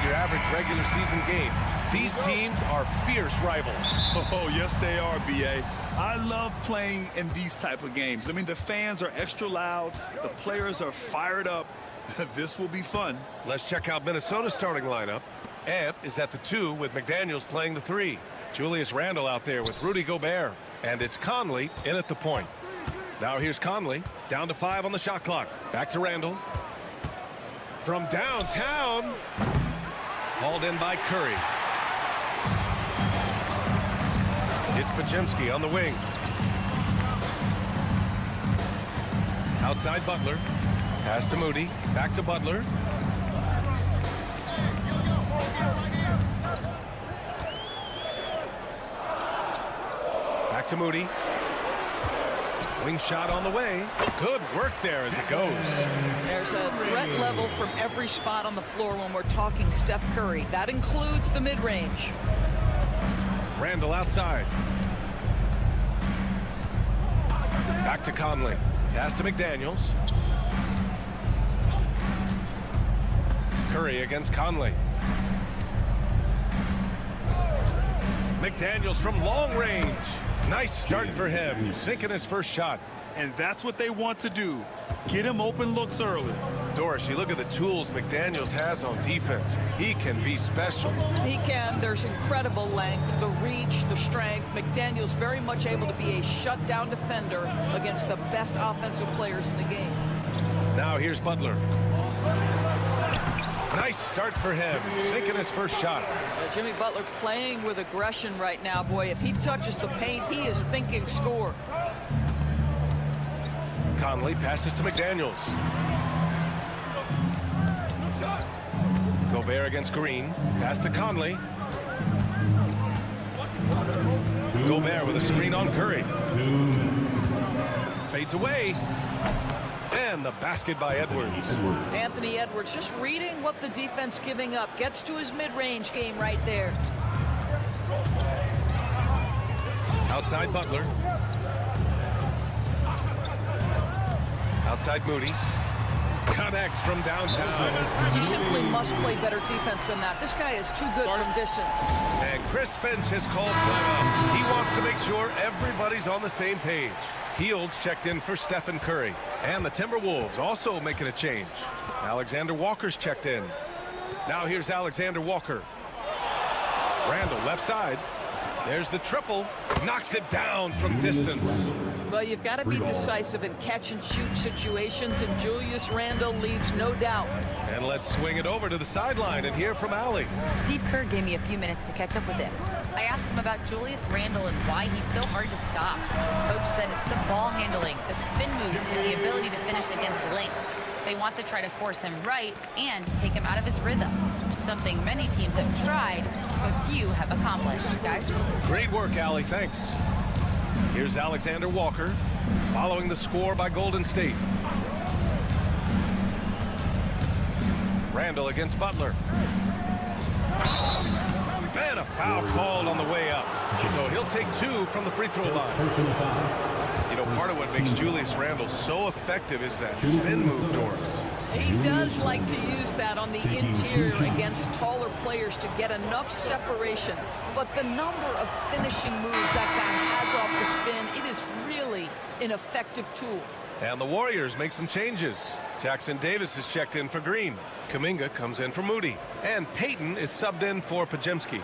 Your average regular season game. These teams are fierce rivals. Oh, yes, they are, B.A. I love playing in these type of games. I mean, the fans are extra loud. The players are fired up. This will be fun. Let's check out Minnesota's starting lineup. Ant is at the 2 with McDaniels playing the 3. Julius Randle out there with Rudy Gobert. And it's Conley in at the point. Now here's Conley, down to 5 on the shot clock. Back to Randle. From downtown. Hauled in by Curry. It's Podziemski on the wing. Outside Butler. Pass to Moody. Back to Butler. Back to Moody. Wing shot on the way. Good work there as it goes. There's a threat level from every spot on the floor when we're talking Steph Curry. That includes the mid-range. Randle outside. Back to Conley. Pass to McDaniels. Curry against Conley. McDaniels from long range. Nice start for him, sinking his first shot. And that's what they want to do. Get him open looks early. Doris, you look at the tools McDaniels has on defense. He can be special. He can. There's incredible length, the reach, the strength. McDaniels very much able to be a shutdown defender against the best offensive players in the game. Now here's Butler. Nice start for him, sinking his first shot. Jimmy Butler playing with aggression right now. Boy, if he touches the paint, he is thinking score. Conley passes to McDaniels. Gobert against Green. Pass to Conley. Gobert with a screen on Curry. Fades away. And the basket by Edwards. Anthony Edwards just reading what the defense giving up. Gets to his mid-range game right there. Outside Butler. Outside Moody. Connects from downtown. You simply must play better defense than that. This guy is too good from distance. And Chris Finch has called timeout. He wants to make sure everybody's on the same page. Fields checked in for Stephen Curry. And the Timberwolves also making a change. Alexander Walker's checked in. Now here's Alexander Walker. Randle left side. There's the triple. Knocks it down from distance. Well, you've got to be decisive in catch-and-shoot situations, and Julius Randle leaves no doubt. And let's swing it over to the sideline and hear from Allie. Steve Kerr gave me a few minutes to catch up with him. I asked him about Julius Randle and why he's so hard to stop. Coach said it's the ball handling, the spin moves, and the ability to finish against length. They want to try to force him right and take him out of his rhythm. Something many teams have tried, but few have accomplished. Guys? Great work, Allie. Thanks. Here's Alexander Walker, following the score by Golden State. Randle against Butler. And a foul called on the way up. So he'll take 2 from the free throw line. You know, part of what makes Julius Randle so effective is that spin move, Doris. He does like to use that on the interior against taller players to get enough separation. But the number of finishing moves that guy has off the spin, it is really an effective tool. And the Warriors make some changes. Jackson Davis is checked in for Green. Kuminga comes in for Moody. And Payton is subbed in for Pajemski.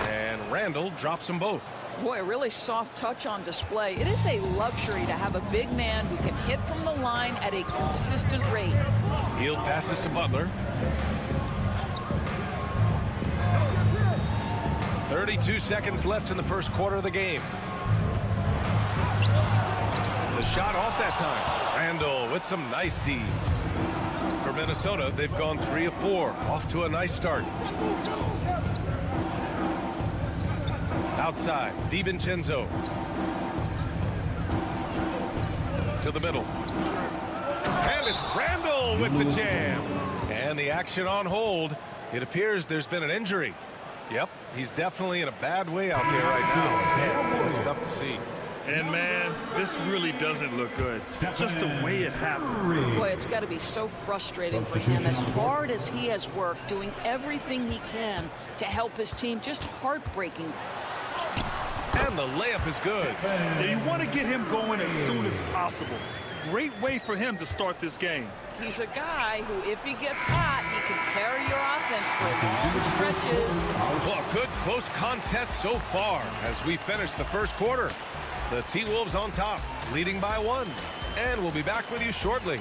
And Randall drops them both. Boy, a really soft touch on display. It is a luxury to have a big man who can hit from the line at a consistent rate. Hield passes to Butler. 32 seconds left in the first quarter of the game. The shot off that time. Randall with some nice D. For Minnesota, they've gone 3 of 4. Off to a nice start. Outside, DiVincenzo. To the middle. And it's Randall with the jam. And the action on hold. It appears there's been an injury. Yep, he's definitely in a bad way out there right now. Man, it's tough to see. And, man, this really doesn't look good. Just the way it happened. Boy, it's got to be so frustrating for him. As hard as he has worked, doing everything he can to help his team, just heartbreaking. And the layup is good. Yeah, you want to get him going as soon as possible. Great way for him to start this game. He's a guy who, if he gets hot, he can carry your offense for long stretches. Well, a good close contest so far as we finish the first quarter. The T-Wolves on top, leading by 1. And we'll be back with you shortly.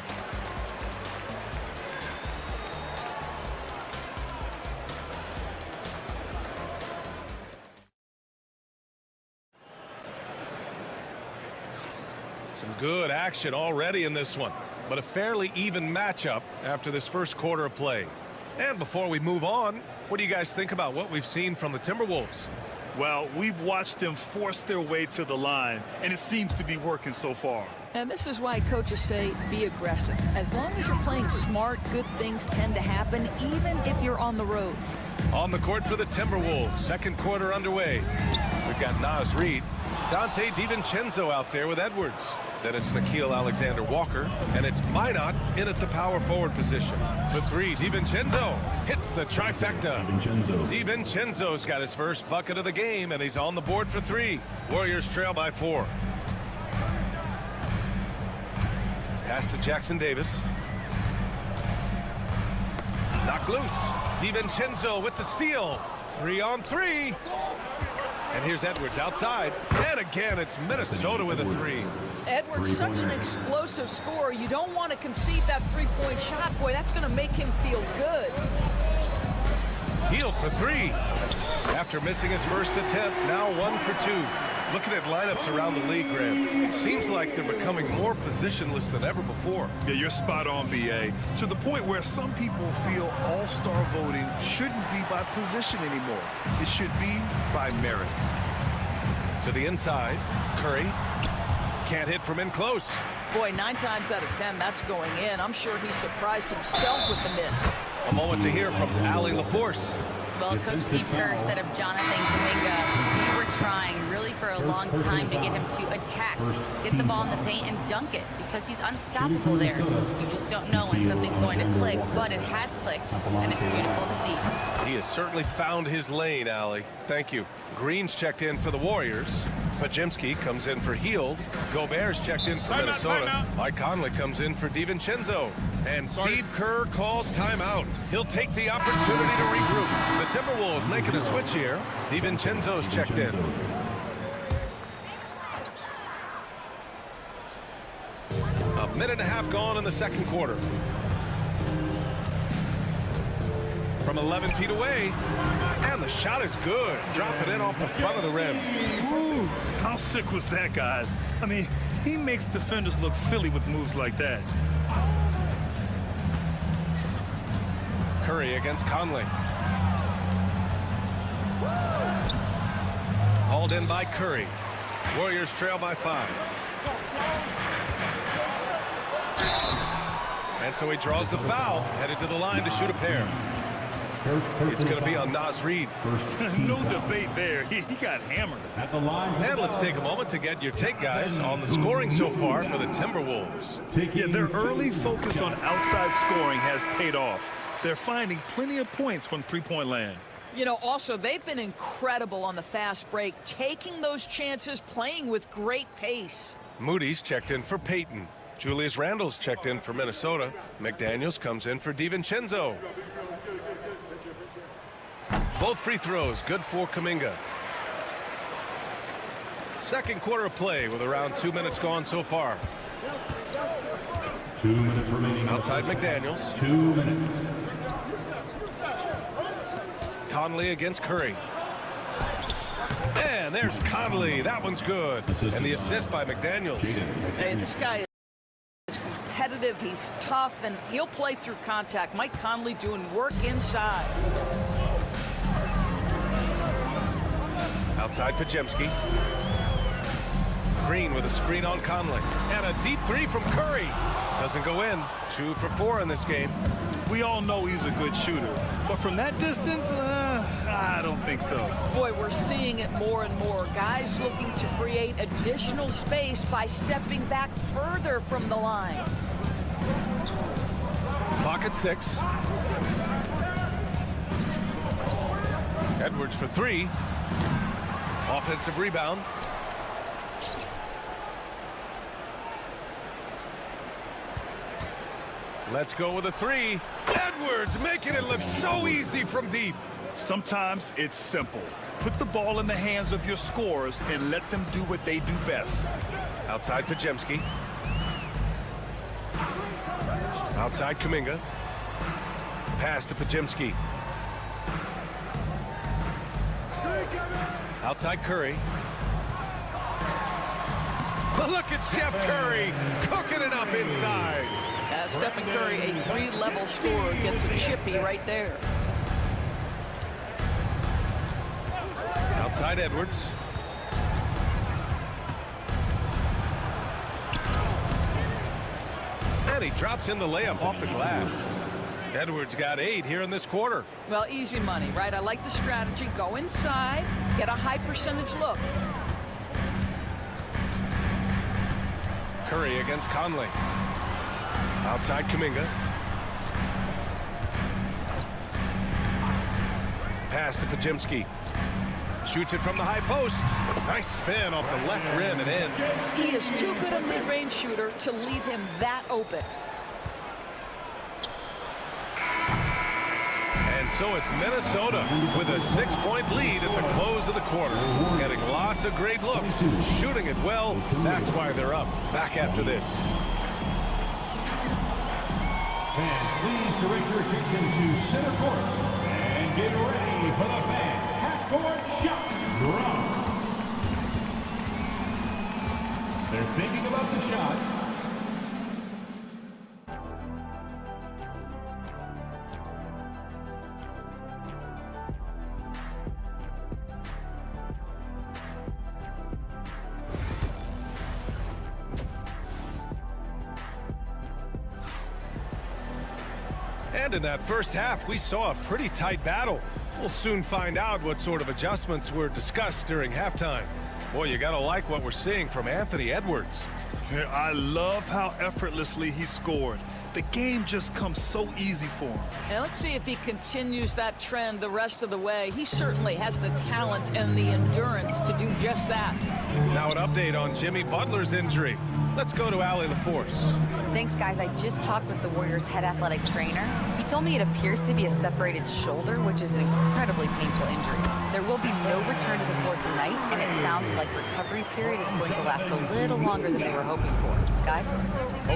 Some good action already in this one, but a fairly even matchup after this first quarter of play. And before we move on, what do you guys think about what we've seen from the Timberwolves? Well, we've watched them force their way to the line, and it seems to be working so far. And this is why coaches say be aggressive. As long as you're playing smart, good things tend to happen, even if you're on the road. On the court for the Timberwolves, second quarter underway. We've got Naz Reid, Dante DiVincenzo out there with Edwards. Then it's Nickeil Alexander-Walker, and it's Minot in at the power forward position. For 3, DiVincenzo hits the trifecta. DiVincenzo's got his first bucket of the game, and he's on the board for 3. Warriors trail by 4. Pass to Jackson Davis. Knocked loose. DiVincenzo with the steal. 3 on 3. And here's Edwards outside. And again, it's Minnesota with a 3. Edwards, such an explosive scorer. You don't want to concede that three-point shot. Boy, that's going to make him feel good. Hield for 3. After missing his first attempt, now 1 for 2. Looking at lineups around the league, Grant, it seems like they're becoming more positionless than ever before. Yeah, you're spot on, B.A. To the point where some people feel all-star voting shouldn't be by position anymore. It should be by merit. To the inside, Curry. Can't hit from in close. Boy, 9 times out of 10, that's going in. I'm sure he surprised himself with the miss. A moment to hear from Ali LaForce. Well, Coach Steve Kerr said of Jonathan Kuminga, we were trying really for a long time to get him to attack, get the ball in the paint and dunk it because he's unstoppable there. You just don't know when something's going to click, but it has clicked, and it's beautiful to see. He has certainly found his lane, Ali. Thank you. Green's checked in for the Warriors. Pajemski comes in for Hield. Gobert's checked in for Minnesota. Mike Conley comes in for DiVincenzo. And Steve Kerr calls timeout. He'll take the opportunity to regroup. The Timberwolves making a switch here. DiVincenzo's checked in. A minute and a half gone in the second quarter. From 11 feet away. And the shot is good. Drop it in off the front of the rim. Ooh, how sick was that, guys? I mean, he makes defenders look silly with moves like that. Curry against Conley. Hauled in by Curry. Warriors trail by 5. And so he draws the foul, headed to the line to shoot a pair. It's going to be on Naz Reid. No debate there. He got hammered. At the line. And let's take a moment to get your take, guys, on the scoring so far for the Timberwolves. Yeah, their early focus on outside scoring has paid off. They're finding plenty of points from three-point land. You know, also, they've been incredible on the fast break, taking those chances, playing with great pace. Moody's checked in for Peyton. Julius Randle's checked in for Minnesota. McDaniels comes in for DiVincenzo. Both free throws good for Kuminga. Second quarter of play with around 2 minutes gone so far. 2 minutes remaining. Outside McDaniels. 2 minutes. Conley against Curry. And there's Conley. That one's good. And the assist by McDaniels. Hey, this guy is competitive. He's tough, and he'll play through contact. Mike Conley doing work inside. Outside Pajemski. Green with a screen on Conley. And a deep three from Curry. Doesn't go in. 2 for 4 in this game. We all know he's a good shooter. But from that distance, I don't think so. Boy, we're seeing it more and more. Guys looking to create additional space by stepping back further from the line. Clock at 6. Edwards for 3. Offensive rebound. Let's go with a 3. Edwards making it look so easy from deep. Sometimes it's simple. Put the ball in the hands of your scorers and let them do what they do best. Outside Pajemski. Outside Kuminga. Pass to Pajemski. Outside Curry. Look at Chef Curry cooking it up inside. Stephen Curry, a 3-level scorer, gets a chippy right there. Outside Edwards. And he drops in the layup off the glass. Edwards got 8 here in this quarter. Well, easy money, right? I like the strategy. Go inside, get a high percentage look. Curry against Conley. Outside Kuminga. Pass to Pajemski. Shoots it from the high post. Nice spin off the left rim and in. He is too good a mid-range shooter to leave him that open. And so it's Minnesota with a 6-point lead at the close of the quarter. Getting lots of great looks, shooting it well. That's why they're up. Back after this. Fans, please direct your attention to center court and get ready for the fan half-court shot drop. They're thinking about the shot. And in that first half, we saw a pretty tight battle. We'll soon find out what sort of adjustments were discussed during halftime. Boy, you gotta like what we're seeing from Anthony Edwards. I love how effortlessly he scored. The game just comes so easy for him. And let's see if he continues that trend the rest of the way. He certainly has the talent and the endurance to do just that. Now an update on Jimmy Butler's injury. Let's go to Allie LaForce. Thanks, guys. I just talked with the Warriors' head athletic trainer. He told me it appears to be a separated shoulder, which is an incredibly painful injury. There will be no return to the floor tonight, and it sounds like recovery period is going to last a little longer than they were hoping for. Guys?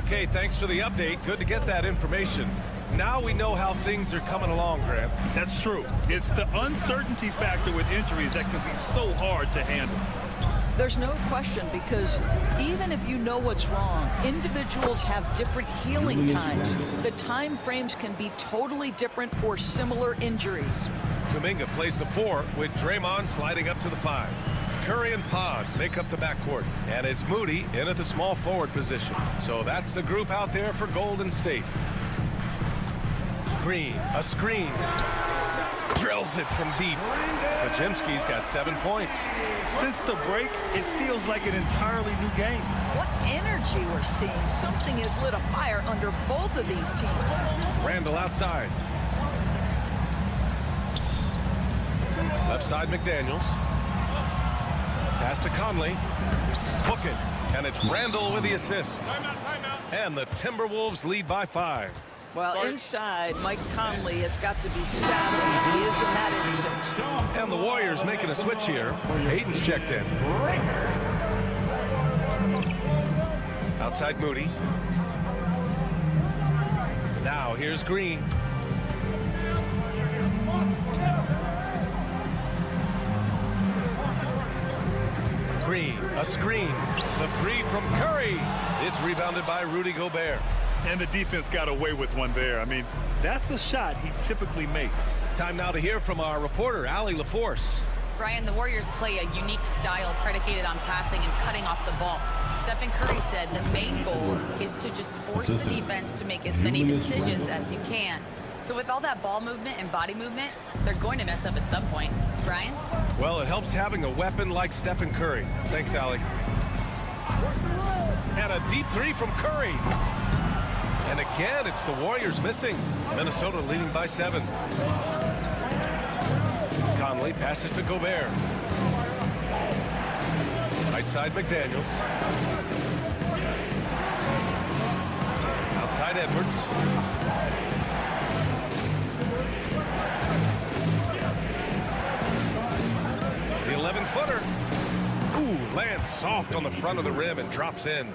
Okay, thanks for the update. Good to get that information. Now we know how things are coming along, Grant. That's true. It's the uncertainty factor with injuries that can be so hard to handle. There's no question, because even if you know what's wrong, individuals have different healing times. The time frames can be totally different for similar injuries. Kuminga plays the 4 with Draymond sliding up to the 5. Curry and Pods make up the backcourt, and it's Moody in at the small forward position. So that's the group out there for Golden State. Green, a screen. Drills it from deep. Podziemski's got 7 points. Since the break, it feels like an entirely new game. What energy we're seeing. Something has lit a fire under both of these teams. Randall outside. Left side McDaniels. Pass to Conley. Book it. And it's Randall with the assist. And the Timberwolves lead by 5. Well, inside, Mike Conley has got to be savvy, and he is in that instance. And the Warriors making a switch here. Hayden's checked in. Outside Moody. Now here's Green. Green, a screen. The 3 from Curry. It's rebounded by Rudy Gobert. And the defense got away with one there. I mean, that's a shot he typically makes. Time now to hear from our reporter, Allie LaForce. Brian, the Warriors play a unique style predicated on passing and cutting off the ball. Stephen Curry said the main goal is to just force the defense to make as many decisions as you can. So with all that ball movement and body movement, they're going to mess up at some point. Brian? Well, it helps having a weapon like Stephen Curry. Thanks, Allie. And a deep 3 from Curry. And again, it's the Warriors missing. Minnesota leading by 7. Conley passes to Gobert. Right side McDaniels. Outside Edwards. The 11-footer. Ooh, lands soft on the front of the rim and drops in.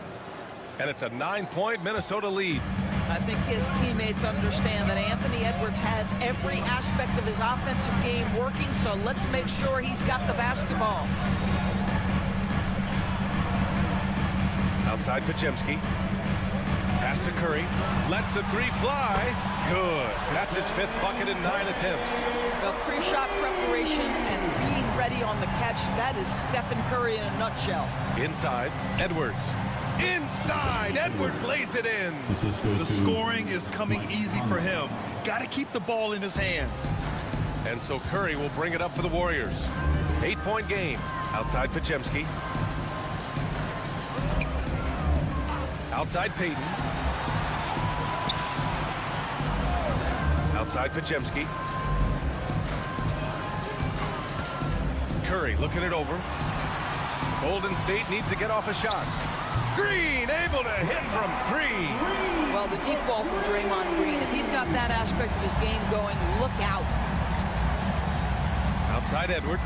And it's a 9-point Minnesota lead. I think his teammates understand that Anthony Edwards has every aspect of his offensive game working, so let's make sure he's got the basketball. Outside Podziemski. Pass to Curry. Lets the 3 fly. Good. That's his 5th bucket in 9 attempts. Well, pre-shot preparation and being ready on the catch, that is Stephen Curry in a nutshell. Inside, Edwards. Inside, Edwards lays it in. The scoring is coming easy for him. Got to keep the ball in his hands. And so Curry will bring it up for the Warriors. 8-point game. Outside Podziemski. Outside Payton. Outside Podziemski. Curry looking it over. Golden State needs to get off a shot. Green able to hit from 3. Well, the deep ball from Draymond Green, if he's got that aspect of his game going, look out. Outside Edwards.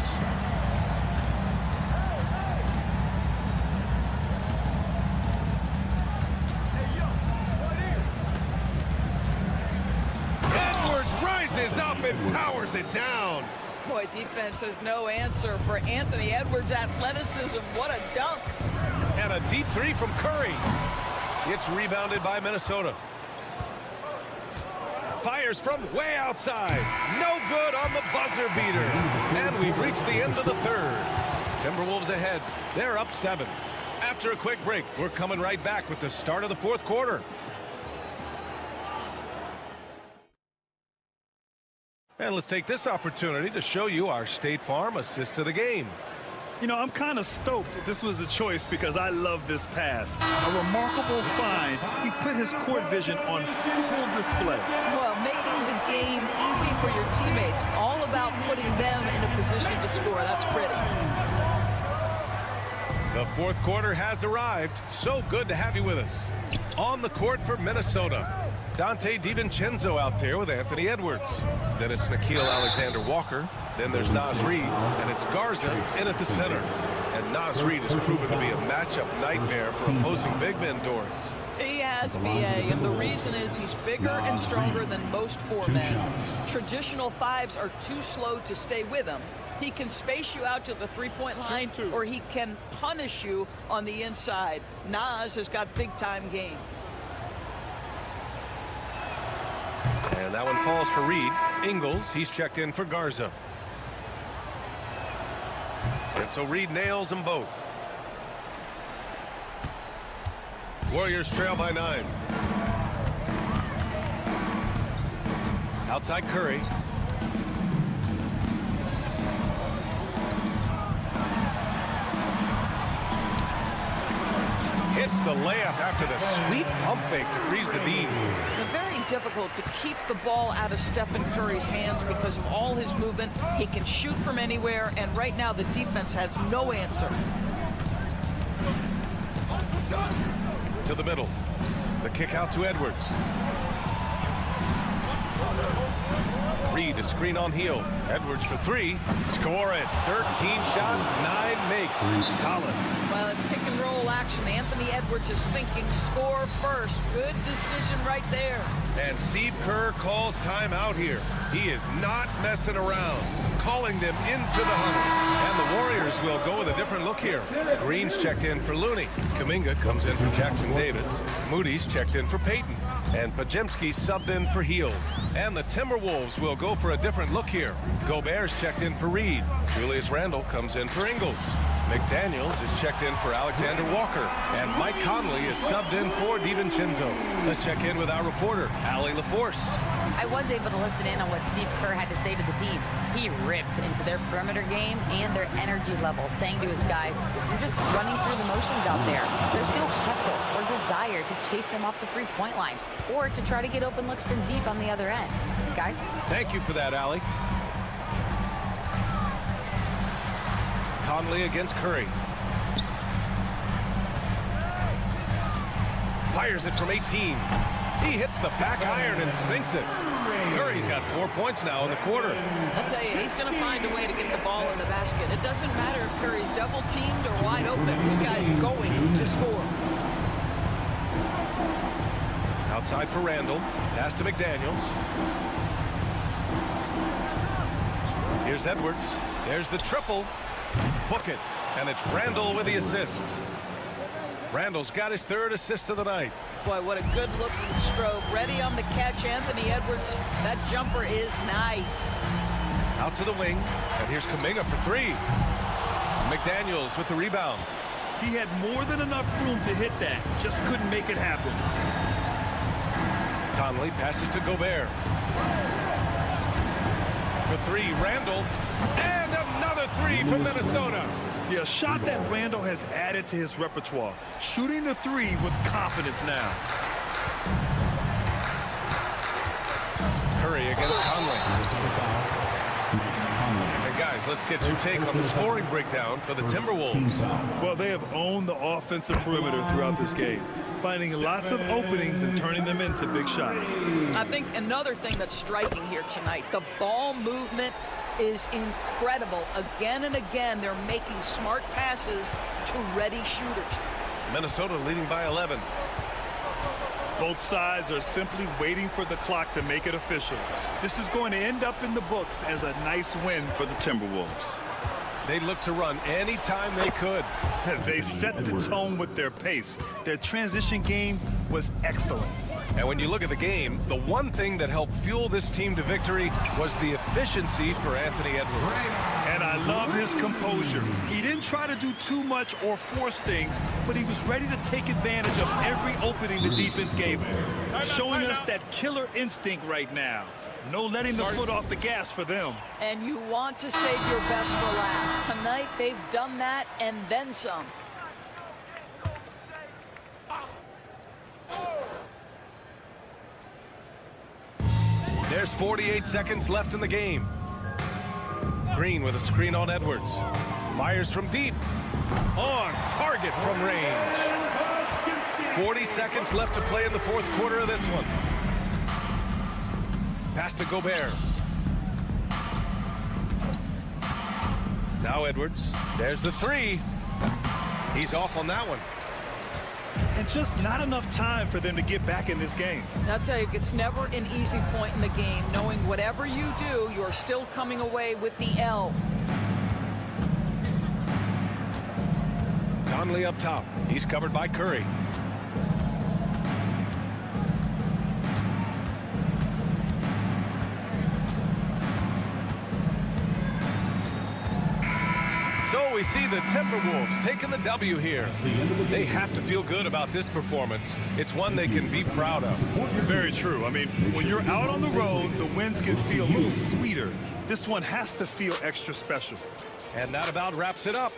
Edwards rises up and powers it down. Boy, defense has no answer for Anthony Edwards' athleticism. What a dunk. And a deep 3 from Curry. It's rebounded by Minnesota. Fires from way outside. No good on the buzzer beater. And we've reached the end of the 3rd. Timberwolves ahead. They're up 7. After a quick break, we're coming right back with the start of the 4th quarter. And let's take this opportunity to show you our State Farm assist to the game. You know, I'm kind of stoked that this was a choice because I love this pass. A remarkable find. He put his court vision on full display. Well, making the game easy for your teammates, all about putting them in a position to score. That's pretty. The 4th quarter has arrived. So good to have you with us. On the court for Minnesota, Dante DiVincenzo out there with Anthony Edwards. Then it's Nickeil Alexander-Walker. Then there's Naz Reid, and it's Garza in at the center. And Naz Reid has proven to be a matchup nightmare for opposing big men, Doris. He has, BA, and the reason is he's bigger and stronger than most 4 men. Traditional 5s are too slow to stay with him. He can space you out to the 3-point line, or he can punish you on the inside. Naz has got big-time game. And that one falls for Reid. Ingles, he's checked in for Garza. And so Reid nails them both. Warriors trail by 9. Outside Curry. the layup after the sweet pump fake to freeze the D. Very difficult to keep the ball out of Stephen Curry's hands because of all his movement. He can shoot from anywhere, and right now the defense has no answer. To the middle. The kick out to Edwards. Reed, a screen on heel. Edwards for three. Score it. 13 shots, 9 makes. Solid. Well, in pick and roll action, Anthony Edwards is thinking score first. Good decision right there. And Steve Kerr calls timeout here. He is not messing around. Calling them into the huddle. And the Warriors will go with a different look here. Green's checked in for Looney. Kuminga comes in for Jackson Davis. Moody's checked in for Payton. And Pajemski subbed in for Hield. And the Timberwolves will go for a different look here. Gobert's checked in for Reed. Julius Randle comes in for Ingles. McDaniels is checked in for Alexander Walker. And Mike Conley is subbed in for DiVincenzo. Let's check in with our reporter, Allie LaForce. I was able to listen in on what Steve Kerr had to say to the team. He ripped into their perimeter game and their energy level, saying to his guys, "You're just running through the motions out there. There's no hustle or desire to chase them off the three-point line or to try to get open looks from deep on the other end." Guys? Thank you for that, Allie. Conley against Curry. Fires it from 18. He hits the back iron and sinks it. Curry's got 4 points now in the quarter. I'll tell you, he's going to find a way to get the ball in the basket. It doesn't matter if Curry's double-teamed or wide open. This guy's going to score. Outside for Randle. Pass to McDaniels. Here's Edwards. There's the triple. Book it. And it's Randle with the assist. Randle's got his 3rd assist of the night. Boy, what a good-looking stroke. Ready on the catch, Anthony Edwards. That jumper is nice. Out to the wing. And here's Kuminga for 3. McDaniels with the rebound. He had more than enough room to hit that. Just couldn't make it happen. Conley passes to Gobert. For 3, Randle. And another 3 from Minnesota. Yeah, a shot that Randle has added to his repertoire. Shooting the 3 with confidence now. Curry against Conley. And guys, let's get your take on the scoring breakdown for the Timberwolves. Well, they have owned the offensive perimeter throughout this game, finding lots of openings and turning them into big shots. I think another thing that's striking here tonight, the ball movement is incredible. Again and again, they're making smart passes to ready shooters. Minnesota leading by 11. Both sides are simply waiting for the clock to make it official. This is going to end up in the books as a nice win for the Timberwolves. They look to run anytime they could. They set the tone with their pace. Their transition game was excellent. And when you look at the game, the one thing that helped fuel this team to victory was the efficiency for Anthony Edwards. And I love his composure. He didn't try to do too much or force things, but he was ready to take advantage of every opening the defense gave him, showing us that killer instinct right now. No letting the foot off the gas for them. And you want to save your best for last. Tonight, they've done that and then some. There's 48 seconds left in the game. Green with a screen on Edwards. Fires from deep. On target from range. 40 seconds left to play in the 4th quarter of this one. Pass to Gobert. Now Edwards. There's the 3. He's off on that one. And just not enough time for them to get back in this game. I'll tell you, it's never an easy point in the game, knowing whatever you do, you're still coming away with the L. Conley up top. He's covered by Curry. So we see the Timberwolves taking the W here. They have to feel good about this performance. It's one they can be proud of. Very true. I mean, when you're out on the road, the wins can feel a little sweeter. This one has to feel extra special. And that about wraps it up.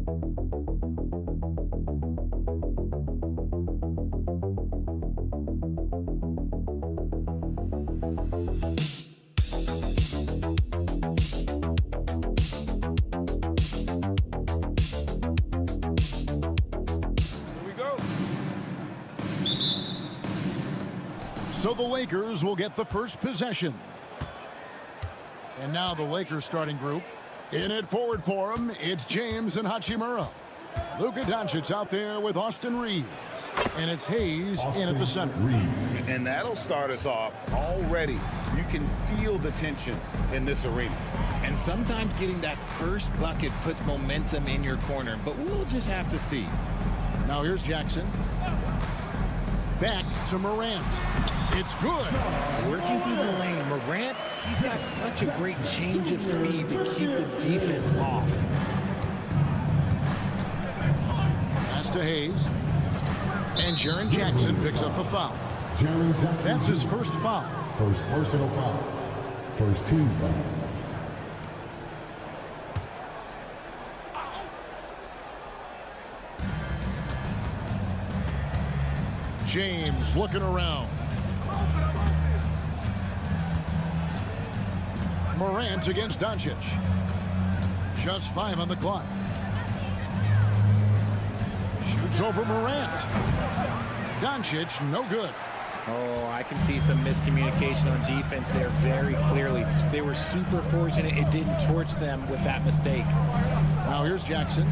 So the Lakers will get the first possession. And now the Lakers starting group. In it forward for him, it's James and Hachimura. Luka Doncic out there with Austin Reeves. And it's Hayes in at the center. And that'll start us off already. You can feel the tension in this arena. And sometimes getting that first bucket puts momentum in your corner, but we'll just have to see. Now here's Jackson. Back to Morant. It's good. Working through the lane, Morant, he's got such a great change of speed to keep the defense off. Pass to Hayes. And Jaren Jackson picks up the foul. That's his first foul. First personal foul. First team foul. James looking around. Morant against Doncic. Just 5 on the clock. Shoots over Morant. Doncic, no good. Oh, I can see some miscommunication on defense there very clearly. They were super fortunate it didn't torch them with that mistake. Now here's Jackson.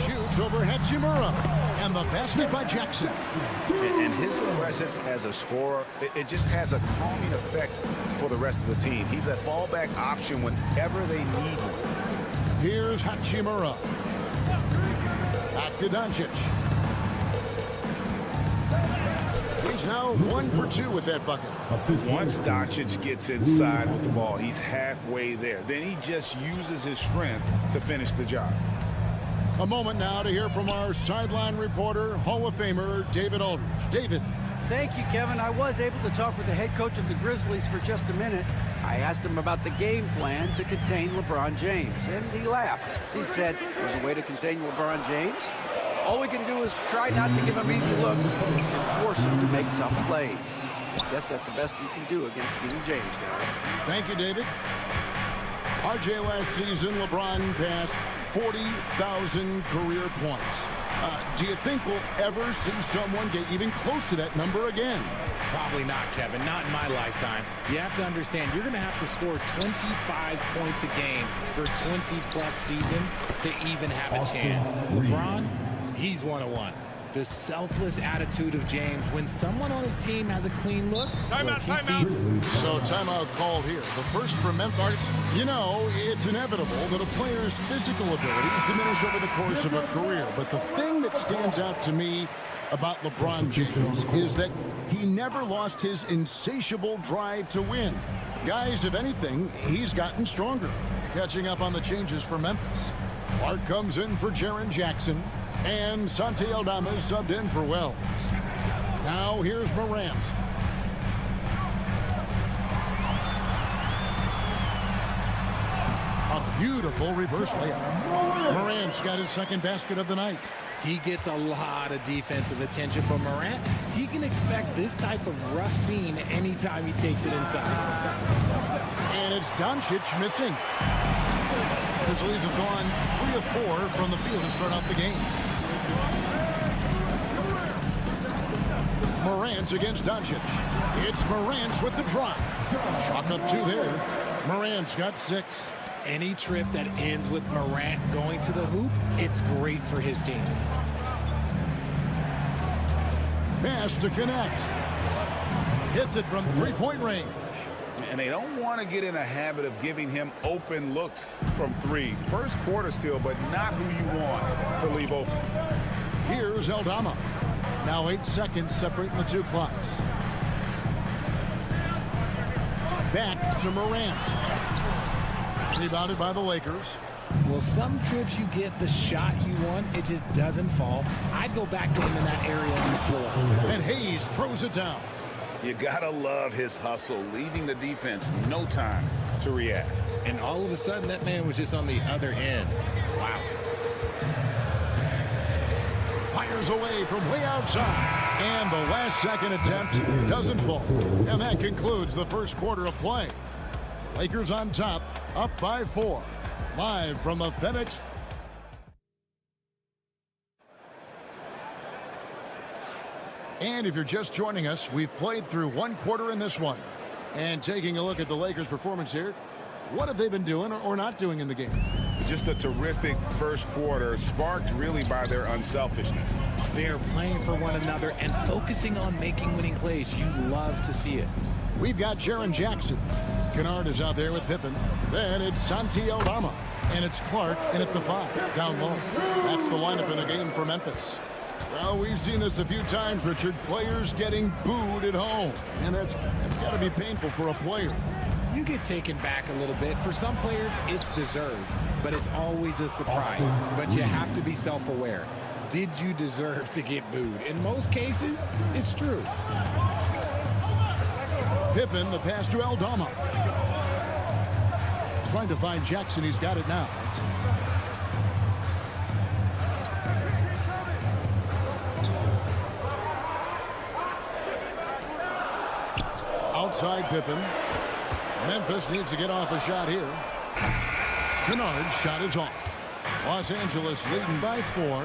Shoots over Hachimura. And the basket by Jackson. And his presence as a scorer, it just has a calming effect for the rest of the team. He's a fallback option whenever they need him. Here's Hachimura. Back to Doncic. He's now 1 for 2 with that bucket. Once Doncic gets inside with the ball, he's halfway there. Then he just uses his strength to finish the job. A moment now to hear from our sideline reporter, Hall of Famer David Aldridge. David. Thank you, Kevin. I was able to talk with the head coach of the Grizzlies for just a minute. I asked him about the game plan to contain LeBron James, and he laughed. He said, there's a way to contain LeBron James. All we can do is try not to give him easy looks and force him to make tough plays. I guess that's the best you can do against King James, guys. Thank you, David. RJ, last season, LeBron passed 40,000 career points. Do you think we'll ever see someone get even close to that number again? Probably not, Kevin. Not in my lifetime. You have to understand, you're going to have to score 25 points a game for 20-plus seasons to even have a chance. LeBron, he's one-on-one. The selfless attitude of James. When someone on his team has a clean look, Timeout. So timeout called here. The first for Memphis. You know, it's inevitable that a player's physical abilities diminish over the course of a career. But the thing that stands out to me about LeBron James is that he never lost his insatiable drive to win. Guys, if anything, he's gotten stronger. Catching up on the changes for Memphis. Clark comes in for Jaren Jackson. And Santi Aldama subbed in for Wells. Now here's Morant. A beautiful reverse layup. Morant's got his second basket of the night. he gets a lot of defensive attention from Morant. He can expect this type of rough scene anytime he takes it inside. And it's Doncic missing. Grizzlies have gone 3 of 4 from the field to start out the game. Morant against Doncic. It's Morant with the drop. Chalk up 2 there. Morant's got 6. Any trip that ends with Morant going to the hoop, it's great for his team. Pass to connect. Hits it from 3-point range. And they don't want to get in a habit of giving him open looks from 3. First quarter still, but not who you want to leave open. Here's Aldama. Now 8 seconds separating the 2 clocks. Back to Morant. Rebounded by the Lakers. Well, some trips you get the shot you want, it just doesn't fall. I'd go back to him in that area on the floor. And Hayes throws it down. You gotta love his hustle, leaving the defense no time to react. And all of a sudden, that man was just on the other end. Wow. Fires away from way outside. And the last-second attempt doesn't fall. And that concludes the first quarter of play. Lakers on top, up by 4. Live from the FedEx. And if you're just joining us, we've played through one quarter in this one. And taking a look at the Lakers' performance here, what have they been doing or not doing in the game? Just a terrific first quarter, sparked really by their unselfishness. They're playing for one another and focusing on making winning plays. You love to see it. We've got Jaren Jackson. Kennard is out there with Pippen. Then it's Santi Aldama. And it's Clark in at the 5, down low. That's the lineup in the game for Memphis. Well, we've seen this a few times, Richard. Players getting booed at home. And that's got to be painful for a player. You get taken back a little bit. For some players, it's deserved, but it's always a surprise. But you have to be self-aware. Did you deserve to get booed? In most cases, it's true. Pippen, the pass to Aldama. Trying to find Jackson. He's got it now. Outside Pippen. Memphis needs to get off a shot here. Kennard's shot is off. Los Angeles leading by 4.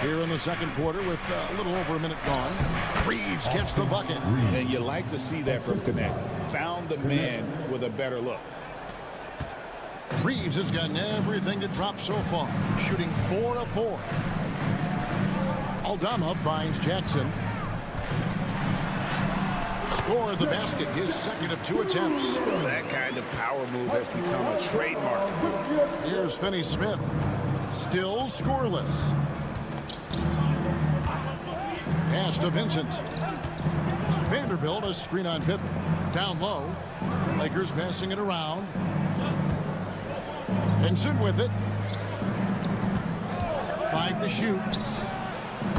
Here in the second quarter with a little over a minute gone. Reeves gets the bucket. And you like to see that from Connect. Found the man with a better look. Reeves has gotten everything to drop so far. Shooting 4 of 4. Aldama finds Jackson. Score the basket, his second of 2 attempts. That kind of power move has become a trademark. Here's Finney Smith. Still scoreless. Pass to Vincent. Vanderbilt, a screen on Pippen. Down low. Lakers passing it around. Vincent with it. 5 to shoot.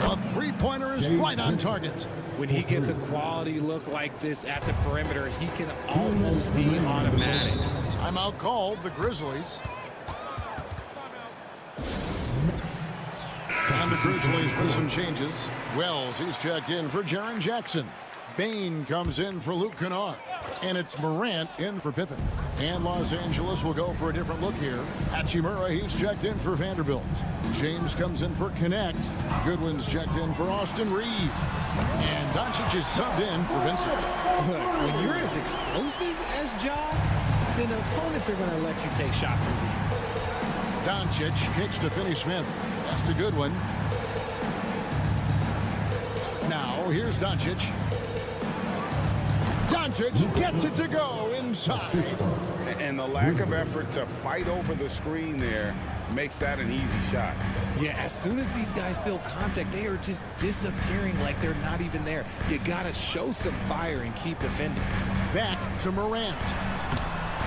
A three-pointer is right on target. When he gets a quality look like this at the perimeter, he can almost be automatic. Timeout called, the Grizzlies. And the Grizzlies with some changes. Wells, he's checked in for Jaren Jackson. Bain comes in for Luke Kennard. And it's Morant in for Pippen. And Los Angeles will go for a different look here. Hachimura, he's checked in for Vanderbilt. James comes in for Connect. Goodwin's checked in for Austin Reeves. And Doncic is subbed in for Vincent. When you're as explosive as Ja, then opponents are going to let you take shots from deep. Doncic kicks to Finney Smith. That's to Goodwin. Now, here's Doncic. Doncic gets it to go inside. And the lack of effort to fight over the screen there makes that an easy shot. Yeah, as soon as these guys feel contact, they are just disappearing like they're not even there. You got to show some fire and keep defending. Back to Morant.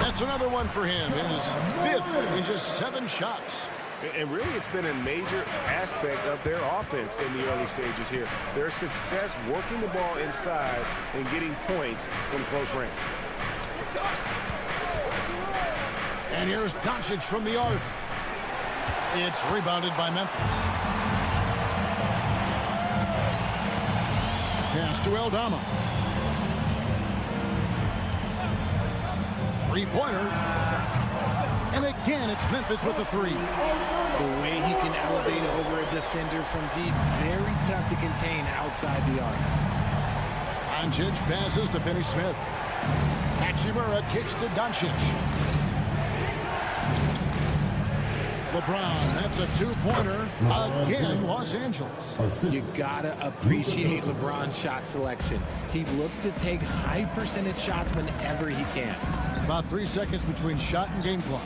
That's another one for him. His 5th in just 7 shots. And really, it's been a major aspect of their offense in the early stages here. Their success working the ball inside and getting points from close range. And here's Doncic from the arc. It's rebounded by Memphis. Pass to Aldama. Three-pointer. And again, it's Memphis with the 3. The way he can elevate over a defender from deep, very tough to contain outside the arc. Doncic passes to Finney Smith. Hachimura kicks to Doncic. LeBron, that's a 2-pointer. Again, Los Angeles. You gotta appreciate LeBron's shot selection. He looks to take high percentage shots whenever he can. About 3 seconds between shot and game clock.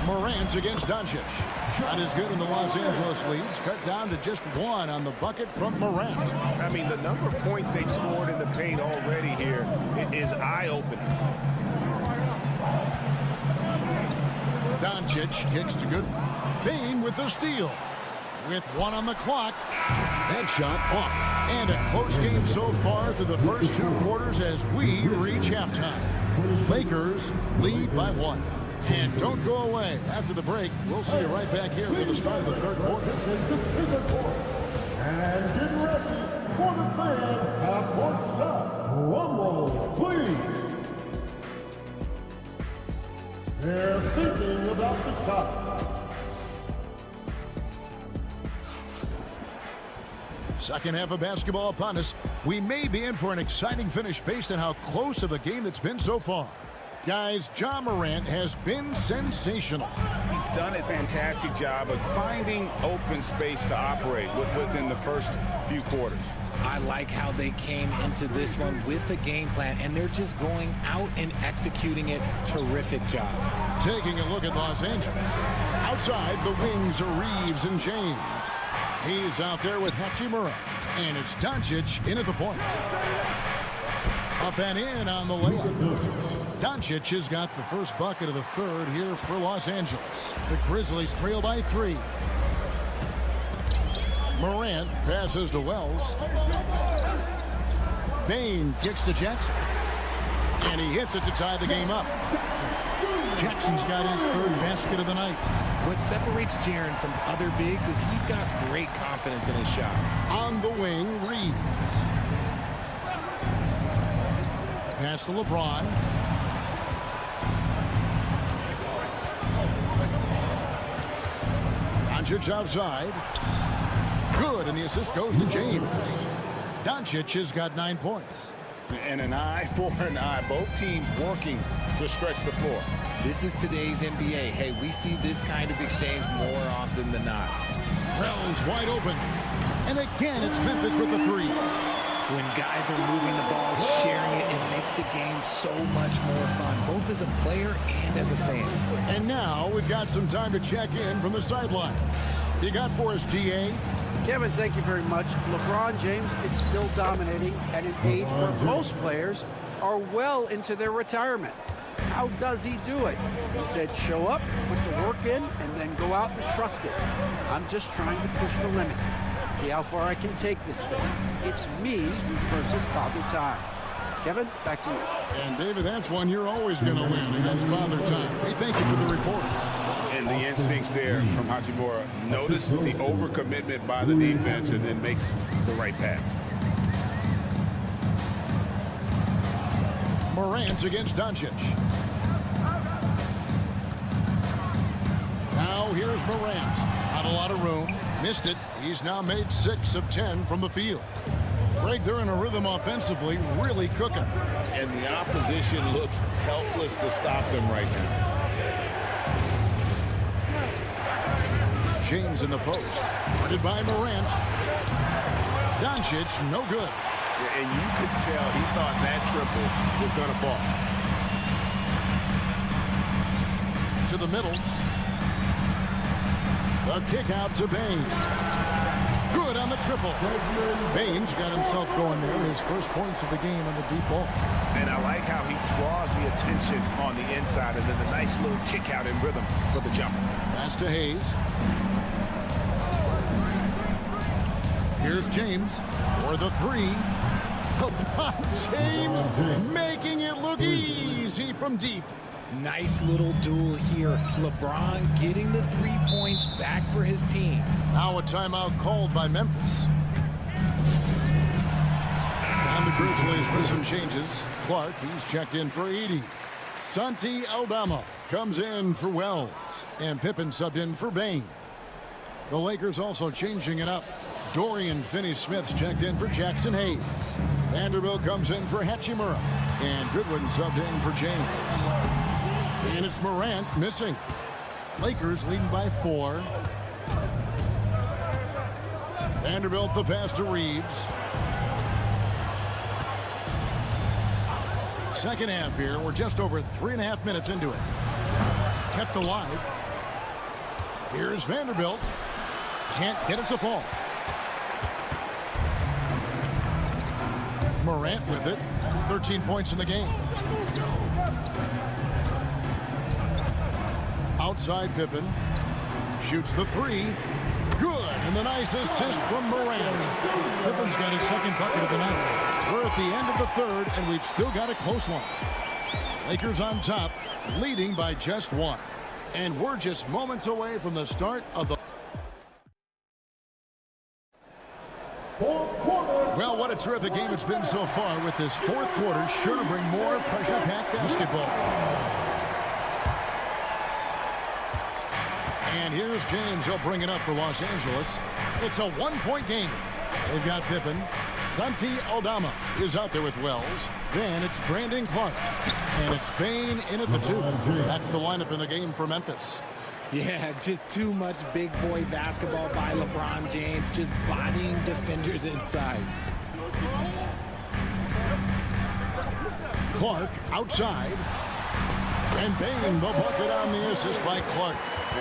Morant against Doncic. Shot is good, and the Los Angeles leads cut down to just 1 on the bucket from Morant. I mean, the number of points they've scored in the paint already here is eye-opening. Doncic kicks to good. Bain with the steal. With 1 on the clock. That shot off. And a close game so far through the first 2 quarters as we reach halftime. Lakers lead by 1. And don't go away. After the break, we'll see you right back here for the start of the 3rd quarter. And get ready for the fan at courtside. Drum roll, please. They're thinking about the shot. Second half of basketball upon us. We may be in for an exciting finish based on how close of a game that's been so far. Guys, Ja Morant has been sensational. He's done a fantastic job of finding open space to operate within the first few quarters. I like how they came into this one with a game plan, and they're just going out and executing it. Terrific job. Taking a look at Los Angeles. Outside, the wings are Reeves and James. He's out there with Hachimura. And it's Doncic in at the point. Up and in on the layup. Doncic has got the first bucket of the 3rd here for Los Angeles. The Grizzlies trail by 3. Morant passes to Wells. Bain kicks to Jackson. And he hits it to tie the game up. Jackson's got his 3rd basket of the night. What separates Jaren from other bigs is he's got great confidence in his shot. On the wing, Reeves. Pass to LeBron. Doncic outside. Good, and the assist goes to James. Doncic has got 9 points. And an eye for an eye. Both teams working to stretch the floor. This is today's NBA. Hey, we see this kind of exchange more often than not. Wells wide open. And again, it's Memphis with the 3. When guys are moving the ball, sharing it, it makes the game so much more fun, both as a player and as a fan. And now we've got some time to check in from the sideline. You got for us, DA? Kevin, thank you very much. LeBron James is still dominating at an age where most players are well into their retirement. How does he do it? He said, show up, put the work in, and then go out and trust it. I'm just trying to push the limit. See how far I can take this thing. It's me versus Father Time. Kevin, back to you. And David, that's one you're always going to win against Father Time. We thank you for the report. And the instincts there from Hachimura. Notice the overcommitment by the defense and then makes the right pass. Morant against Doncic. Now here's Morant. Not a lot of room. Missed it. He's now made 6 of 10 from the field. Greg, they're in a rhythm offensively, really cooking. And the opposition looks helpless to stop them right now. James in the post. Guarded by Morant. Doncic, no good. And you could tell he thought that triple was going to fall. To the middle. A kick out to Bain. Good on the triple. Bain's got himself going there. His first points of the game on the deep ball. And I like how he draws the attention on the inside and then the nice little kick out in rhythm for the jumper. Pass to Hayes. Here's James for the 3. James making it look easy from deep. Nice little duel here. LeBron getting the 3 points back for his team. Now a timeout called by Memphis. And the Grizzlies with some changes. Clark, he's checked in for 80. Santi Aldama comes in for Wells. And Pippen subbed in for Bain. The Lakers also changing it up. Dorian Finney-Smith's checked in for Jackson Hayes. Vanderbilt comes in for Hachimura. And Goodwin subbed in for James. And it's Morant missing. Lakers leading by 4. Vanderbilt the pass to Reeves. Second half here. We're just over 3.5 minutes into it. Kept alive. Here's Vanderbilt. Can't get it to fall. Morant with it. 13 points in the game. Outside Pippen. Shoots the 3. Good, and the nice assist from Morant. Pippen's got his second bucket of the night. We're at the end of the third, and we've still got a close one. Lakers on top, leading by just one. And we're just moments away from the start of the... Well, what a terrific game it's been so far, with this fourth quarter sure to bring more pressure-packed basketball. And here's James. He'll bring it up for Los Angeles. It's a one-point game. They've got Pippen. Santi Aldama is out there with Wells. Then it's Brandon Clark. And it's Bane in at the 2. That's the lineup in the game for Memphis. Yeah, just too much big boy basketball by LeBron James, just bodying defenders inside. Clark outside. And Bane, the bucket on the assist by Clark.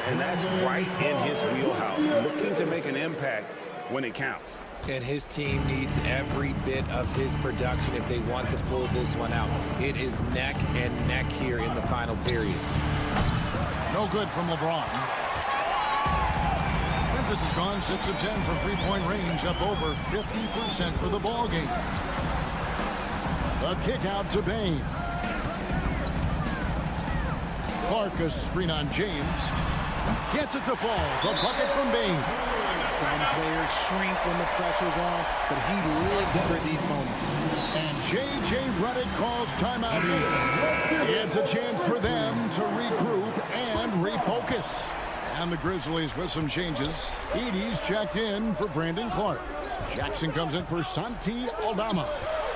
And that's right in his wheelhouse, looking to make an impact when it counts. And his team needs every bit of his production if they want to pull this one out. It is neck and neck here in the final period. No good from LeBron. Memphis has gone 6 of 10 from three-point range, up over 50% for the ball game. A kick out to Bane. Clark, a screen on James. Gets it to fall. The bucket from Bane. Some players shrink when the pressure's on, but he lives for these moments. And J.J. Redick calls timeout here. It's a chance for them to regroup and refocus. And the Grizzlies with some changes. Edey's checked in for Brandon Clark. Jackson comes in for Santi Aldama.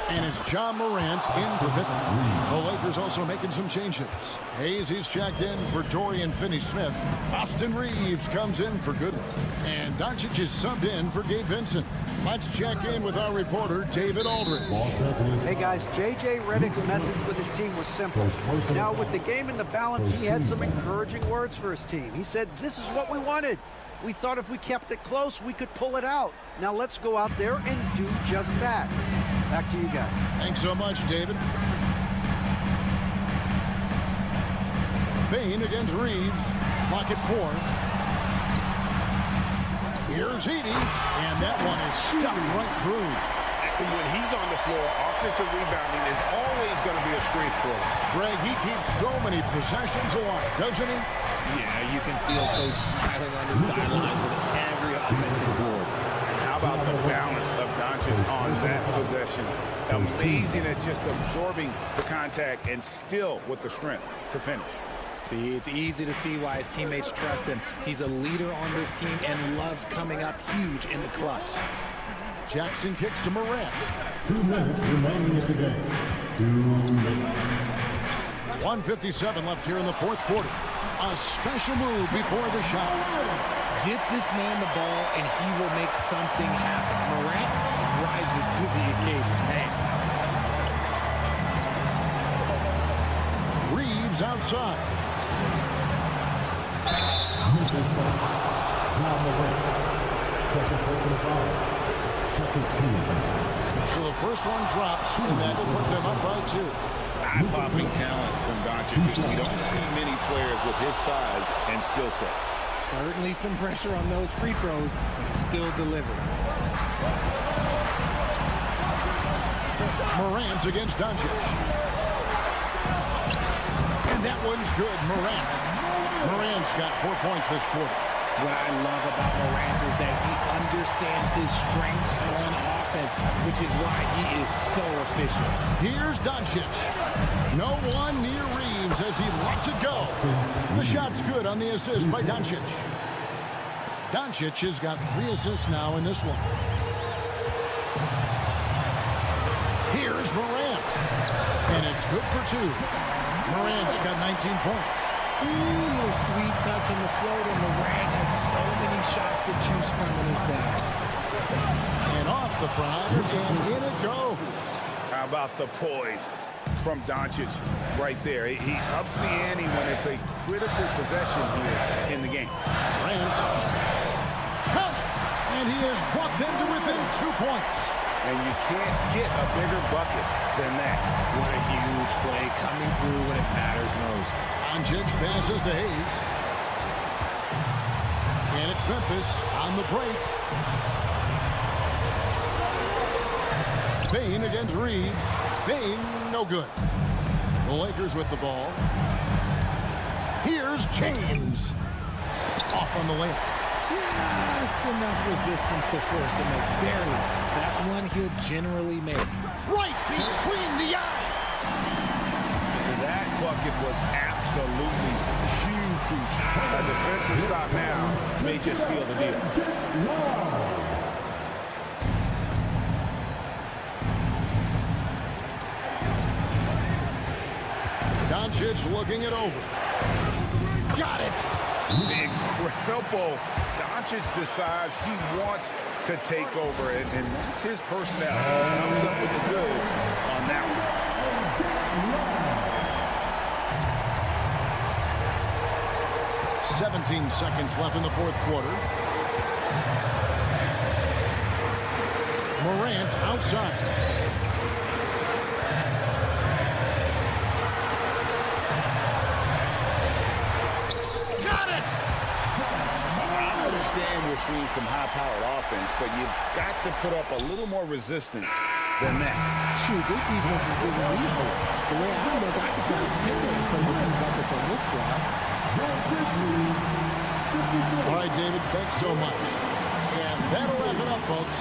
And it's John Morant in for Pippen. The Lakers also making some changes. Hayes, he's checked in for Dorian Finney-Smith. Austin Reeves comes in for Goodwin. And Doncic is subbed in for Gabe Vincent. Let's check in with our reporter, David Aldridge. Hey guys, J.J. Redick's message with his team was simple. Now with the game in the balance, he had some encouraging words for his team. He said, this is what we wanted. We thought if we kept it close, we could pull it out. Now let's go out there and do just that. Back to you guys. Thanks so much, David. Bane against Reeves. Clock at 4. Here's Edey. And that one is stuffed right through. And when he's on the floor, offensive rebounding is always going to be a strength for him. Greg, he keeps so many possessions alive, doesn't he? Yeah, you can feel Coach smiling on the sidelines with every offensive board. And how about the balance of Doncic on that possession? Amazing at just absorbing the contact and still with the strength to finish. See, it's easy to see why his teammates trust him. He's a leader on this team and loves coming up huge in the clutch. Jackson kicks to Morant. 2 minutes remaining in the game. 2 minutes. 1:57 left here in the fourth quarter. A special move before the shot. Get this man the ball and he will make something happen. Morant rises to the occasion. Man. Reeves outside. Memphis foul. John Morant. Second personal foul. Second team. So the first one drops, and that will put them up by 2. Eye-popping talent from Doncic. We don't see many players with his size and skill set. Certainly some pressure on those free throws, but he still delivered. Morant against Doncic. And that one's good. Morant's got 4 points this quarter. What I love about Morant is that he understands his strengths on offense, which is why he is so efficient. Here's Doncic. No one near Reeves as he lets it go. The shot's good on the assist by Doncic. Doncic has got 3 assists now in this one. Here's Morant. And it's good for 2. Morant's got 19 points. Ooh, a sweet touch on the float, and Morant has so many shots to choose from in his bag. And off the front, and in it goes. How about the poise from Doncic right there? He ups the ante when it's a critical possession here in the game. Morant. Count it! And he has brought them to within 2 points. And you can't get a bigger bucket than that. What a huge play coming through when it matters most. Doncic passes to Hayes. And it's Memphis on the break. Bain against Reeves. Bain, no good. The Lakers with the ball. Here's James. Off on the layup. Just enough resistance to force the miss. Barely. That's one he'll generally make. Right between the eyes. That bucket was absolutely huge. A defensive stop now may just seal the deal. Doncic looking it over. Got it. Incredible. Doncic decides he wants to take over, and that's his personality. Comes up with the goods on that one. 17 seconds left in the fourth quarter. Morant outside. We're seeing some high-powered offense, but you've got to put up a little more resistance than that. Shoot, this defense is giving me hope. The way I look, I can say the Timberwolves put a few buckets on this squad. All right, David, thanks so much. And that'll wrap it up, folks.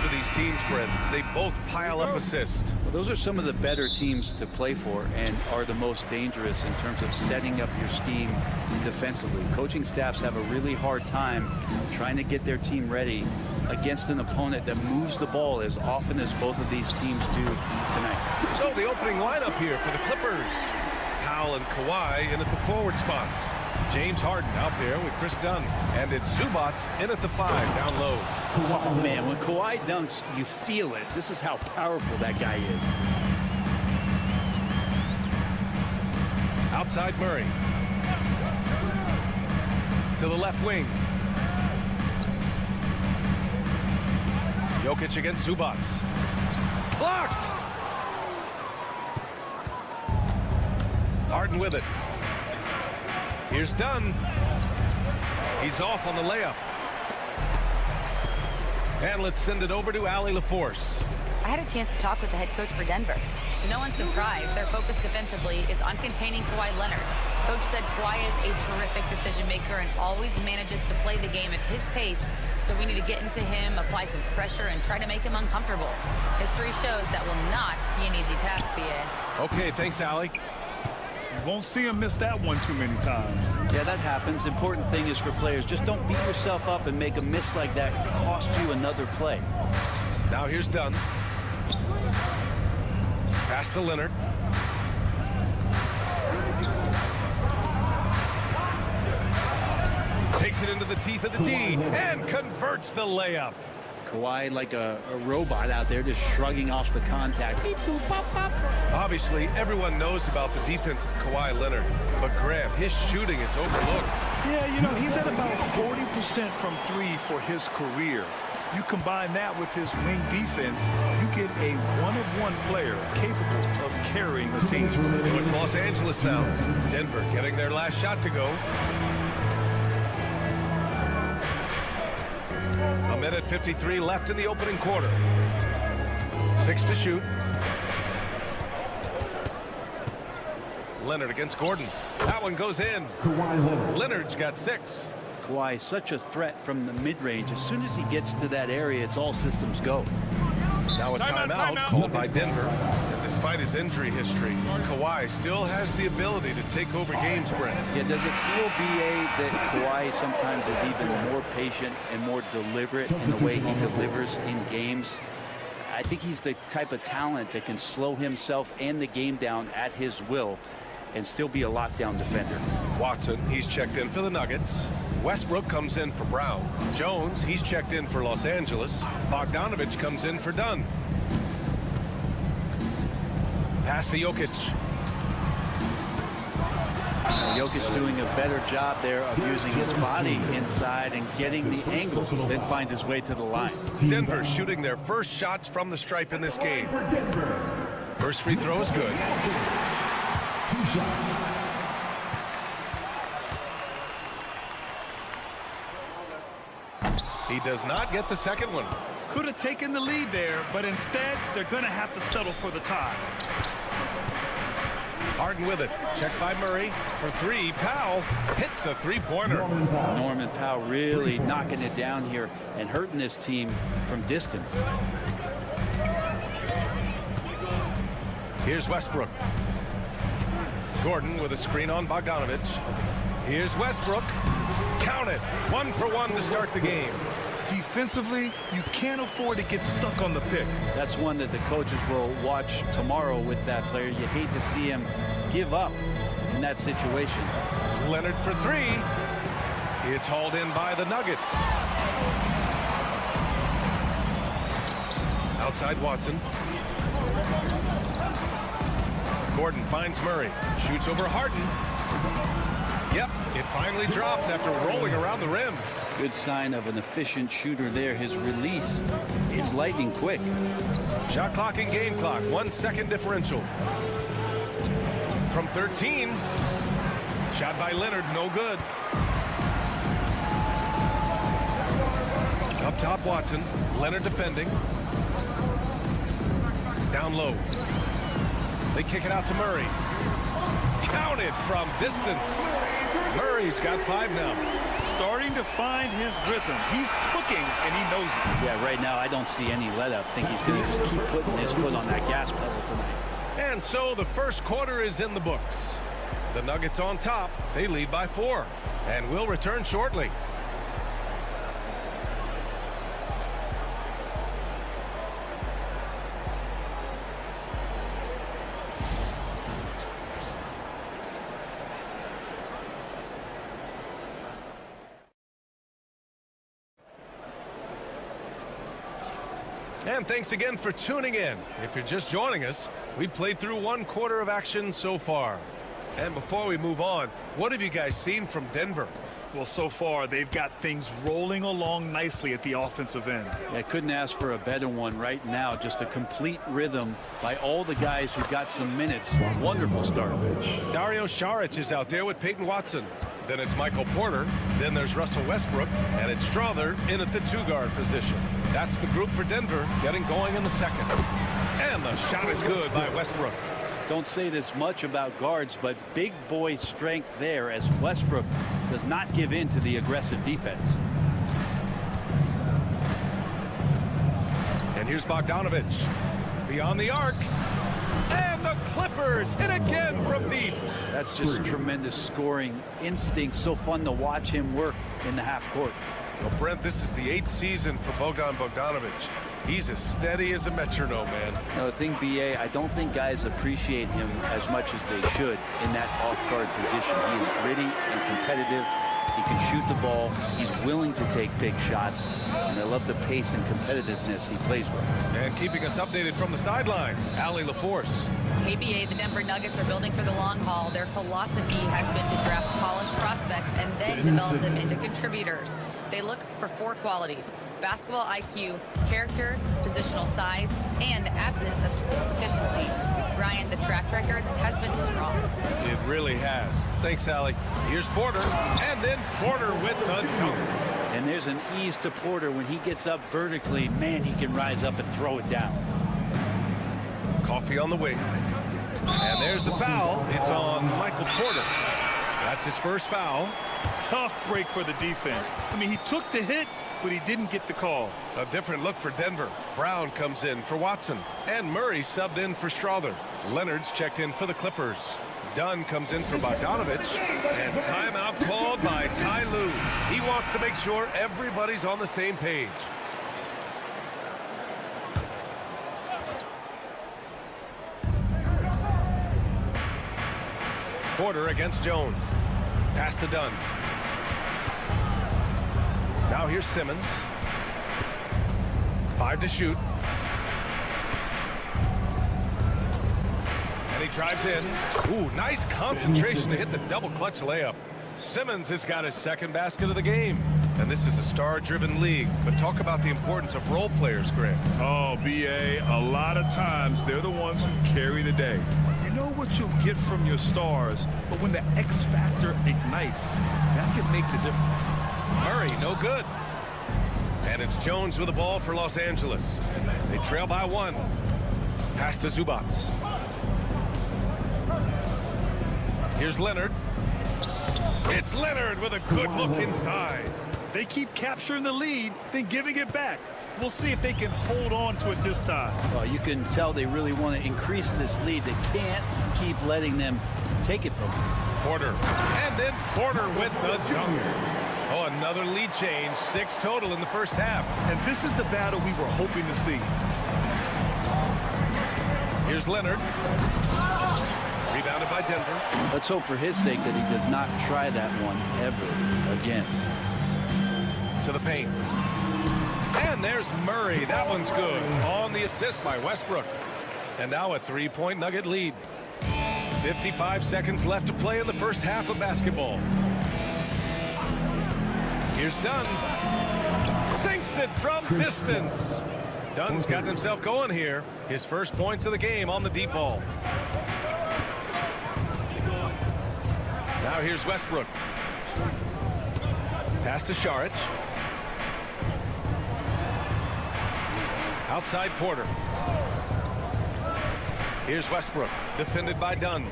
For these teams, Brent, they both pile up assists. Well, those are some of the better teams to play for and are the most dangerous in terms of setting up your scheme defensively. Coaching staffs have a really hard time trying to get their team ready against an opponent that moves the ball as often as both of these teams do tonight. So the opening lineup here for the Clippers. Powell and Kawhi in at the forward spots. James Harden out there with Chris Dunn. And it's Zubats in at the 5 down low. Oh, man, when Kawhi dunks, you feel it. This is how powerful that guy is. Outside Murray. To the left wing. Jokic against Zubats. Blocked! Harden with it. Here's Dunn. He's off on the layup. And let's send it over to Allie LaForce. I had a chance to talk with the head coach for Denver. To no one's surprise, their focus defensively is on containing Kawhi Leonard. Coach said Kawhi is a terrific decision maker and always manages to play the game at his pace, so we need to get into him, apply some pressure, and try to make him uncomfortable. History shows that will not be an easy task, B.A. Okay, thanks, Allie. You won't see him miss that one too many times. Yeah, that happens. Important thing is for players, just don't beat yourself up and make a miss like that cost you another play. Now here's Dunn. Pass to Leonard. Takes it into the teeth of the D and converts the layup. Kawhi like a robot out there just shrugging off the contact. Beep, boop, pop, pop. Obviously, everyone knows about the defense of Kawhi Leonard, but Graham, his shooting is overlooked. Yeah, you know, he's at about 40% from 3 for his career. You combine that with his wing defense, you get a one-of-one player capable of carrying the team. It's Los Angeles now. Denver getting their last shot to go. minute 53 left in the opening quarter. 6 to shoot. Leonard against Gordon. That one goes in. Leonard's got 6. Kawhi, such a threat from the mid-range. As soon as he gets to that area, it's all systems go. Now a timeout called by Denver. And despite his injury history, Kawhi still has the ability to take over games, Brent. Yeah, does it feel, B.A., that Kawhi sometimes is even more patient and more deliberate in the way he delivers in games? I think he's the type of talent that can slow himself and the game down at his will and still be a lockdown defender. Watson, he's checked in for the Nuggets. Westbrook comes in for Brown. Jones, he's checked in for Los Angeles. Bogdanovich comes in for Dunn. Pass to Jokic. Jokic doing a better job there of using his body inside and getting the angle, then finds his way to the line. Denver shooting their first shots from the stripe in this game. First free throw is good. 2 shots. He does not get the second one. Could have taken the lead there, but instead, they're going to have to settle for the tie. Harden with it. Checked by Murray. For 3, Powell hits the three-pointer. Norman Powell really knocking it down here and hurting this team from distance. Here's Westbrook. Gordon with a screen on Bogdanovich. Here's Westbrook. Count it. 1 for 1 to start the game. Defensively, you can't afford to get stuck on the pick. That's one that the coaches will watch tomorrow with that player. You hate to see him give up in that situation. Leonard for 3. It's hauled in by the Nuggets. Outside Watson. Gordon finds Murray. Shoots over Harden. Yep, it finally drops after rolling around the rim. Good sign of an efficient shooter there. His release is lightning quick. Shot clock and game clock. 1 second differential. From 13. Shot by Leonard. No good. Up top, Watson. Leonard defending. Down low. They kick it out to Murray. Counted from distance. Murray's got 5 now. Starting to find his rhythm. He's cooking, and he knows it. Yeah, right now I don't see any let up. I think he's going to just keep putting his foot on that gas pedal tonight. And so the first quarter is in the books. The Nuggets on top. They lead by 4. And will return shortly. And thanks again for tuning in. If you're just joining us, we played through 1 quarter of action so far. And before we move on, what have you guys seen from Denver? Well, so far, they've got things rolling along nicely at the offensive end. Yeah, couldn't ask for a better one right now. Just a complete rhythm by all the guys who got some minutes. Wonderful start. Dario Saric is out there with Peyton Watson. Then it's Michael Porter. Then there's Russell Westbrook. And it's Strother in at the 2-guard position. That's the group for Denver getting going in the second. And the shot is good by Westbrook. Don't say this much about guards, but big boy strength there as Westbrook does not give in to the aggressive defense. And here's Bogdanovich. Beyond the arc. And the Clippers hit again from deep. That's just tremendous scoring instinct. So fun to watch him work in the half court. Well, Brent, this is the 8th season for Bogdanovich. He's as steady as a metronome, man. No, the thing, B.A., I don't think guys appreciate him as much as they should in that off-guard position. He is gritty and competitive. He can shoot the ball. He's willing to take big shots. And I love the pace and competitiveness he plays with. And keeping us updated from the sideline, Allie LaForce. KBA, the Denver Nuggets are building for the long haul. Their philosophy has been to draft polished prospects and then develop them into contributors. They look for 4 qualities: basketball IQ, character, positional size, and the absence of skill deficiencies. Ryan, the track record has been strong. It really has. Thanks, Allie. Here's Porter, and then Porter with the dunk. And there's an ease to Porter when he gets up vertically. Man, he can rise up and throw it down. Coffee on the wing. And there's the foul. It's on Michael Porter. That's his first foul. Tough break for the defense. I mean, he took the hit, but he didn't get the call. A different look for Denver. Brown comes in for Watson. And Murray subbed in for Strother. Leonard's checked in for the Clippers. Dunn comes in for Bogdanovich. And timeout called by Ty Lue. He wants to make sure everybody's on the same page. Porter against Jones. Pass to Dunn. Now here's Simmons. 5 to shoot. And he drives in. Ooh, nice concentration to hit the double clutch layup. Simmons has got his second basket of the game. And this is a star-driven league. But talk about the importance of role players, Greg. Oh, B.A., a lot of times they're the ones who carry the day. You know what you'll get from your stars, but when the X factor ignites, that can make the difference. Murray, no good. And it's Jones with the ball for Los Angeles. They trail by 1. Pass to Zubac. Here's Leonard. It's Leonard with a good look inside. They keep capturing the lead, then giving it back. We'll see if they can hold on to it this time. Well, you can tell they really want to increase this lead. They can't keep letting them take it from them. Porter. And then Porter with the dunk. Oh, another lead change. 6 total in the first half. And this is the battle we were hoping to see. Here's Leonard. Rebounded by Denver. Let's hope for his sake that he does not try that one ever again. To the paint. And there's Murray. That one's good. On the assist by Westbrook. And now a 3-point Nugget lead. 55 seconds left to play in the first half of basketball. Here's Dunn. Sinks it from distance. Dunn's gotten himself going here. His first points of the game on the deep ball. Now here's Westbrook. Pass to Šarić. Outside Porter. Here's Westbrook, defended by Dunn.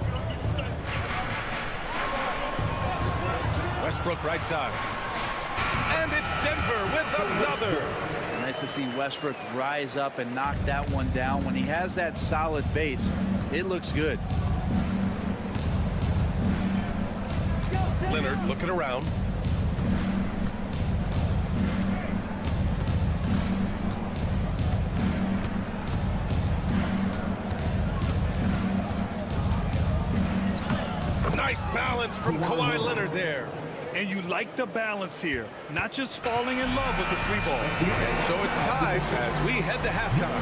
Westbrook right side. And it's Denver with another. Nice to see Westbrook rise up and knock that one down. When he has that solid base, it looks good. Leonard looking around. Nice balance from Kawhi Leonard there. And you like the balance here, not just falling in love with the 3-ball. And so it's tied as we head to halftime.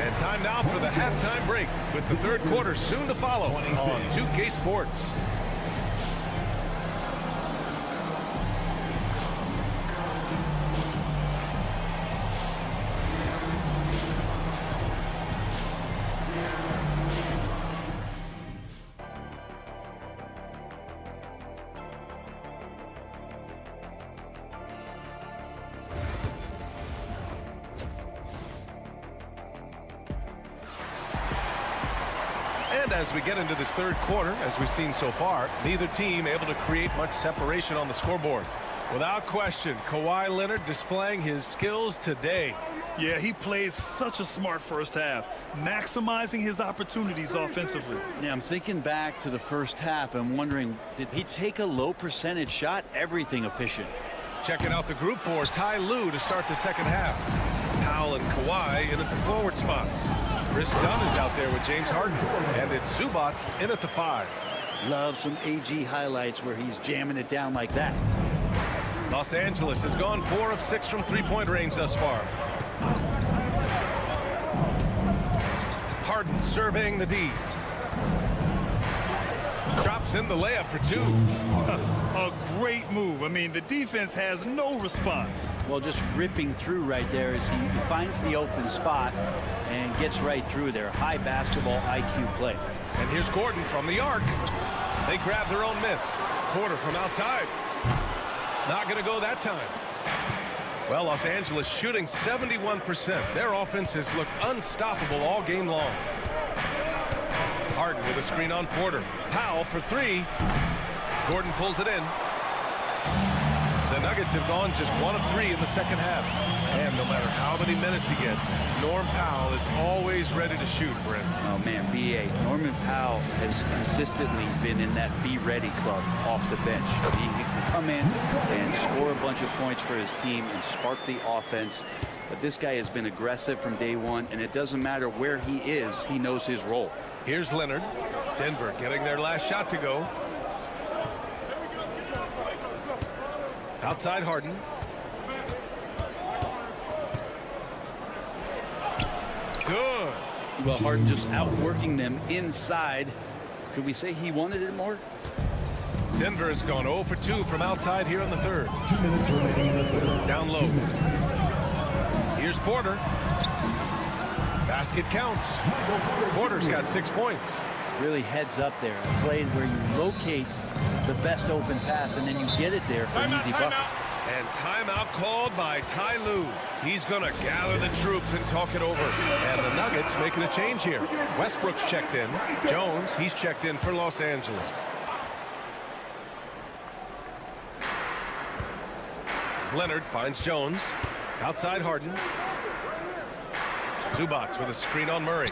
And time now for the halftime break with the third quarter soon to follow on 2K Sports. And as we get into this third quarter, as we've seen so far, neither team able to create much separation on the scoreboard. Without question, Kawhi Leonard displaying his skills today. Yeah, he plays such a smart first half, maximizing his opportunities offensively. Yeah, I'm thinking back to the first half and wondering, did he take a low percentage shot? Everything efficient. Checking out the group for Ty Lue to start the second half. Powell and Kawhi in at the forward spots. Chris Dunn is out there with James Harden. And it's Zubac in at the 5. Love some AG highlights where he's jamming it down like that. Los Angeles has gone 4 of 6 from three-point range thus far. Harden surveying the D. Drops in the layup for 2. A great move. I mean, the defense has no response. Well, just ripping through right there as he finds the open spot and gets right through there. High basketball IQ play. And here's Gordon from the arc. They grab their own miss. Porter from outside. Not going to go that time. Well, Los Angeles shooting 71%. Their offense has looked unstoppable all game long. Harden with a screen on Porter. Powell for three. Gordon pulls it in. The Nuggets have gone just 1 of 3 in the second half. And no matter how many minutes he gets, Norm Powell is always ready to shoot, Brent. Oh, man, B.A. Norman Powell has consistently been in that be-ready club off the bench. He can come in and score a bunch of points for his team and spark the offense. But this guy has been aggressive from day one, and it doesn't matter where he is, he knows his role. Here's Leonard. Denver getting their last shot to go. Outside Harden. Good. Well, Harden just outworking them inside. Could we say he wanted it more? Denver has gone 0 for 2 from outside here in the third. 2 minutes remaining in the third. Down low. Here's Porter. Basket counts. Porter's got 6 points. Really heads up there. A play where you locate the best open pass and then you get it there for an easy bucket. And timeout called by Ty Lue. He's going to gather the troops and talk it over. And the Nuggets making a change here. Westbrook's checked in. Jones, he's checked in for Los Angeles. Leonard finds Jones. Outside Harden. Zubac with a screen on Murray.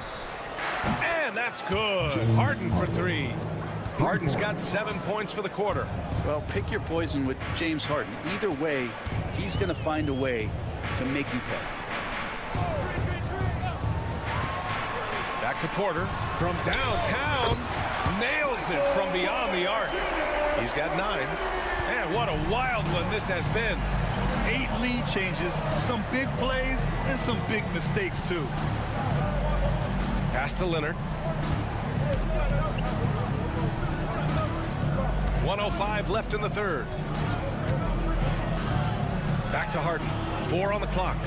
And that's good. Harden for three. Harden's got 7 points for the quarter. Well, pick your poison with James Harden. Either way, he's going to find a way to make you pay. Back to Porter from downtown. Nails it from beyond the arc. He's got 9. And what a wild one this has been. 8 lead changes, some big plays, and some big mistakes, too. Pass to Leonard. 1:05 left in the third. Back to Harden. 4 on the clock.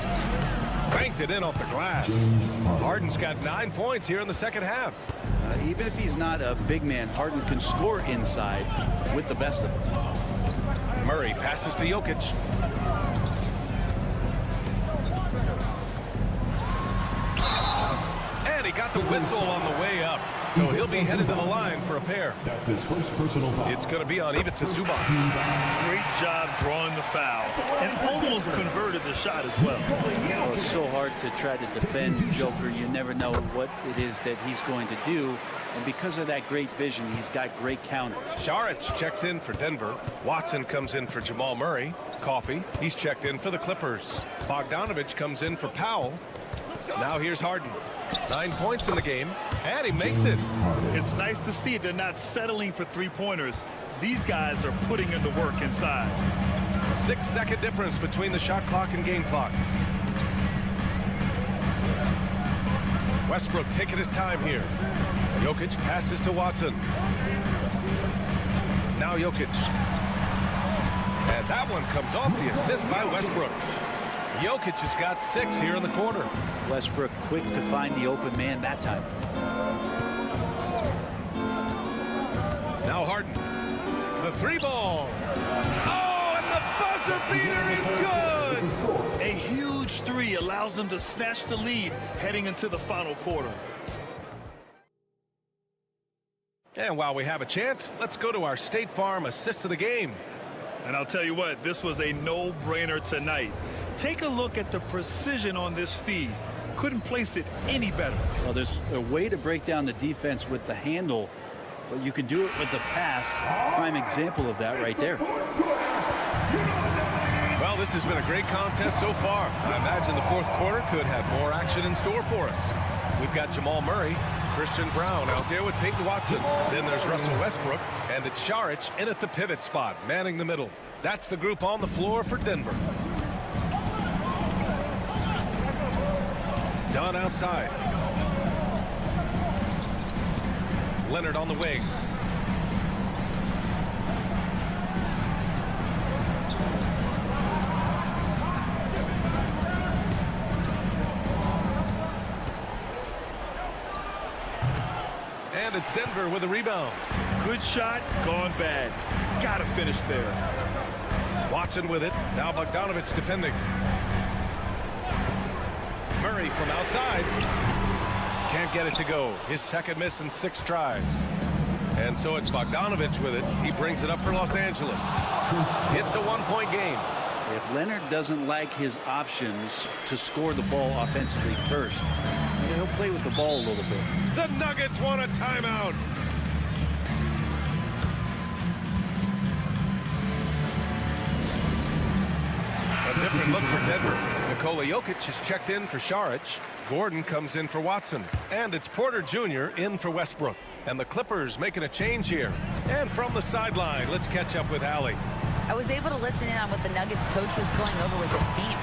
Banked it in off the glass. Harden's got 9 points here in the second half. Even if he's not a big man, Harden can score inside with the best of them. Murray passes to Jokic. And he got the whistle on the way up. So he'll be headed to the line for a pair. That's his first personal foul. It's going to be on Ivica Zubac. Great job drawing the foul. And almost converted the shot as well. Well, it's so hard to try to defend Joker. You never know what it is that he's going to do. And because of that great vision, he's got great counter. Saric checks in for Denver. Watson comes in for Jamal Murray. Coffey, he's checked in for the Clippers. Bogdanovich comes in for Powell. Now here's Harden. 9 points in the game, and he makes it. It's nice to see they're not settling for three-pointers. These guys are putting in the work inside. 6-second difference between the shot clock and game clock. Westbrook taking his time here. Jokic passes to Watson. Now Jokic. And that one comes off the assist by Westbrook. Jokic has got 6 here in the quarter. Westbrook quick to find the open man that time. Now Harden. The 3-ball. Oh, and the buzzer beater is good. A huge 3 allows them to snatch the lead heading into the final quarter. And while we have a chance, let's go to our State Farm assist of the game. And I'll tell you what, this was a no-brainer tonight. Take a look at the precision on this feed. Couldn't place it any better. Well, there's a way to break down the defense with the handle, but you can do it with the pass. Prime example of that right there. Well, this has been a great contest so far. I imagine the fourth quarter could have more action in store for us. We've got Jamal Murray, Christian Brown out there with Peyton Watson. Then there's Russell Westbrook, and it's Saric in at the pivot spot, manning the middle. That's the group on the floor for Denver. Dunn outside. Leonard on the wing. And it's Denver with a rebound. Good shot, gone bad. Gotta finish there. Watson with it. Now Bogdanovich defending. Murray from outside. Can't get it to go. His second miss in 6 tries. And so it's Bogdanovich with it. He brings it up for Los Angeles. It's a 1-point game. If Leonard doesn't like his options to score the ball offensively first, he'll play with the ball a little bit. The Nuggets want a timeout. A different look for Denver. Nikola Jokic is checked in for Šarić. Gordon comes in for Watson. And it's Porter Jr. in for Westbrook. And the Clippers making a change here. And from the sideline, let's catch up with Allie. I was able to listen in on what the Nuggets coach was going over with his team.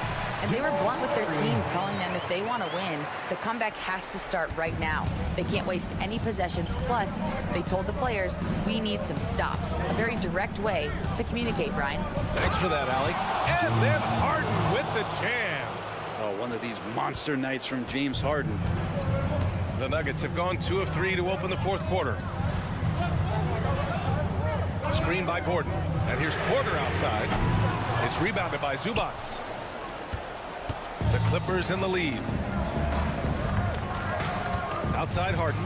And they were blunt with their team, telling them if they want to win, the comeback has to start right now. They can't waste any possessions. Plus, they told the players, we need some stops. A very direct way to communicate, Brian. Thanks for that, Allie. And then Harden with the jam. Oh, one of these monster nights from James Harden. The Nuggets have gone 2 of 3 to open the 4th quarter. Screen by Gordon. And here's Porter outside. It's rebounded by Zubats. The Clippers in the lead. Outside Harden.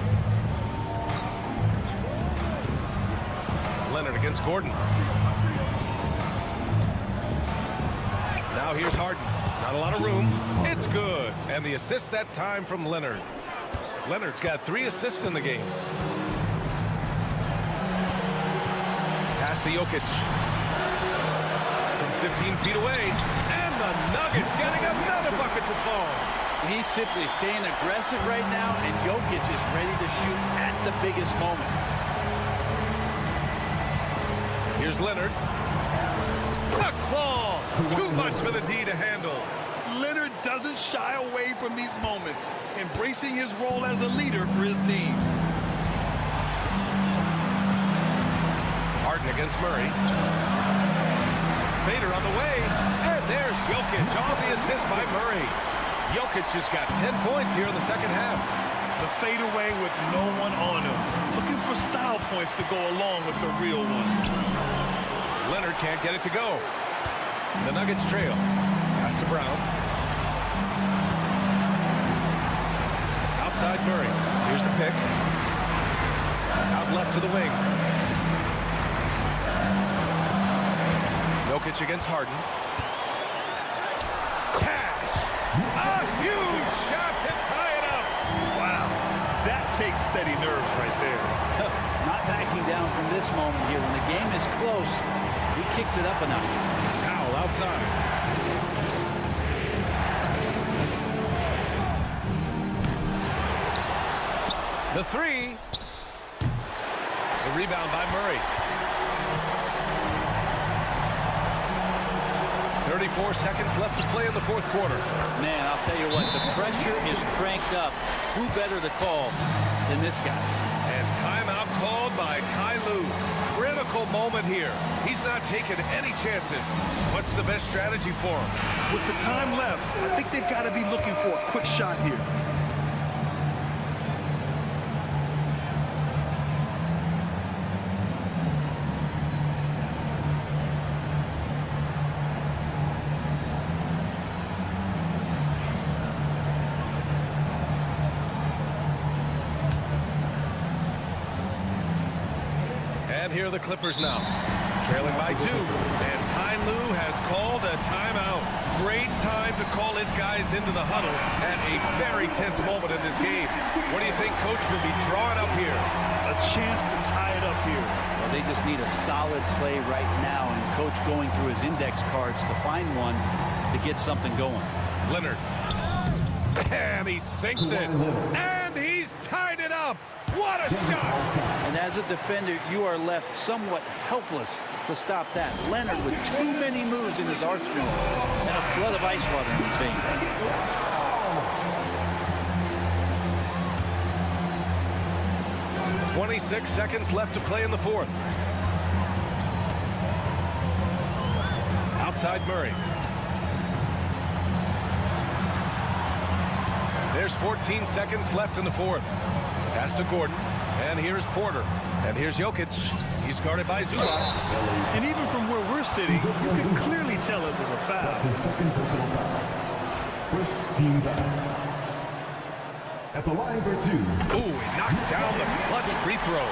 Leonard against Gordon. Now here's Harden. Not a lot of room. It's good. And the assist that time from Leonard. Leonard's got 3 assists in the game. Pass to Jokic. From 15 feet away. And the Nuggets getting another bucket to fall. He's simply staying aggressive right now, and Jokic is ready to shoot at the biggest moments. Here's Leonard. The claw. Too much for the D to handle. Leonard doesn't shy away from these moments, embracing his role as a leader for his team. Harden against Murray. Fader on the way. And there's Jokic on the assist by Murray. Jokic has got 10 points here in the second half. The fadeaway with no one on him. Looking for style points to go along with the real ones. Leonard can't get it to go. The Nuggets trail. Pass to Brown. Outside Murray. Here's the pick. Out left to the wing. Jokic against Harden. Cash! A huge shot to tie it up! Wow, that takes steady nerves right there. Not backing down from this moment here. When the game is close, he kicks it up a notch. Powell outside. The 3. The rebound by Murray. 34 seconds left to play in the 4th quarter. Man, I'll tell you what, the pressure is cranked up. Who better to call than this guy? And timeout called by Ty Lue. Critical moment here. He's not taking any chances. What's the best strategy for him? With the time left, I think they've got to be looking for a quick shot here. And here are the Clippers now, trailing by 2. And Ty Lue has called a timeout. Great time to call his guys into the huddle at a very tense moment in this game. What do you think Coach will be drawing up here? A chance to tie it up here. Well, they just need a solid play right now, and Coach going through his index cards to find one to get something going. Leonard. And he sinks it. And he's tied it up. What a shot! And as a defender, you are left somewhat helpless to stop that. Leonard with too many moves in his arsenal and a flood of ice water in his veins. 26 seconds left to play in the 4th. Outside Murray. There's 14 seconds left in the 4th. Pass to Gordon. And here's Porter. And here's Jokic. He's guarded by Zubats. And even from where we're sitting, you can clearly tell it was a foul. That's his second personal foul. First team foul. At the line for two. Ooh, he knocks down the clutch free throw.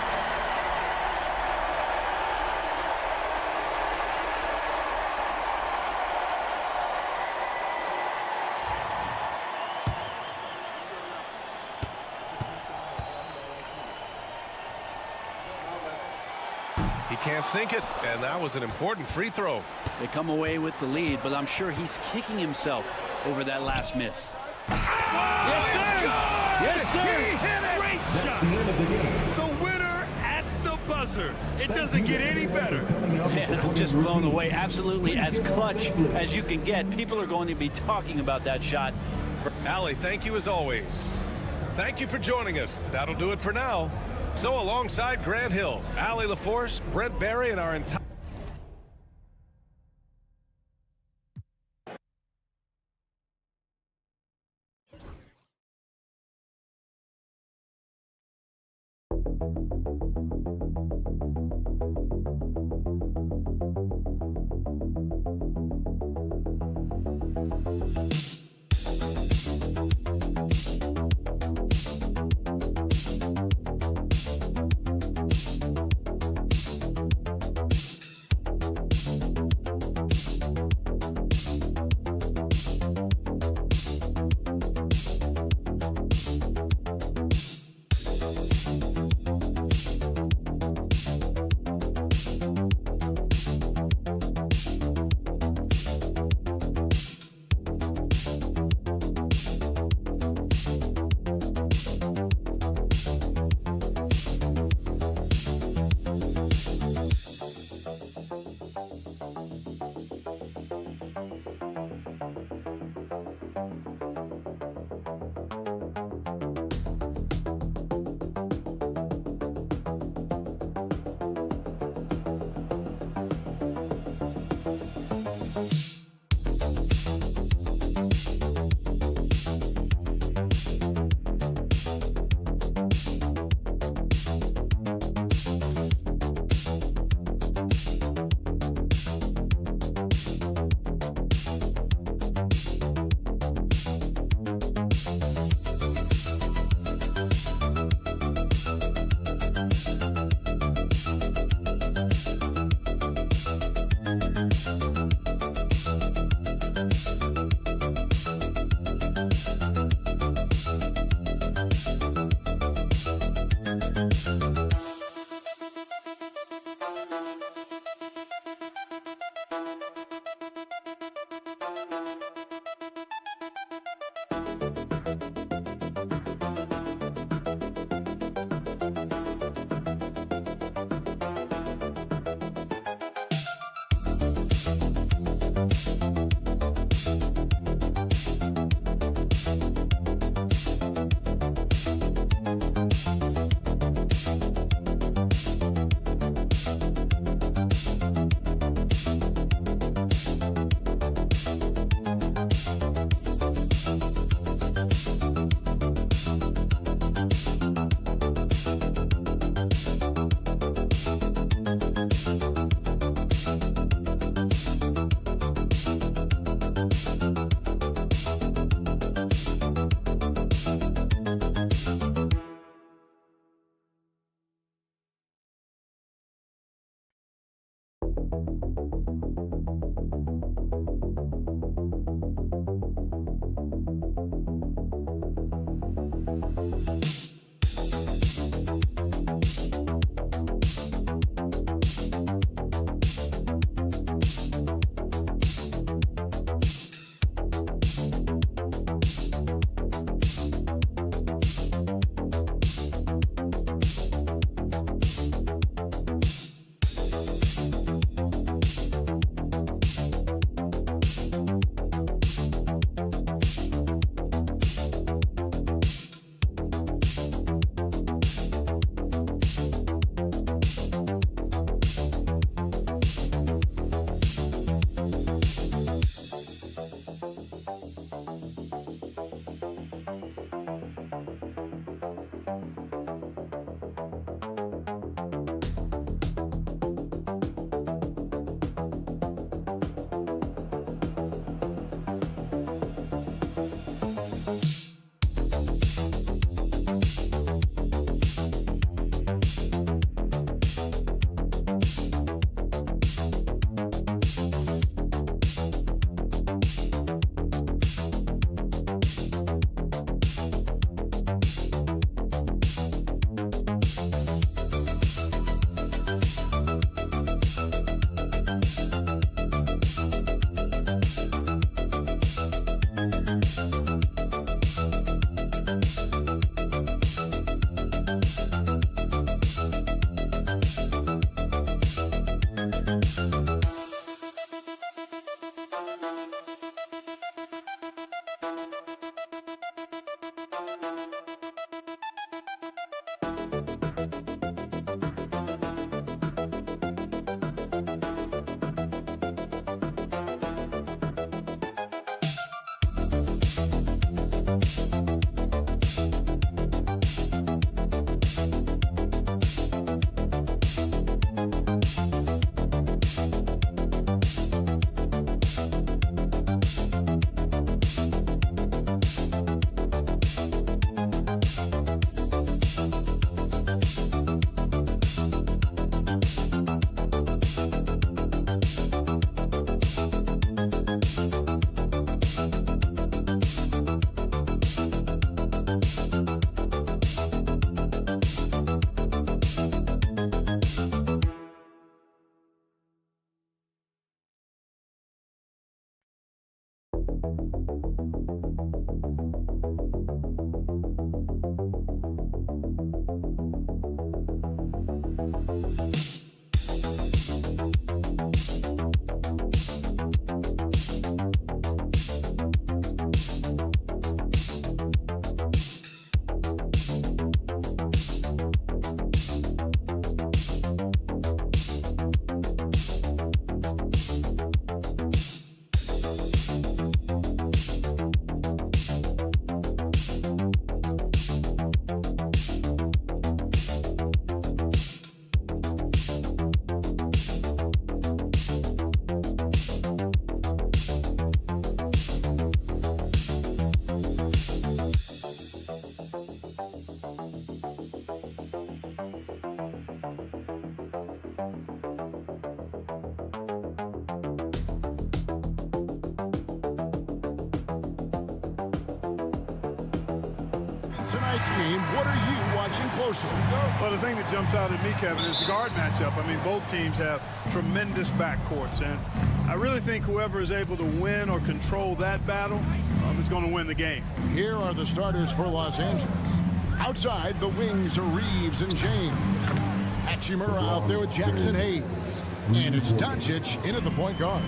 He can't sink it, and that was an important free throw. They come away with the lead, but I'm sure he's kicking himself over that last miss. Yes, sir! Yes, sir! He hit it! Great That's shot! the end of the game. The winner at the buzzer. It doesn't get any better. Man, I'm just blown away. Absolutely as clutch as you can get. People are going to be talking about that shot. Allie, thank you as always. Thank you for joining us. That'll do it for now. So alongside Grant Hill, Allie LaForce, Brent Barry, and our entire Tonight's game, what are you watching closely? Well, the thing that jumps out at me, Kevin, is the guard matchup. I mean, both teams have tremendous backcourts, and I really think whoever is able to win or control that battle is going to win the game. Here are the starters for Los Angeles. Outside, the wings are Reeves and James. Hachimura out there with Jackson Hayes. And it's Doncic in at the point guard.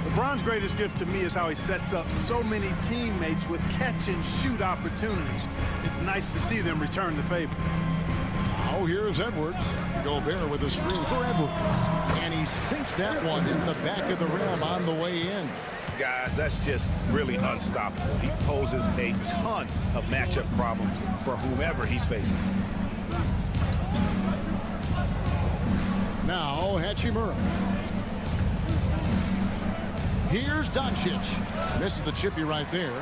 LeBron's greatest gift to me is how he sets up so many teammates with catch-and-shoot opportunities. It's nice to see them return the favor. Now here's Edwards. Gobert with a screen for Edwards. And he sinks that one in the back of the rim on the way in. Guys, that's just really unstoppable. He poses a ton of matchup problems for whomever he's facing. Now Hachimura. Here's Doncic. Misses the chippy right there.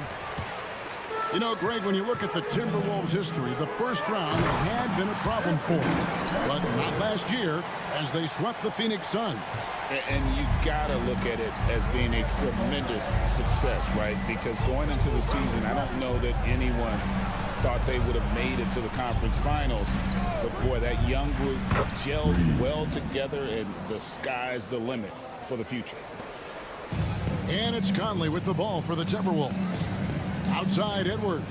You know, Greg, when you look at the Timberwolves' history, the first round had been a problem for them. But not last year, as they swept the Phoenix Suns. And you got to look at it as being a tremendous success, right? Because going into the season, I don't know that anyone thought they would have made it to the conference finals. But, boy, that young group gelled well together, and the sky's the limit for the future. And it's Conley with the ball for the Timberwolves. Outside, Edwards.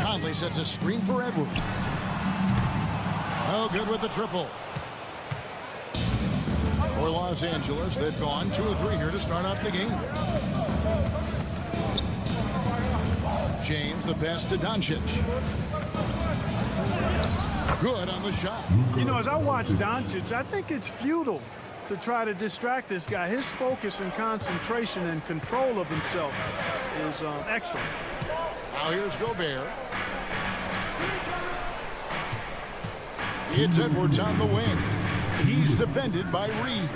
Conley sets a screen for Edwards. Oh, good with the triple. For Los Angeles, they've gone 2 of 3 here to start out the game. James, the pass to Doncic. Good on the shot. You know, as I watch Doncic, I think it's futile to try to distract this guy. His focus and concentration and control of himself is excellent. Now here's Gobert. It's Edwards on the wing. He's defended by Reeves.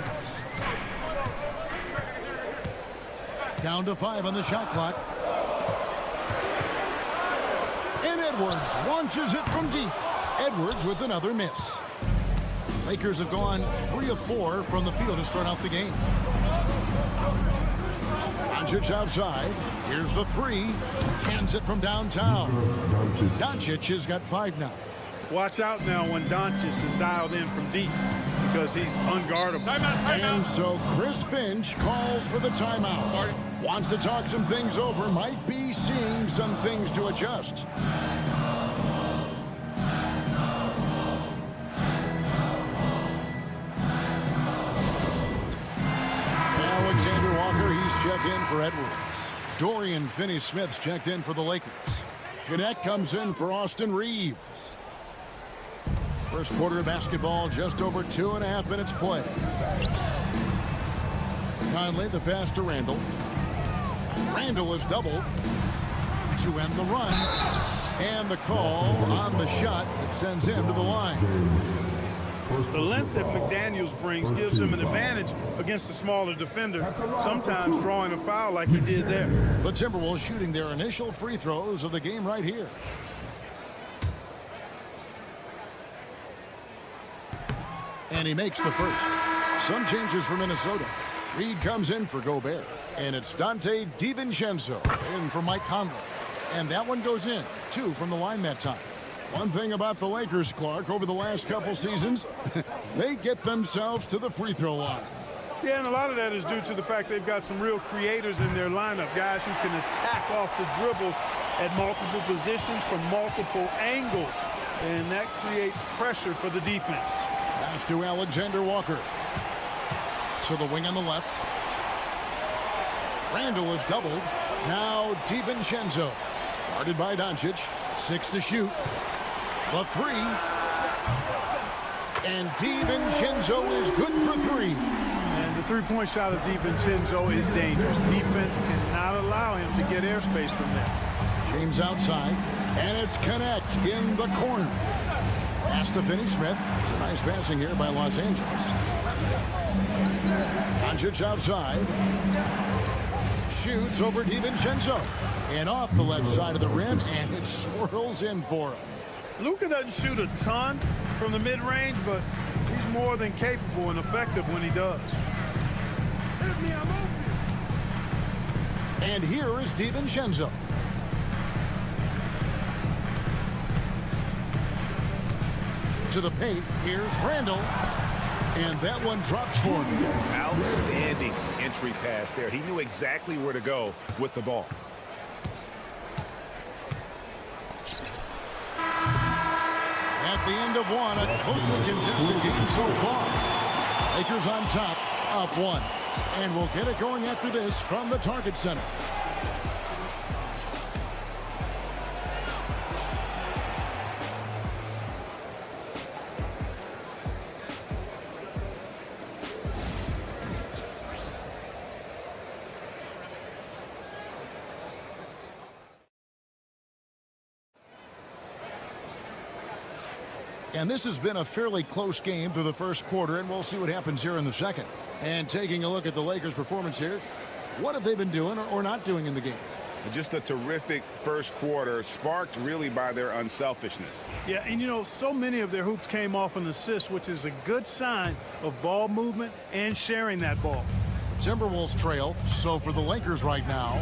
Down to 5 on the shot clock. And Edwards launches it from deep. Edwards with another miss. Lakers have gone 3 of 4 from the field to start out the game. Doncic outside. Here's the 3. Cans it from downtown. Doncic has got 5 now. Watch out now when Doncic is dialed in from deep because he's unguardable. Timeout, timeout. And so Chris Finch calls for the timeout. Wants to talk some things over. Might be seeing some things to adjust. Alexander Walker, he's checked in for Edwards. Dorian Finney-Smith's checked in for the Lakers. Connect comes in for Austin Reeves. First quarter of basketball, just over 2.5 minutes play. Conley, the pass to Randall. Randall is doubled to end the run. And the call on the shot that sends him to the line. The length that McDaniels brings gives him an advantage against the smaller defender, sometimes drawing a foul like he did there. The Timberwolves shooting their initial free throws of the game right here. And he makes the first. Some changes for Minnesota. Reed comes in for Gobert. And it's Dante DiVincenzo in for Mike Conley. And that one goes in. 2 from the line that time. One thing about the Lakers, Clark, over the last couple seasons, they get themselves to the free throw line. Yeah, and a lot of that is due to the fact they've got some real creators in their lineup, guys who can attack off the dribble at multiple positions from multiple angles, and that creates pressure for the defense. Pass to Alexander Walker. To the wing on the left. Randall is doubled. Now DiVincenzo. Guarded by Doncic. 6 to shoot. The 3. And DiVincenzo is good for 3. And the three-point shot of DiVincenzo is dangerous. Defense cannot allow him to get airspace from there. James outside. And it's Connect in the corner. Pass to Finney-Smith. Nice passing here by Los Angeles. Doncic outside. Shoots over DiVincenzo. And off the left side of the rim, and it swirls in for him. Luka doesn't shoot a ton from the mid-range, but he's more than capable and effective when he does. And here is DiVincenzo. To the paint, here's Randall. And that one drops for him. Outstanding entry pass there. He knew exactly where to go with the ball. At the end of one, a closely contested game so far. Lakers on top, up 1. And we'll get it going after this from the Target Center. And this has been a fairly close game through the first quarter, and we'll see what happens here in the second. And taking a look at the Lakers' performance here, what have they been doing or not doing in the game? Just a terrific first quarter, sparked really by their unselfishness. Yeah, and you know, so many of their hoops came off an assist, which is a good sign of ball movement and sharing that ball. The Timberwolves trail, so for the Lakers right now,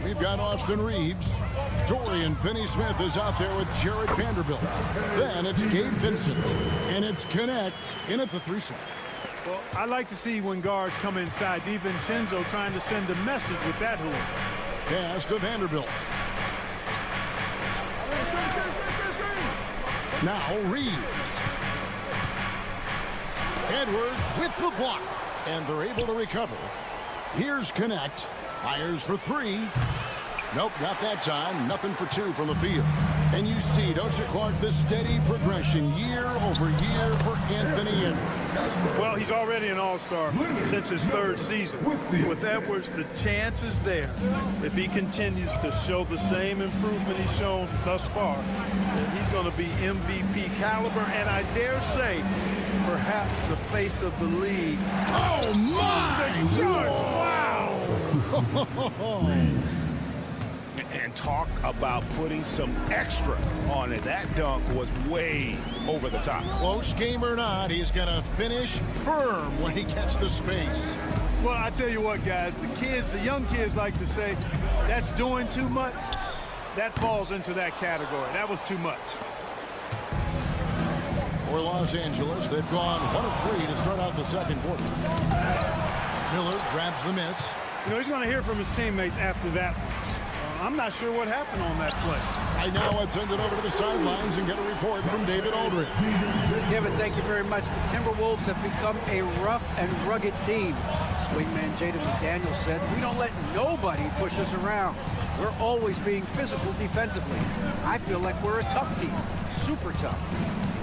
we've got Austin Reeves. Dorian Finney-Smith is out there with Jared Vanderbilt. Then it's Gabe Vincent. And it's Connect in at the 3 slot. Well, I like to see when guards come inside. DiVincenzo trying to send a message with that hoop. Pass to Vanderbilt. Now Reeves. Edwards with the block. And they're able to recover. Here's Connect. Fires for 3. Nope, not that time. Nothing for 2 from the field. And you see, don't you, Clark, the steady progression year over year for Anthony Edwards. Well, he's already an all-star since his 3rd season. With Edwards, the chance is there. If he continues to show the same improvement he's shown thus far, then he's going to be MVP caliber, and I dare say, perhaps the face of the league. Oh, my! Wow! And talk about putting some extra on it. That dunk was way over the top. Close game or not, he's going to finish firm when he gets the space. Well, I tell you what, guys, the young kids like to say, that's doing too much. That falls into that category. That was too much. For Los Angeles, they've gone 1 of 3 to start out the second quarter. Miller grabs the miss. You know, he's going to hear from his teammates after that one. I'm not sure what happened on that play. Right now, let's send it over to the sidelines and get a report from David Aldridge. Kevin, thank you very much. The Timberwolves have become a rough and rugged team. Swingman Jaden McDaniels said, "We don't let nobody push us around. We're always being physical defensively. I feel like we're a tough team, super tough."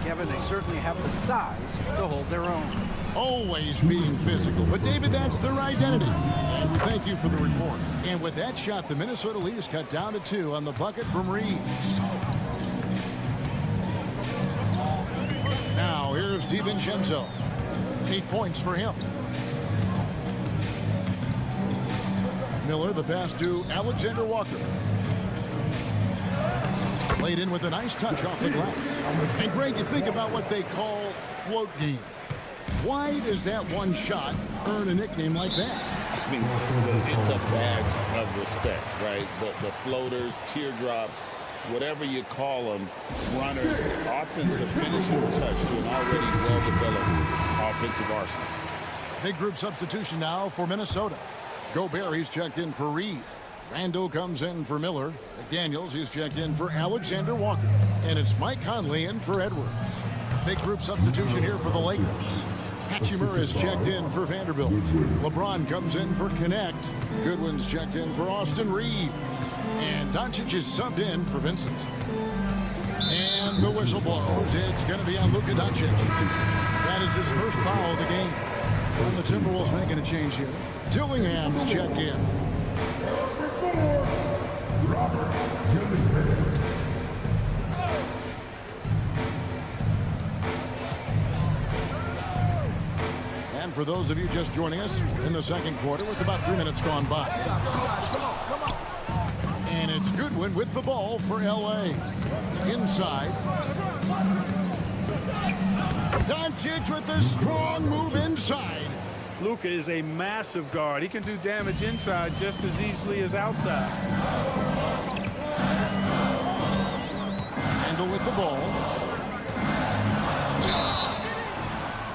Kevin, they certainly have the size to hold their own. Always being physical. But, David, that's their identity. And we thank you for the report. And with that shot, the Minnesota lead is cut down to 2 on the bucket from Reeves. Now, here's DiVincenzo. 8 points for him. Miller, the pass to Alexander Walker. Played in with a nice touch off the glass. And, Greg, you think about what they call float game. Why does that one shot earn a nickname like that? I mean, it's a badge of respect, right? The floaters, teardrops, whatever you call them, runners, often the finishing touch to an already well-developed offensive arsenal. Big group substitution now for Minnesota. Gobert, he's checked in for Reed. Randall comes in for Miller. McDaniels, he's checked in for Alexander Walker. And it's Mike Conley in for Edwards. Big group substitution here for the Lakers. Hachimura is checked in for Vanderbilt. LeBron comes in for Connect. Goodwin's checked in for Austin Reeves. And Doncic is subbed in for Vincent. And the whistle blows. It's going to be on Luka Doncic. That is his first foul of the game. And the Timberwolves making a change here. Dillingham's checked in. And for those of you just joining us in the second quarter with about 3 minutes gone by. And it's Goodwin with the ball for LA. Inside. Doncic with a strong move inside. Luka is a massive guard. He can do damage inside just as easily as outside. Randall with the ball.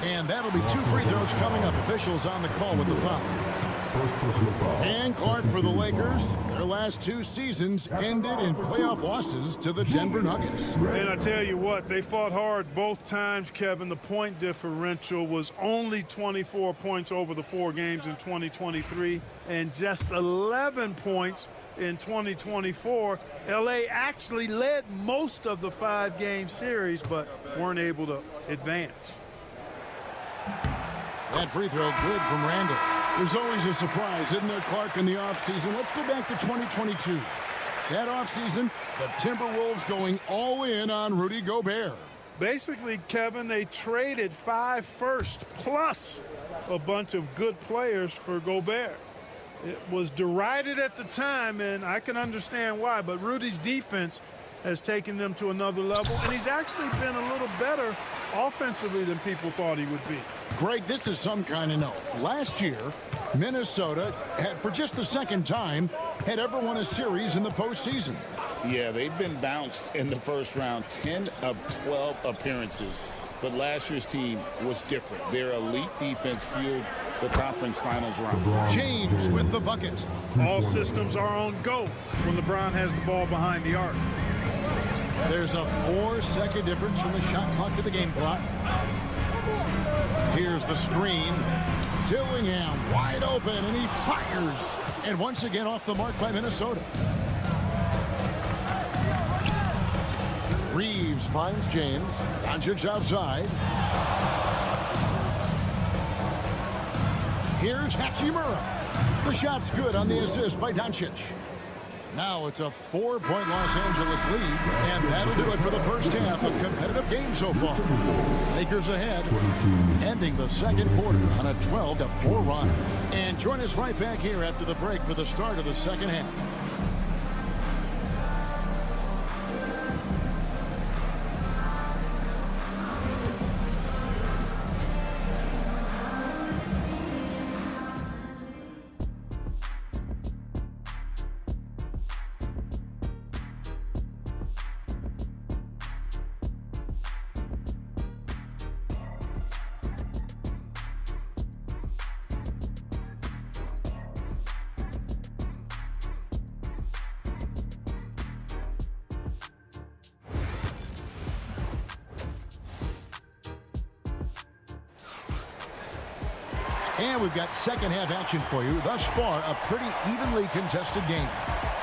And that'll be 2 free throws coming up. Officials on the call with the foul. And Clark for the Lakers. Their last 2 seasons ended in playoff losses to the Denver Nuggets. And I tell you what, they fought hard both times, Kevin. The point differential was only 24 points over the 4 games in 2023 and just 11 points in 2024. LA actually led most of the 5-game series, but weren't able to advance. That free throw good from Randall. There's always a surprise, isn't there, Clark, in the offseason? Let's go back to 2022. That offseason, the Timberwolves going all in on Rudy Gobert. Basically, Kevin, they traded 5 firsts plus a bunch of good players for Gobert. It was derided at the time, and I can understand why, but Rudy's defense has taken them to another level, and he's actually been a little better offensively than people thought he would be. Greg, this is some kind of note. Last year, Minnesota had, for just the second time, had ever won a series in the postseason. Yeah, they've been bounced in the first round, 10 of 12 appearances. But last year's team was different. Their elite defense fueled the conference finals round. James with the bucket. All systems are on go when LeBron has the ball behind the arc. There's a 4-second difference from the shot clock to the game clock. Here's the screen. Dillingham wide open, and he fires. And once again off the mark by Minnesota. Reeves finds James. Doncic outside. Here's Hachimura. The shot's good on the assist by Doncic. Now it's a 4-point Los Angeles lead, and that'll do it for the first half of competitive game so far. Lakers ahead, ending the second quarter on a 12-4 run. And join us right back here after the break for the start of the second half. And we've got second half action for you. Thus far, a pretty evenly contested game.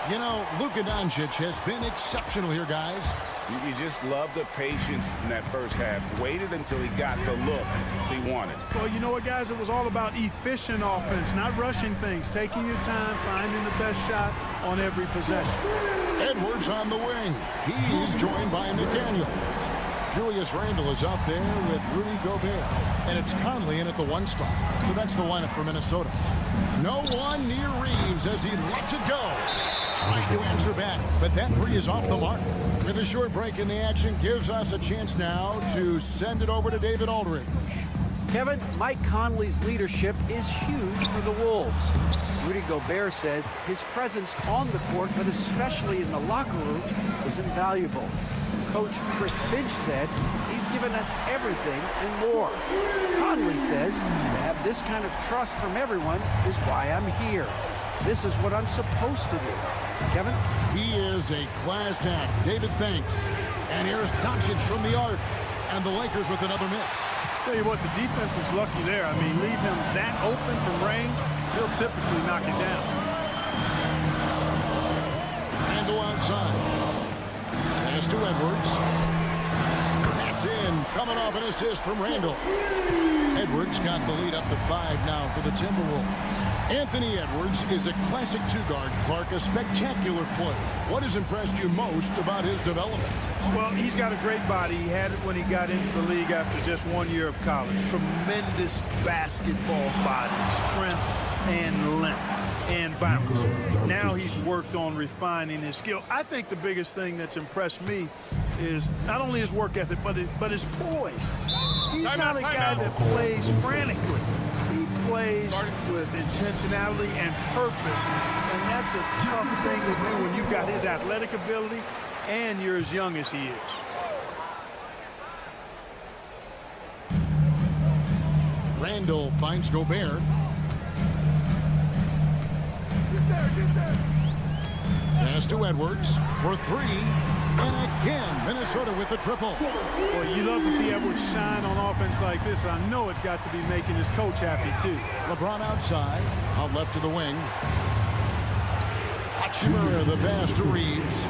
You know, Luka Doncic has been exceptional here, guys. You just love the patience in that first half. Waited until he got the look he wanted. Well, you know what, guys? It was all about efficient offense, not rushing things, taking your time, finding the best shot on every possession. Edwards on the wing. He's joined by McDaniels. Julius Randle is out there with Rudy Gobert. And it's Conley in at the 1 spot. So that's the lineup for Minnesota. No one near Reeves as he lets it go. Trying to answer back, but that 3 is off the mark. With a short break in the action, gives us a chance now to send it over to David Aldridge. Kevin, Mike Conley's leadership is huge for the Wolves. Rudy Gobert says his presence on the court, but especially in the locker room, is invaluable. coach Chris Finch said, he's given us everything and more. Conley says, to have this kind of trust from everyone is why I'm here. This is what I'm supposed to do. Kevin? He is a class act. David, thanks. And here's Doncic from the arc. And the Lakers with another miss. Tell you what, the defense was lucky there. I mean, leave him that open from range, he'll typically knock it down. Randle outside. Pass to Edwards. That's in. Coming off an assist from Randle. Edwards got the lead up to 5 now for the Timberwolves. Anthony Edwards is a classic two-guard. Clark, a spectacular player. What has impressed you most about his development? Well, he's got a great body. He had it when he got into the league after just 1 year of college. Tremendous basketball body, strength and length and bounce. Now he's worked on refining his skill. I think the biggest thing that's impressed me is not only his work ethic, but his poise. He's not a guy that plays frantically. He plays with intentionality and purpose, and that's a tough thing to do when you've got his athletic ability and you're as young as he is. Randle finds Gobert. Pass to Edwards for 3. And again, Minnesota with the triple. Boy, you love to see Edwards shine on offense like this. I know it's got to be making his coach happy, too. LeBron outside, out left to the wing. Hachimura, the pass to Reeves.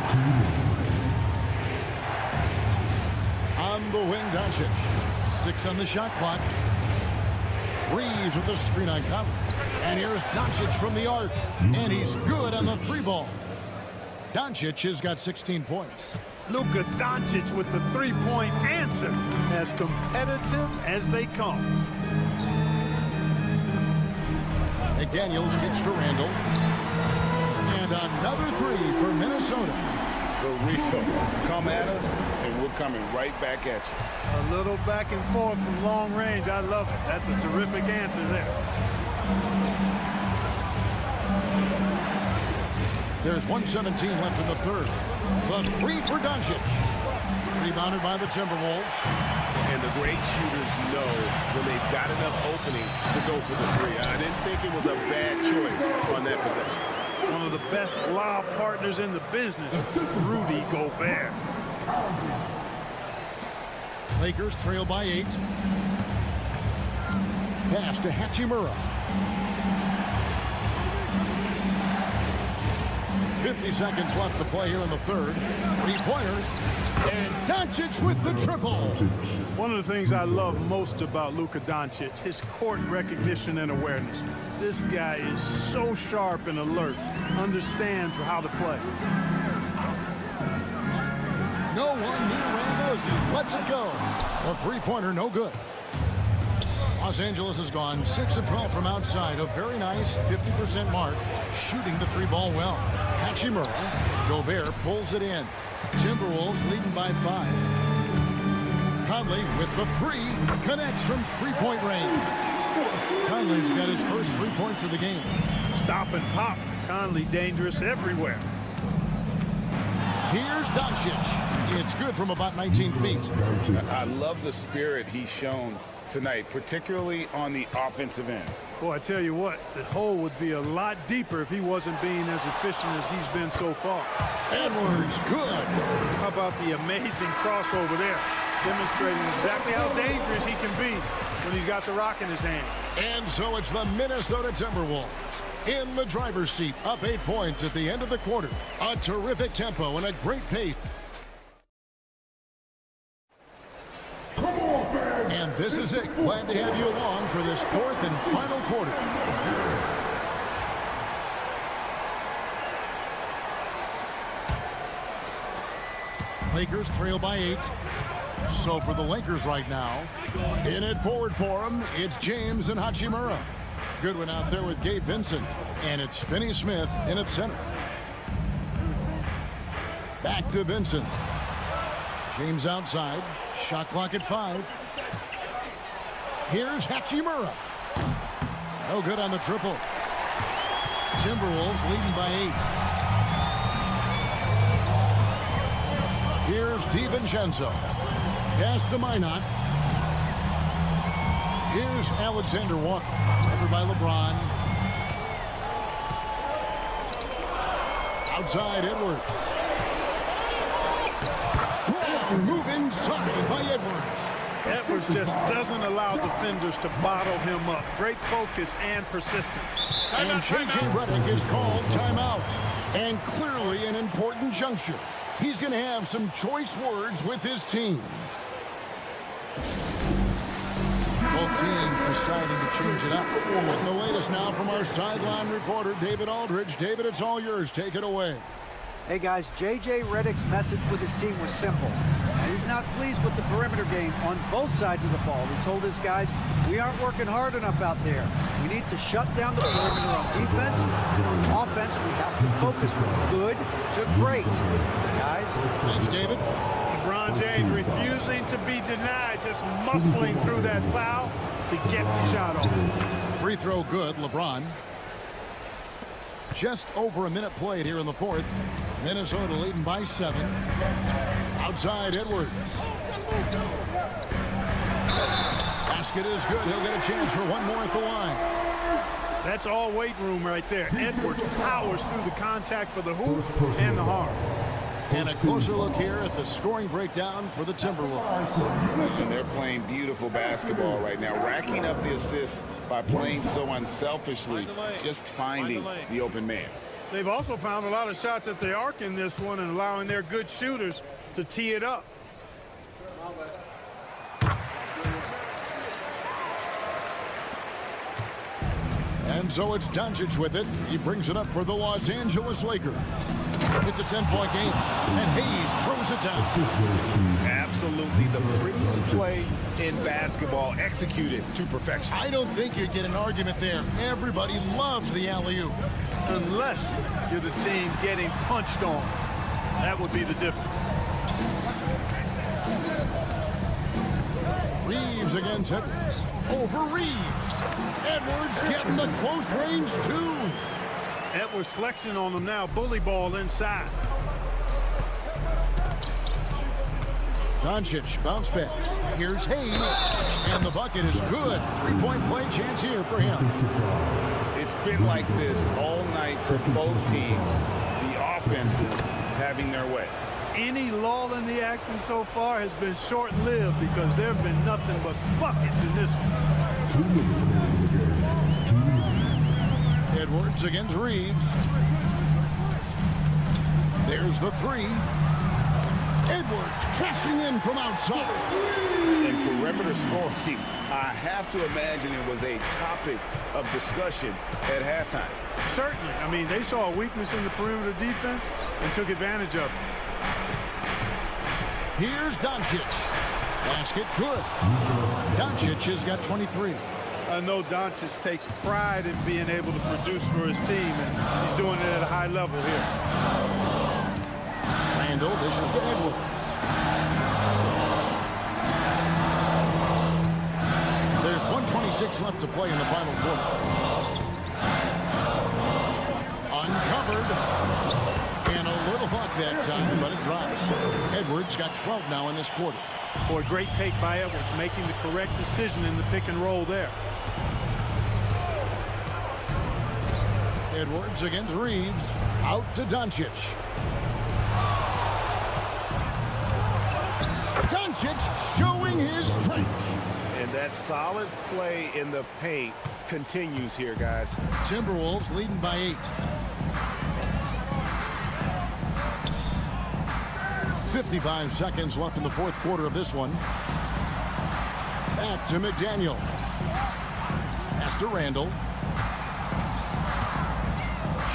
On the wing, Doncic. 6 on the shot clock. Reeves with the screen on Conley. And here's Doncic from the arc. And he's good on the 3-ball. Doncic has got 16 points. Luka Doncic with the three-point answer. As competitive as they come. McDaniels kicks to Randle. And another 3 for Minnesota. The real come at us, and we're coming right back at you. A little back and forth from long range. I love it. That's a terrific answer there. There's 1:17 left in the third. The 3 for Doncic. Rebounded by the Timberwolves. And the great shooters know when they've got enough opening to go for the 3. I didn't think it was a bad choice on that possession. One of the best lob partners in the business, Rudy Gobert. Lakers trail by 8. Pass to Hachimura. 50 seconds left to play here in the third. 3-pointer. And Doncic with the triple. One of the things I love most about Luka Doncic, his court recognition and awareness. This guy is so sharp and alert, understands how to play. No one near Randle as he lets it go. A 3-pointer, no good. Los Angeles has gone 6 of 12 from outside. A very nice 50% mark. Shooting the 3-ball well. Hachimura. Gobert pulls it in. Timberwolves leading by 5. Conley with the 3. Connects from 3-point range. Conley's got his first 3 points of the game. Stop and pop. Conley dangerous everywhere. Here's Doncic. It's good from about 19 feet. I love the spirit he's shown tonight, particularly on the offensive end. Boy, I tell you what, the hole would be a lot deeper if he wasn't being as efficient as he's been so far. Edwards, good. How about the amazing crossover there? Demonstrating exactly how dangerous he can be when he's got the rock in his hand. And so it's the Minnesota Timberwolves in the driver's seat, up 8 points at the end of the quarter. A terrific tempo and a great pace. And this is it. Glad to have you along for this 4th and final quarter. Lakers trail by 8. So for the Lakers right now, in it forward for them, it's James and Hachimura. Goodwin out there with Gabe Vincent. And it's Finney-Smith in at center. Back to Vincent. James outside. Shot clock at 5. Here's Hachimura. No good on the triple. Timberwolves leading by 8. Here's DiVincenzo. Pass to Minot. Here's Alexander Walker. Covered by LeBron. Outside Edwards. Move inside by Edwards. Edwards just doesn't allow defenders to bottle him up. Great focus and persistence. And J.J. Redick is called timeout. And clearly an important juncture. He's going to have some choice words with his team. Both teams deciding to change it up. And the latest now from our sideline reporter, David Aldridge. David, it's all yours. Take it away. Hey, guys, J.J. Redick's message with his team was simple. He's not pleased with the perimeter game on both sides of the ball. He told his guys, we aren't working hard enough out there. We need to shut down the perimeter on defense. And on offense, we have to focus from good to great. Guys? Thanks, David. LeBron James refusing to be denied, just muscling through that foul to get the shot off. Free throw good, LeBron. Just over a minute played here in the fourth. Minnesota leading by 7. Outside Edwards. Basket is good. He'll get a chance for one more at the line. That's all weight room right there. Edwards powers through the contact for the hoop and the harm. And a closer look here at the scoring breakdown for the Timberwolves. And they're playing beautiful basketball right now, racking up the assists by playing so unselfishly, just finding the open man. They've also found a lot of shots at the arc in this one and allowing their good shooters to tee it up. And so it's Doncic with it. He brings it up for the Los Angeles Lakers. It's a 10-point game, and Hayes throws it down. Absolutely the prettiest play in basketball, executed to perfection. I don't think you'd get an argument there. Everybody loves the alley-oop. Unless you're the team getting punched on. That would be the difference. Reeves against Edwards. Over Reeves. Edwards getting the close range, too. Edwards flexing on them now. Bully ball inside. Doncic bounce pass. Here's Hayes. And the bucket is good. 3-point play chance here for him. It's been like this all night for both teams. The offenses having their way. Any lull in the action so far has been short-lived because there have been nothing but buckets in this one. Edwards against Reeves. There's the 3. Edwards cashing in from outside. And perimeter scoring, I have to imagine it was a topic of discussion at halftime. Certainly. I mean, they saw a weakness in the perimeter defense and took advantage of it. Here's Doncic. Basket good. Doncic has got 23. I know Doncic takes pride in being able to produce for his team, and he's doing it at a high level here. Randall dishes to Edwards. There's 1:26 left to play in the final quarter. Uncovered. And a little luck that time, but it drops. Edwards got 12 now in this quarter. Boy, great take by Edwards, making the correct decision in the pick and roll there. Edwards against Reeves. Out to Doncic. Doncic showing his strength. And that solid play in the paint continues here, guys. Timberwolves leading by 8. 55 seconds left in the fourth quarter of this one. Back to McDaniel. Pass to Randall.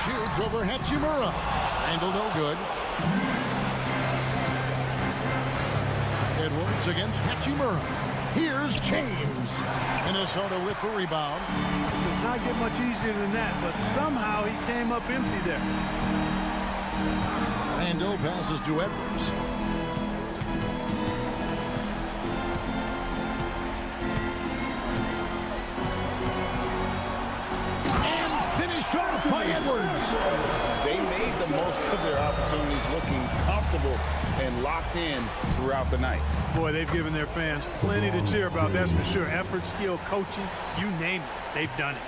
Shoots over Hachimura. Randall no good. Edwards against Hachimura. Here's James. Minnesota with the rebound. Does not get much easier than that, but somehow he came up empty there. Randall passes to Edwards. And finished off by Edwards. They made the most of their opportunities, looking comfortable and locked in throughout the night. Boy, they've given their fans plenty to cheer about, that's for sure. Effort, skill, coaching, you name it, they've done it.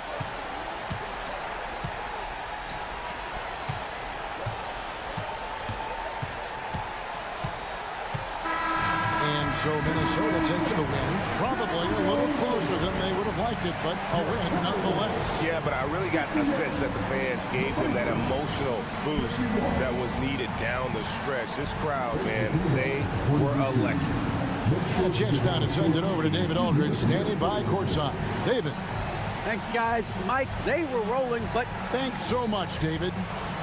And so Minnesota takes the win. Probably a little closer than they would have liked it, but a win nonetheless. Yeah, but I really got a sense that the fans gave them that emotional boost that was needed down the stretch. This crowd, man, they were electric. A chance now to send it over to David Aldridge, standing by courtside. David. Thanks, guys. Mike, they were rolling, but... Thanks so much, David.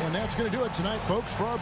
And that's going to do it tonight, folks, for our...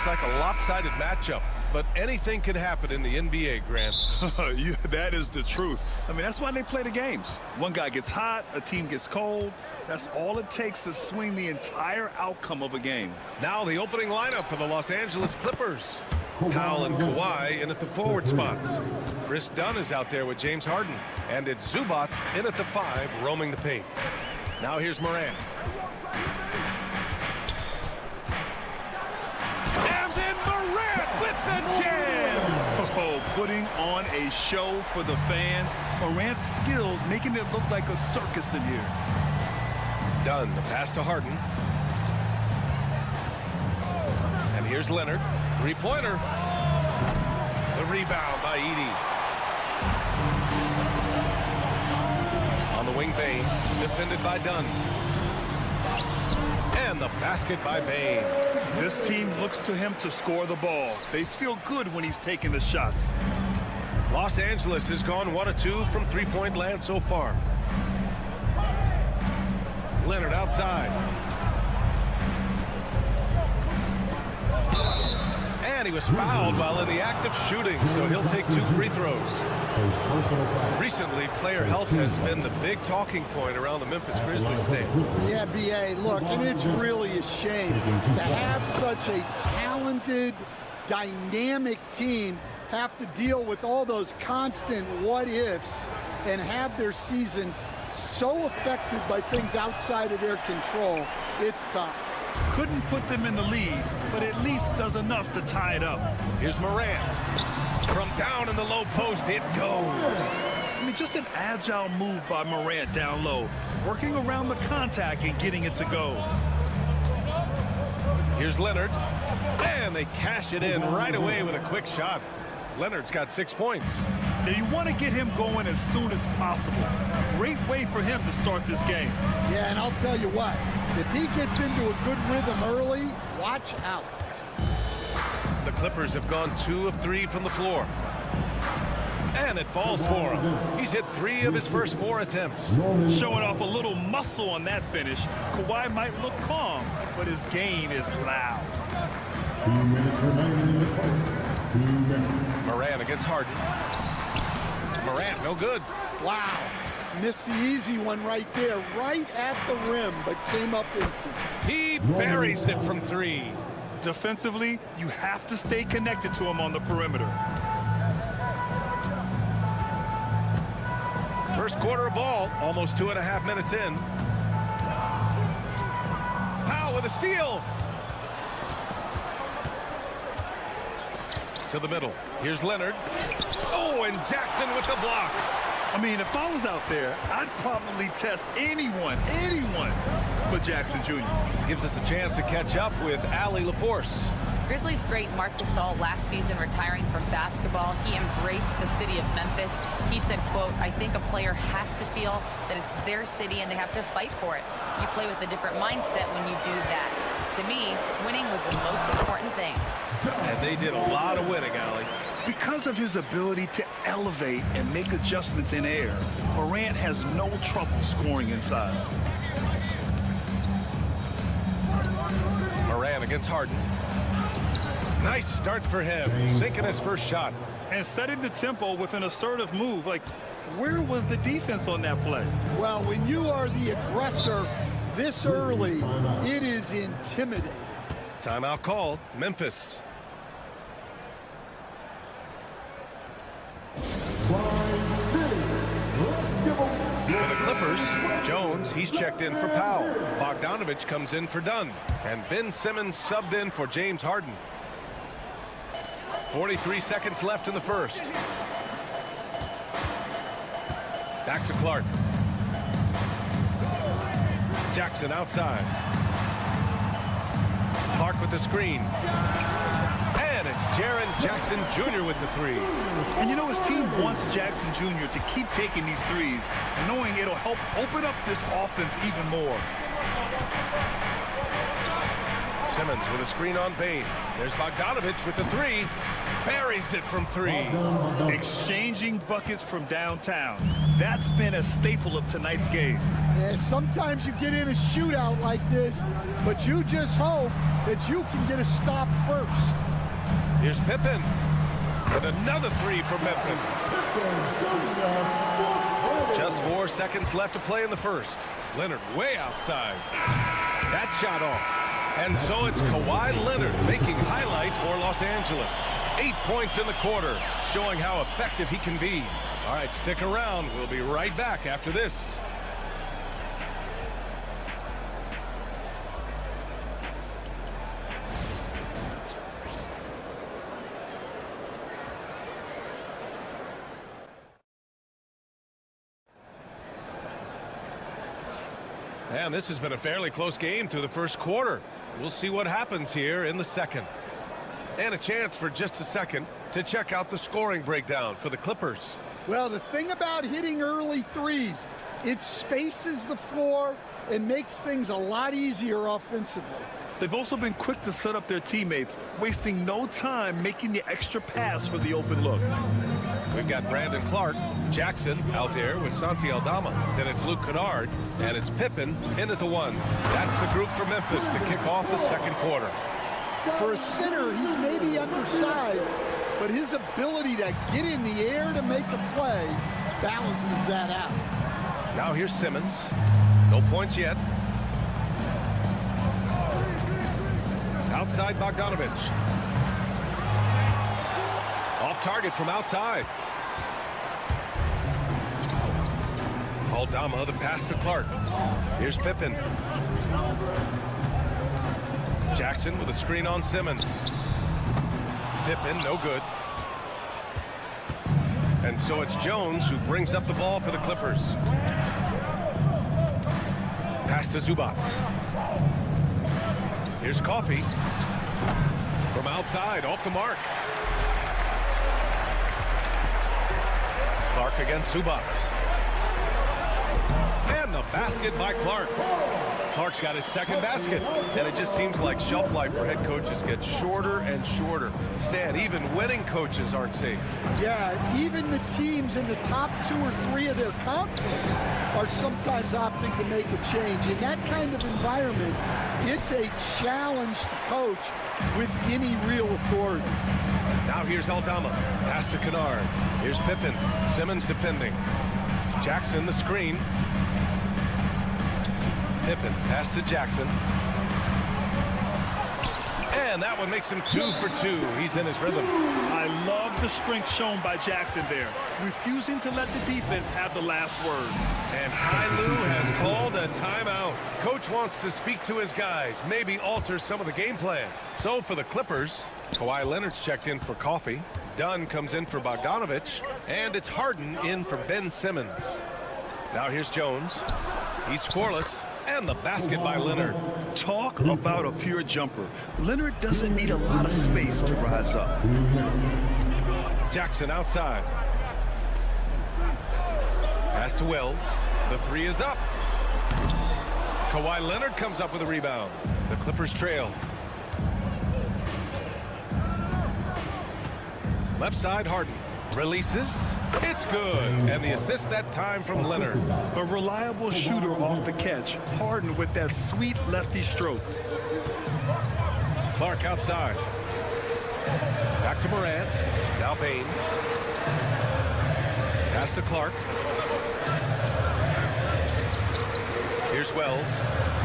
looks like a lopsided matchup, but anything can happen in the NBA, Grant. That is the truth. I mean, that's why they play the games. One guy gets hot, a team gets cold. That's all it takes to swing the entire outcome of a game. Now the opening lineup for the Los Angeles Clippers. Powell and Kawhi in at the forward spots. Chris Dunn is out there with James Harden. And it's Zubac in at the 5, roaming the paint. Now here's Morant. And then Morant with the jam! Oh, putting on a show for the fans. Morant's skills making it look like a circus in here. Dunn, the pass to Harden. And here's Leonard. Three-pointer. The rebound by Edey. On the wing, Bane. Defended by Dunn. And the basket by Bane. This team looks to him to score the ball. They feel good when he's taking the shots. Los Angeles has gone 1 of 2 from three-point land so far. Leonard outside. And he was fouled while in the act of shooting, so he'll take 2 free throws. Recently, player health has been the big talking point around the Memphis Grizzlies stand. Yeah, B.A., look, and it's really a shame to have such a talented, dynamic team have to deal with all those constant what-ifs and have their seasons so affected by things outside of their control. It's tough. Couldn't put them in the lead, but at least does enough to tie it up. Here's Morant. From down in the low post, it goes. I mean, just an agile move by Morant down low, working around the contact and getting it to go. Here's Leonard. And they cash it in right away with a quick shot. Leonard's got 6 points. Now, you want to get him going as soon as possible. Great way for him to start this game. Yeah, and I'll tell you what, if he gets into a good rhythm early, watch out. The Clippers have gone 2 of 3 from the floor. And it falls for him. He's hit 3 of his first 4 attempts. Showing off a little muscle on that finish. Kawhi might look calm, but his game is loud. 2 minutes remaining in the first. 2 minutes. Morant against Harden. Morant, no good. Wow. Missed the easy one right there, right at the rim, but came up empty. He buries it from 3. Defensively, you have to stay connected to him on the perimeter. First quarter of ball, almost 2.5 minutes in. Powell with a steal. To the middle. Here's Leonard. Oh, and Jackson with the block. I mean, if I was out there, I'd probably test anyone but Jackson Jr. Gives us a chance to catch up with Allie LaForce. Grizzlies great Marc Gasol last season retiring from basketball. He embraced the city of Memphis. He said, quote, "I think a player has to feel that it's their city and they have to fight for it. You play with a different mindset when you do that. To me, winning was the most important thing." And they did a lot of winning, Allie. Because of his ability to elevate and make adjustments in air, Morant has no trouble scoring inside. Morant against Harden. Nice start for him, sinking his first shot. And setting the tempo with an assertive move. Like, where was the defense on that play? Well, when you are the aggressor this early, it is intimidating. Timeout call, Memphis. For the Clippers, Jones, he's checked in for Powell. Bogdanovich comes in for Dunn. And Ben Simmons subbed in for James Harden. 43 seconds left in the first. Back to Clark. Jackson outside. Clark with the screen. And it's Jaren Jackson Jr. with the 3. And you know, his team wants Jackson Jr. to keep taking these threes, knowing it'll help open up this offense even more. Simmons with a screen on Bane. There's Bogdanovich with the 3. buries it from three. Exchanging buckets from downtown. That's been a staple of tonight's game. Yeah, sometimes you get in a shootout like this, but you just hope that you can get a stop first. Here's Pippen. And another three for Memphis. Just 4 seconds left to play in the first. Leonard way outside. That shot off. And so it's Kawhi Leonard making highlights for Los Angeles. 8 points in the quarter, showing how effective he can be. All right, stick around. We'll be right back after this. And this has been a fairly close game through the first quarter. We'll see what happens here in the second. And a chance for just a second to check out the scoring breakdown for the Clippers. Well, the thing about hitting early threes, it spaces the floor and makes things a lot easier offensively. They've also been quick to set up their teammates, wasting no time making the extra pass for the open look. We've got Brandon Clark, Jackson out there with Santi Aldama. Then it's Luke Kennard, and it's Pippen in at the one. That's the group for Memphis to kick off the second quarter. For a center, he's maybe undersized, but his ability to get in the air to make a play balances that out. Now here's Simmons. No points yet. Outside Bogdanovich. Off target from outside. Aldama, the pass to Clark. Here's Pippen. Jackson with a screen on Simmons. Pippen, no good. And so it's Jones who brings up the ball for the Clippers. Pass to Zubac. Here's Coffey. From outside, off the mark. Clark against Zubac. And the basket by Clark. Clark's got his second basket. And it just seems like shelf life for head coaches gets shorter and shorter. Stan, even winning coaches aren't safe. Yeah, even the teams in the top 2 or 3 of their conference are sometimes opting to make a change. In that kind of environment, it's a challenge to coach with any real authority. Now here's Aldama. Pass to Kennard. Here's Pippen. Simmons defending. Jackson the screen. Pippen, pass to Jackson. And that one makes him 2 for 2. He's in his rhythm. I love the strength shown by Jackson there, refusing to let the defense have the last word. And Ty Lue has called a timeout. Coach wants to speak to his guys, maybe alter some of the game plan. So for the Clippers, Kawhi Leonard's checked in for Coffey. Dunn comes in for Bogdanovich. And it's Harden in for Ben Simmons. Now here's Jones. He's scoreless. And the basket by Leonard. Talk about a pure jumper. Leonard doesn't need a lot of space to rise up. Jackson outside. Pass to Wells. The three is up. Kawhi Leonard comes up with a rebound. The Clippers trail. Left side, Harden. Releases. It's good. And the assist that time from Leonard. A reliable shooter off the catch. Harden with that sweet lefty stroke. Clark outside. Back to Morant. Now Bain. Pass to Clark. Here's Wells.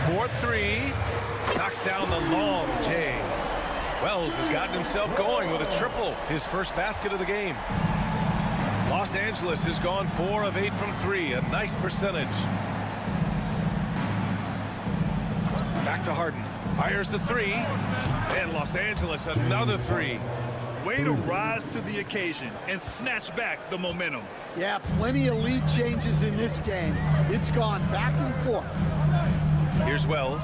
4-3. Knocks down the long J. Wells has gotten himself going with a triple. His first basket of the game. Los Angeles has gone 4 of 8 from 3. A nice percentage. Back to Harden. Fires the three. And Los Angeles another three. Way to rise to the occasion and snatch back the momentum. Yeah, plenty of lead changes in this game. It's gone back and forth. Here's Wells.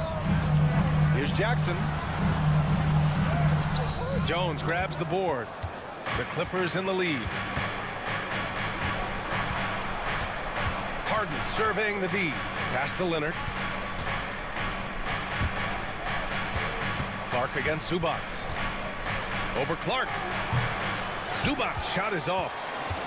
Here's Jackson. Jones grabs the board. The Clippers in the lead. Harden surveying the D. Pass to Leonard. Clark against Zubac. Over Clark. Zubac's shot is off.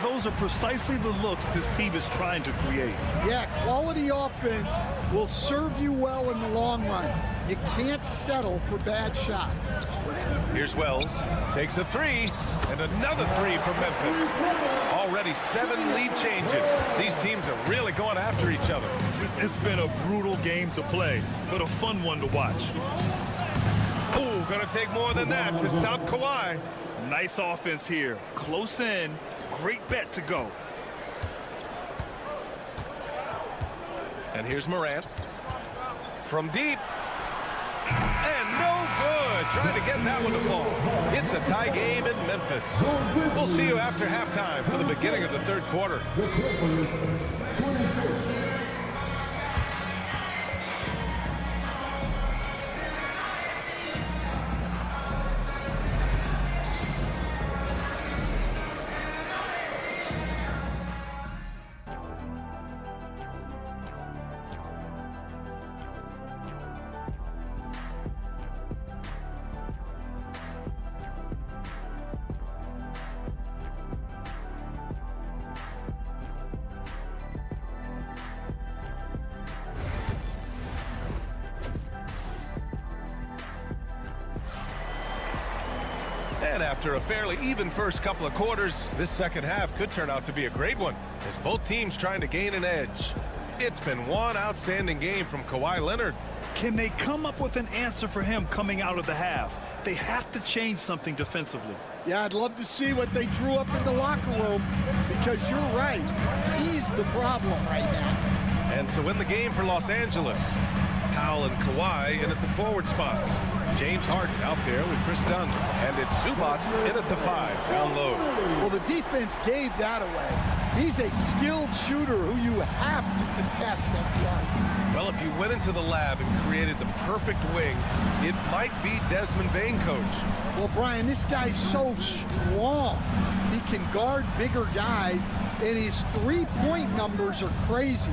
Those are precisely the looks this team is trying to create. Yeah, quality offense will serve you well in the long run. You can't settle for bad shots. Here's Wells. Takes a three. And another three from Memphis. Already 7 lead changes. These teams are really going after each other. It's been a brutal game to play, but a fun one to watch. Oh, gonna take more than that to stop Kawhi. Nice offense here. Close in. Great bet to go. And here's Morant. From deep. And no good. Trying to get that one to fall. It's a tie game in Memphis. We'll see you after halftime for the beginning of the third quarter. And after a fairly even first couple of quarters, this second half could turn out to be a great one, as both teams trying to gain an edge. It's been one outstanding game from Kawhi Leonard. Can they come up with an answer for him coming out of the half? They have to change something defensively. Yeah, I'd love to see what they drew up in the locker room, because you're right. He's the problem right now. And so in the game for Los Angeles, Powell and Kawhi in at the forward spots. James Harden out there with Chris Dunn. And it's Zubac's in at the 5, down low. Well, the defense gave that away. He's a skilled shooter who you have to contest at the arc. Well, if you went into the lab and created the perfect wing, it might be Desmond Bain, coach. Well, Brian, this guy's so strong. He can guard bigger guys, and his three-point numbers are crazy.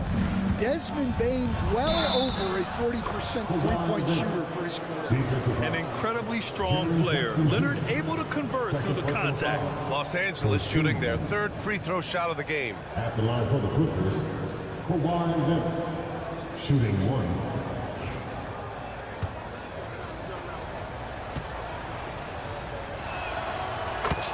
Desmond Bain well over a 40% three-point shooter for his career. An incredibly strong player. Leonard able to convert through the contact. Los Angeles shooting their 3rd free throw shot of the game. At the line for the Clippers, Kawhi Leonard, shooting 1.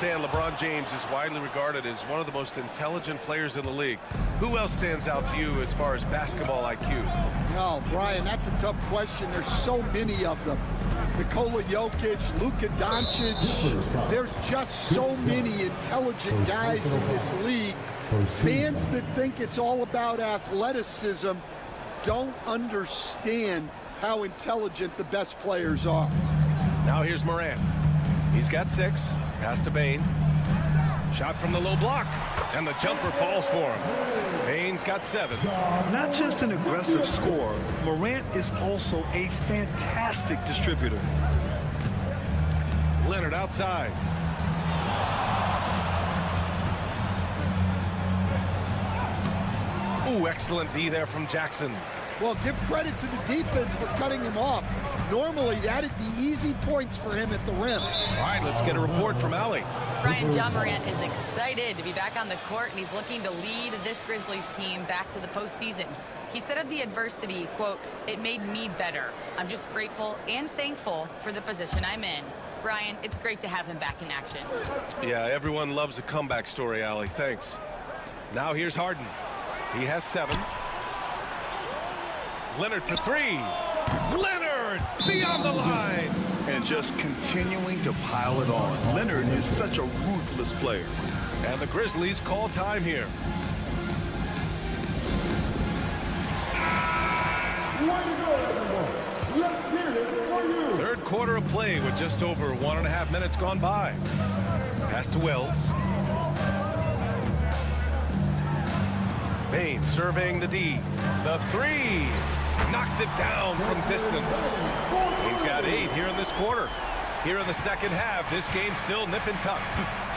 LeBron James is widely regarded as one of the most intelligent players in the league. Who else stands out to you as far as basketball IQ? No, Brian, that's a tough question. There's so many of them. Nikola Jokic, Luka Doncic. There's just so many intelligent guys in this league. Fans that think it's all about athleticism don't understand how intelligent the best players are. Now here's Morant. He's got 6. Pass to Bain. Shot from the low block. And the jumper falls for him. Bain's got 7. Not just an aggressive scorer, Morant is also a fantastic distributor. Leonard outside. Ooh, excellent D there from Jackson. Well, give credit to the defense for cutting him off. Normally, that'd be easy points for him at the rim. All right, let's get a report from Allie. Brian, John Morant is excited to be back on the court, and he's looking to lead this Grizzlies team back to the postseason. He said of the adversity, quote, "It made me better. I'm just grateful and thankful for the position I'm in." Brian, it's great to have him back in action. Yeah, everyone loves a comeback story, Allie. Thanks. Now here's Harden. He has 7. Leonard for 3. Leonard beyond the line. And just continuing to pile it on. Leonard is such a ruthless player. And the Grizzlies call time here. Third quarter of play with just over 1.5 minutes gone by. Pass to Wells. Bain surveying the D. The 3. Knocks it down from distance. He's got 8 here in this quarter. Here in the second half, this game's still nip and tuck.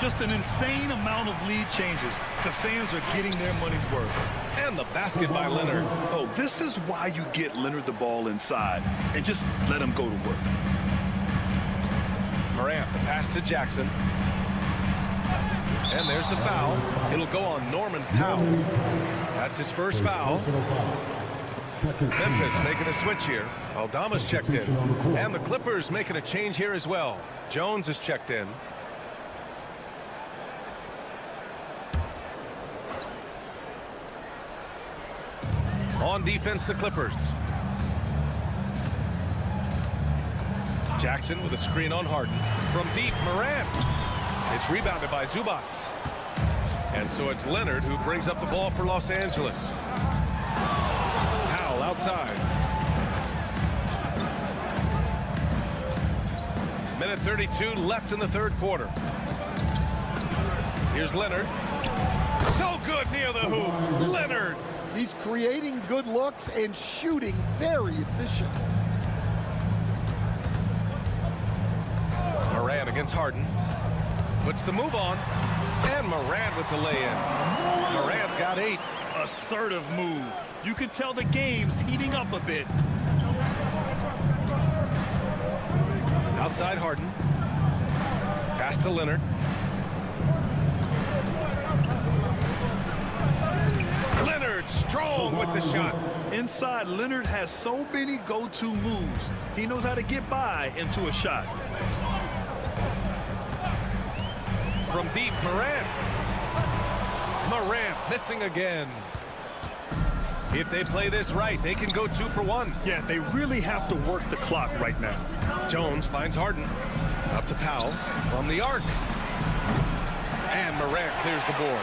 Just an insane amount of lead changes. The fans are getting their money's worth. And the basket by Leonard. Oh, this is why you get Leonard the ball inside and just let him go to work. Morant, the pass to Jackson. And there's the foul. It'll go on Norman Powell. That's his first foul. Memphis making a switch here. Aldama's checked in. And the Clippers making a change here as well. Jones is checked in. On defense, the Clippers. Jackson with a screen on Harden. From deep, Morant. It's rebounded by Zubac. And so it's Leonard who brings up the ball for Los Angeles. Powell outside. Minute 32 left in the third quarter. Here's Leonard. So good near the hoop. Leonard. He's creating good looks and shooting very efficiently. Morant against Harden. Puts the move on. And Morant with the lay-in. Morant's got 8. Assertive move. You can tell the game's heating up a bit. Outside Harden. Pass to Leonard. Leonard strong with the shot. Inside, Leonard has so many go-to moves. He knows how to get by into a shot. From deep, Morant. Morant missing again. If they play this right, they can go 2 for 1. Yeah, they really have to work the clock right now. Jones finds Harden. Up to Powell from the arc. And Morant clears the board.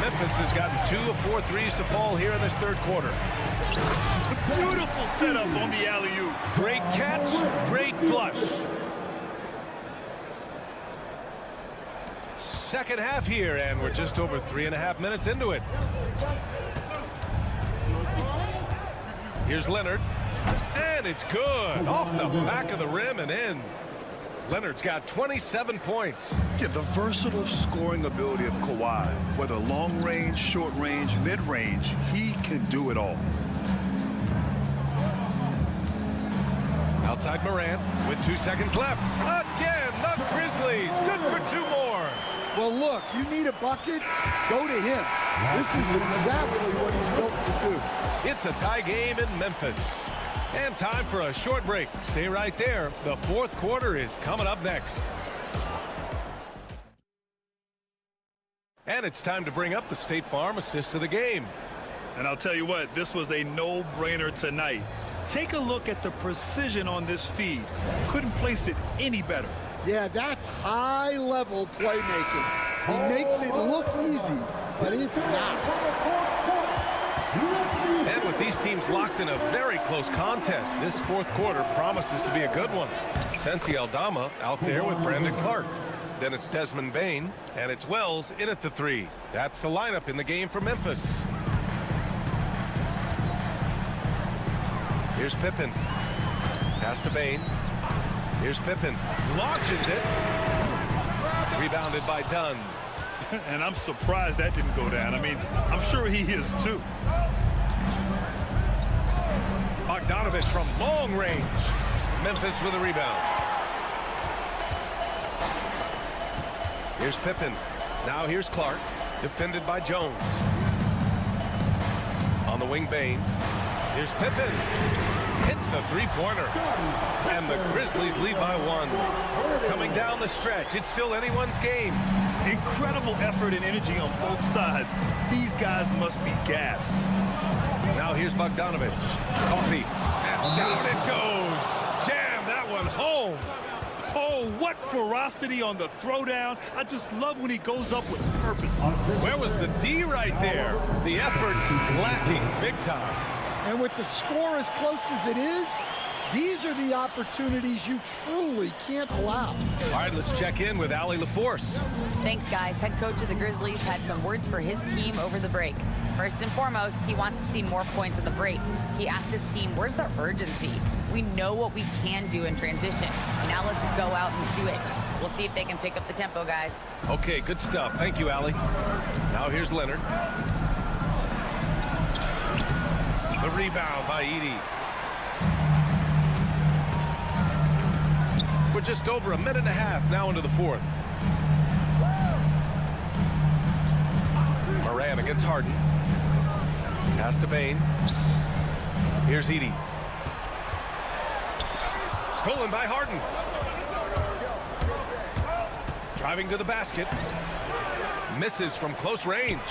Memphis has gotten 2 of 4 threes to fall here in this third quarter. Beautiful setup on the alley-oop. Great catch, great flush. Second half here, and we're just over 3.5 minutes into it. Here's Leonard, and it's good. Off the back of the rim and in. Leonard's got 27 points. Yeah, the versatile scoring ability of Kawhi, whether long range, short range, mid range, he can do it all. Outside Morant with 2 seconds left. Again, the Grizzlies. Good for 2 more. Well, look, you need a bucket, go to him. This is exactly what he's built to do. It's a tie game in Memphis. And time for a short break. Stay right there. The fourth quarter is coming up next. And it's time to bring up the State Farm assist of the game. And I'll tell you what, this was a no-brainer tonight. Take a look at the precision on this feed. Couldn't place it any better. Yeah, that's high-level playmaking. He makes it look easy, but it's not. And with these teams locked in a very close contest, this fourth quarter promises to be a good one. Sensi Aldama out there with Brandon Clark. Then it's Desmond Bane, and it's Wells in at the 3. That's the lineup in the game for Memphis. Here's Pippen. Pass to Bane. Here's Pippen. Launches it. Rebounded by Dunn. And I'm surprised that didn't go down. I mean, I'm sure he is too. Bogdanovich from long range. Memphis with a rebound. Here's Pippen. Now here's Clark. Defended by Jones. On the wing, Bane. Here's Pippen. Hits a three-pointer. And the Grizzlies lead by 1. Coming down the stretch, it's still anyone's game. Incredible effort and energy on both sides. These guys must be gassed. Now here's Bogdanovich. Coffee. And down it goes. Jam that one home. Oh, what ferocity on the throwdown. I just love when he goes up with purpose. Where was the D right there? The effort lacking big time. And with the score as close as it is, these are the opportunities you truly can't allow. All right, let's check in with Allie LaForce. Thanks, guys. Head coach of the Grizzlies had some words for his team over the break. First and foremost, he wants to see more points at the break. He asked his team, where's the urgency? We know what we can do in transition. Now let's go out and do it. We'll see if they can pick up the tempo, guys. Okay, good stuff. Thank you, Allie. Now here's Leonard. The rebound by Edey. We're just over a minute and a half now into the fourth. against Harden. Pass to Bain. Here's Edey. Stolen by Harden. Driving to the basket. Misses from close range.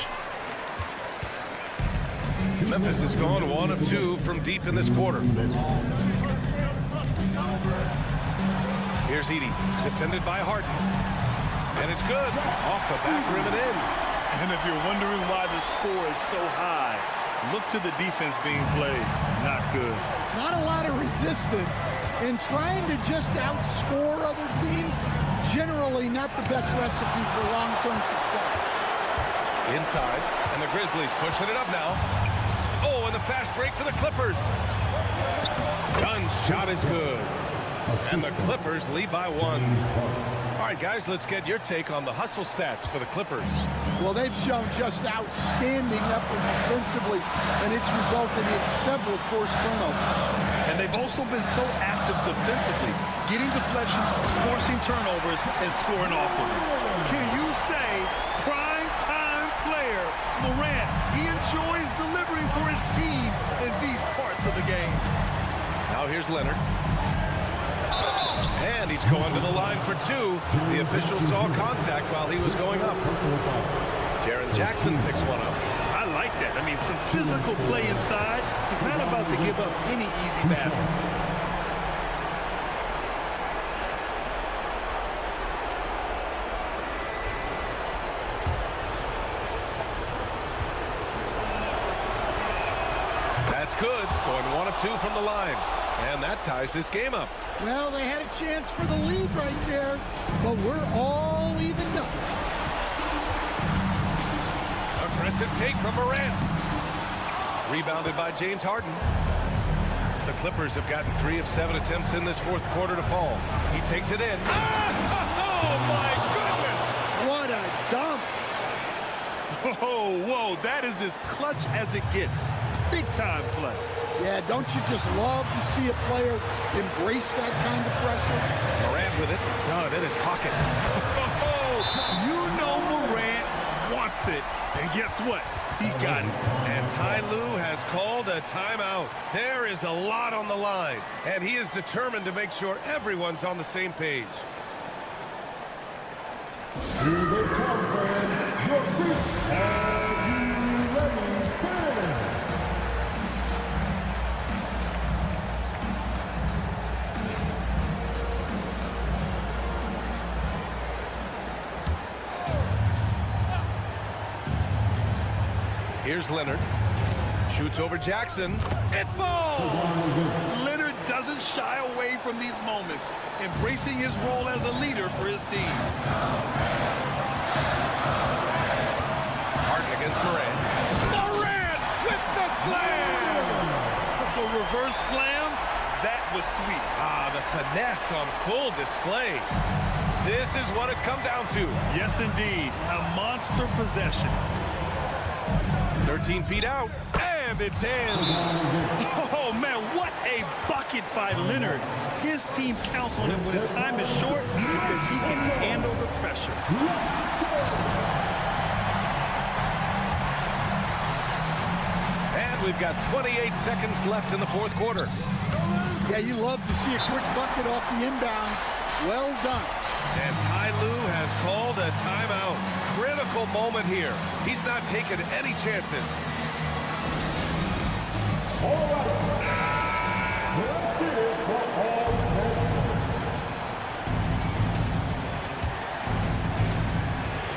Memphis has gone 1 of 2 from deep in this quarter. Here's Edey, defended by Harden. And it's good. Off the back rim and in. And if you're wondering why the score is so high, look to the defense being played. Not good. Not a lot of resistance. And trying to just outscore other teams, generally not the best recipe for long-term success. Inside, and the Grizzlies pushing it up now. Oh, and the fast break for the Clippers. Dunn's shot is good. And the Clippers lead by 1. All right, guys, let's get your take on the hustle stats for the Clippers. Well, they've shown just outstanding effort defensively, and it's resulted in several forced turnovers. And they've also been so active defensively, getting deflections, forcing turnovers, and scoring off of them. Can you say prime-time player Morant, he enjoys delivering for his team in these parts of the game? Now here's Leonard. And he's going to the line for 2. The official saw contact while he was going up. Jaren Jackson picks one up. I like that. I mean, some physical play inside. He's not about to give up any easy baskets. That's good. Going 1 of 2 from the line. And that ties this game up. Well, they had a chance for the lead right there, but we're all evened up. Aggressive take from Morant. Rebounded by James Harden. The Clippers have gotten 3 of 7 attempts in this fourth quarter to fall. He takes it in. Oh, my goodness! What a dunk! Oh, whoa, that is as clutch as it gets. Big-time play. Yeah, don't you just love to see a player embrace that kind of pressure? Morant with it, done in his pocket. You know Morant wants it. And guess what? He got it. And Ty Lue has called a timeout. There is a lot on the line, and he is determined to make sure everyone's on the same page. Here's Leonard. Shoots over Jackson. It falls! Leonard doesn't shy away from these moments, embracing his role as a leader for his team. Harden against Morant. Morant with the slam! The reverse slam, that was sweet. Ah, the finesse on full display. This is what it's come down to. Yes, indeed. A monster possession. 13 feet out, and it's in. Oh, man, what a bucket by Leonard. His team counts on him when his time is short because he can handle the pressure. And we've got 28 seconds left in the fourth quarter. Yeah, you love to see a quick bucket off the inbound. Well done. And Ty Lue has called a timeout. Critical moment here. He's not taking any chances. All right. That's it for all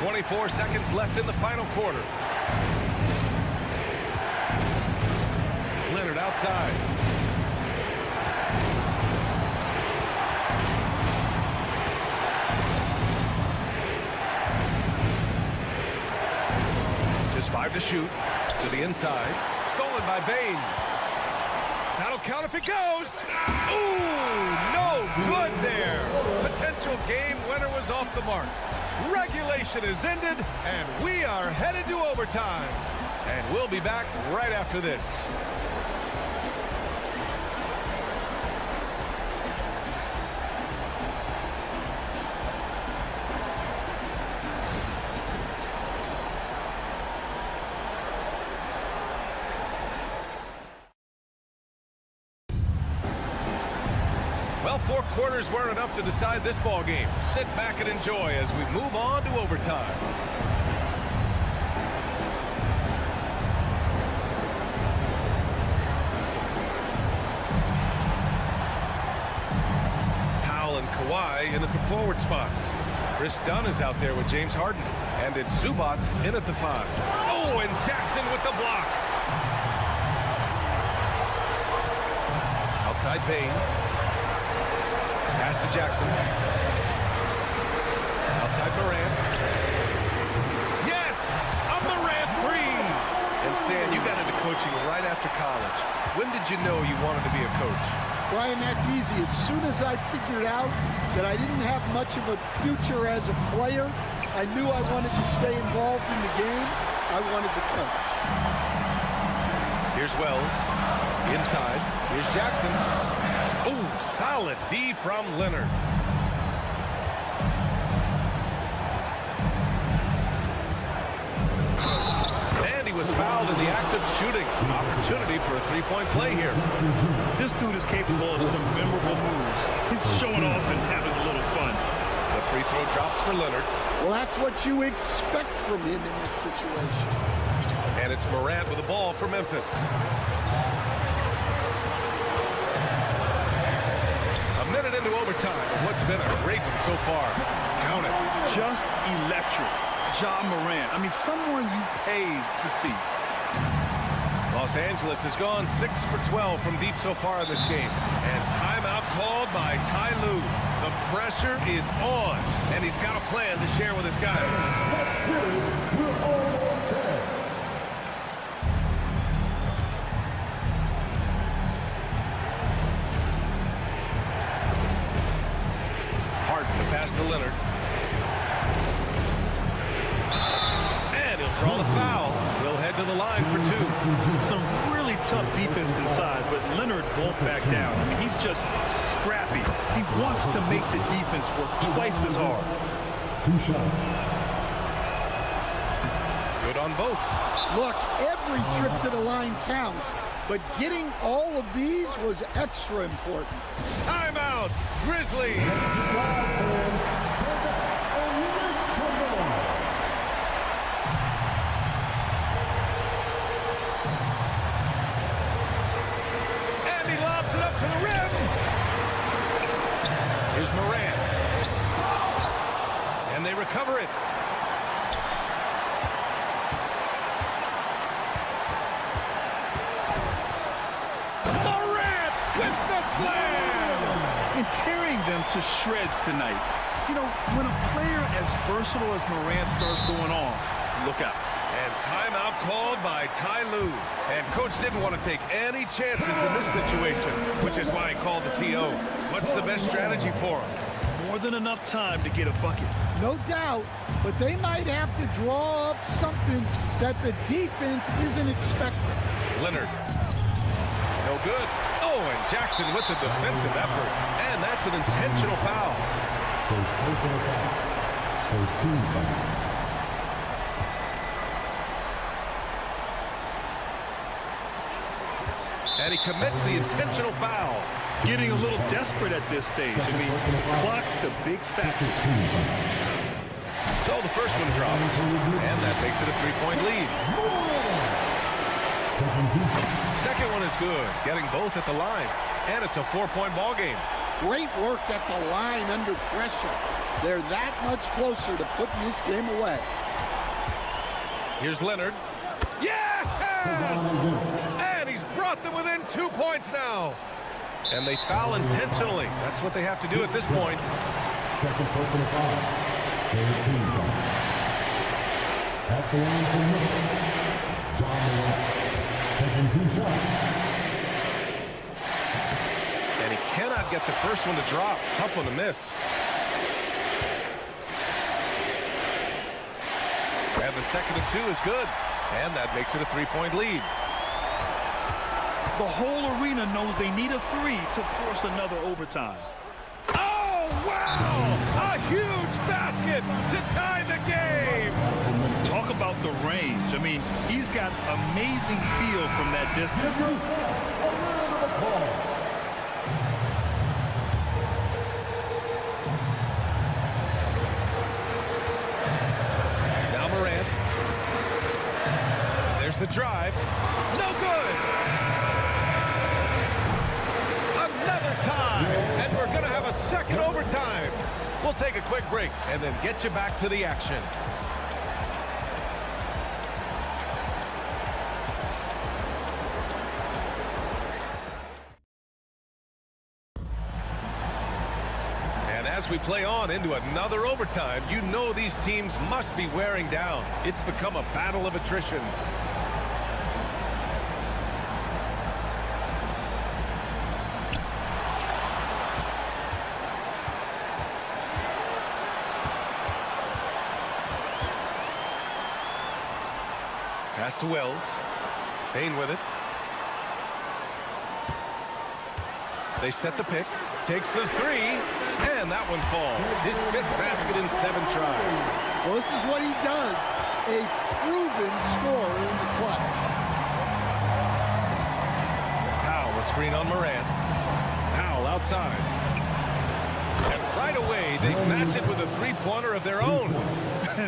24 seconds left in the final quarter. Leonard outside. Just 5 to shoot. To the inside. Stolen by Bain. That'll count if it goes. Ooh, no good there. Potential game winner was off the mark. Regulation is ended, and we are headed to overtime. And we'll be back right after this. Well, 4 quarters weren't enough to decide this ball game. Sit back and enjoy as we move on to overtime. Powell and Kawhi in at the forward spots. Chris Dunn is out there with James Harden. And it's Zubats in at the 5. Oh, and Jackson with the block. Outside Bain. Pass to Jackson. Outside Morant. Yes! A Morant three! And Stan, you got into coaching right after college. When did you know you wanted to be a coach? Brian, that's easy. As soon as I figured out that I didn't have much of a future as a player, I knew I wanted to stay involved in the game. I wanted to coach. Here's Wells. Inside. Here's Jackson. Oh, solid D from Leonard. And he was fouled in the act of shooting. Opportunity for a three-point play here. This dude is capable of some memorable moves. He's showing off and having a little fun. The free throw drops for Leonard. Well, that's what you expect from him in this situation. And it's Morant with the ball for Memphis. A minute into overtime. What's been a great one so far? Count it. Just electric. Ja Morant. I mean, someone you paid to see. Los Angeles has gone 6 for 12 from deep so far in this game. And timeout called by Ty Lue. The pressure is on. And he's got a plan to share with his guys. Harden, the pass to Leonard. And he'll draw the foul. He'll head to the line for 2. Some really tough defense inside, but Leonard won't back down. I mean, he's just scrappy. He wants to make the defense work twice as hard. 2 shots. Good on both. Look, every trip to the line counts, but getting all of these was extra important. Timeout, Grizzlies. And he lobs it up to the rim. Here's Morant. And they recover it. Morant with the slam. And tearing them to shreds tonight. You know, when a player as versatile as Morant starts going off, look out. And timeout called by Ty Lue. And coach didn't want to take any chances in this situation, which is why he called the TO. What's the best strategy for him? More than enough time to get a bucket. No doubt, but they might have to draw up something that the defense isn't expecting. Leonard. No good. Oh, and Jackson with the defensive effort. And that's an intentional foul. First personal foul. First team foul. And he commits the intentional foul. Getting a little desperate at this stage. I mean, the clock's the big factor. So the first one drops. And that makes it a 3-point lead. Second one is good. Getting both at the line. And it's a 4-point ball game. Great work at the line under pressure. They're that much closer to putting this game away. Here's Leonard. Yes! And he's brought them within 2 points now. And they foul intentionally. That's what they have to do at this point. Second personal foul. Third team foul. At the line for Memphis, Ja Morant. Taking 2 shots. And he cannot get the first one to drop. Tough one to miss. And the second and 2 is good. And that makes it a 3-point lead. The whole arena knows they need a 3 to force another overtime. Oh, wow! A huge basket to tie the game! Talk about the range. I mean, he's got amazing feel from that distance. second overtime. We'll take a quick break and then get you back to the action. And as we play on into another overtime, you know these teams must be wearing down. It's become a battle of attrition. Pass to Wells. Payne with it. They set the pick. Takes the three. And that one falls. His fifth basket in 7 tries. Well, this is what he does. A proven scorer in the clutch. Powell, a screen on Morant. Powell outside. And right away, they match it with a three-pointer of their own.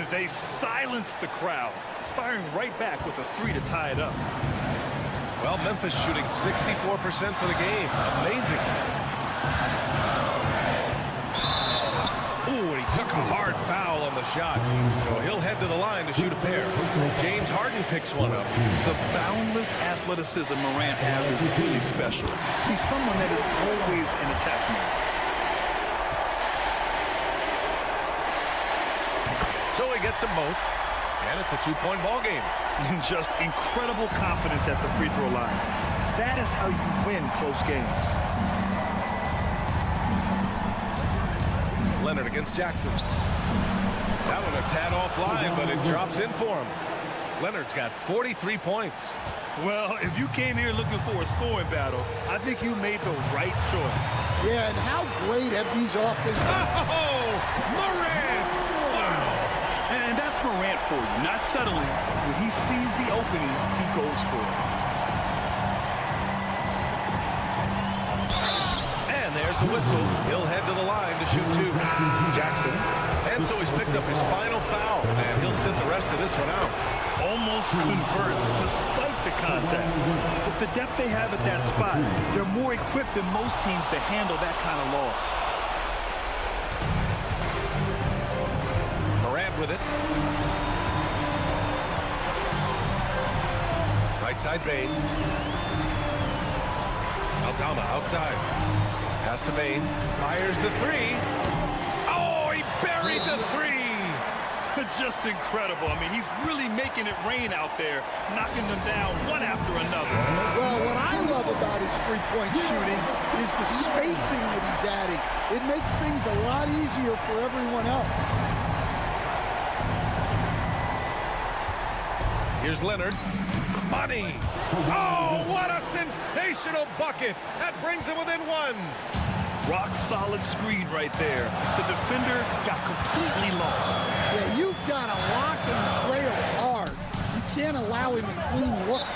They silenced the crowd, firing right back with a 3 to tie it up. Well, Memphis shooting 64% for the game. Amazing. Ooh, he took a hard foul on the shot. So he'll head to the line to shoot a pair. James Harden picks one up. The boundless athleticism Morant has is really special. He's someone that is always in attack mode. So he gets them both. And it's a 2-point ball game. And just incredible confidence at the free throw line. That is how you win close games. Leonard against Jackson. That one a tad offline, but it drops in for him. Leonard's got 43 points. Well, if you came here looking for a scoring battle, I think you made the right choice. Yeah, and how great have these offenses... Oh, Morant! Wow. And that's Morant for you, not settling. When he sees the opening, he goes for it. And there's a whistle. He'll head to the line to shoot 2. Jackson. And so he's picked up his final foul, and he'll sit the rest of this one out. Almost converts despite the contact. With the depth they have at that spot, they're more equipped than most teams to handle that kind of loss. With it. Right side Bain. Aldama outside. Pass to Bain. Fires the 3. Oh, he buried the 3. Just incredible. I mean, he's really making it rain out there, knocking them down one after another. Well, what I love about his three-point shooting is the spacing that he's adding. It makes things a lot easier for everyone else. Here's Leonard. Money. Oh, what a sensational bucket. That brings him within 1. Rock solid screen right there. The defender got completely lost. Yeah, you've got to lock and trail hard. You can't allow him a clean look.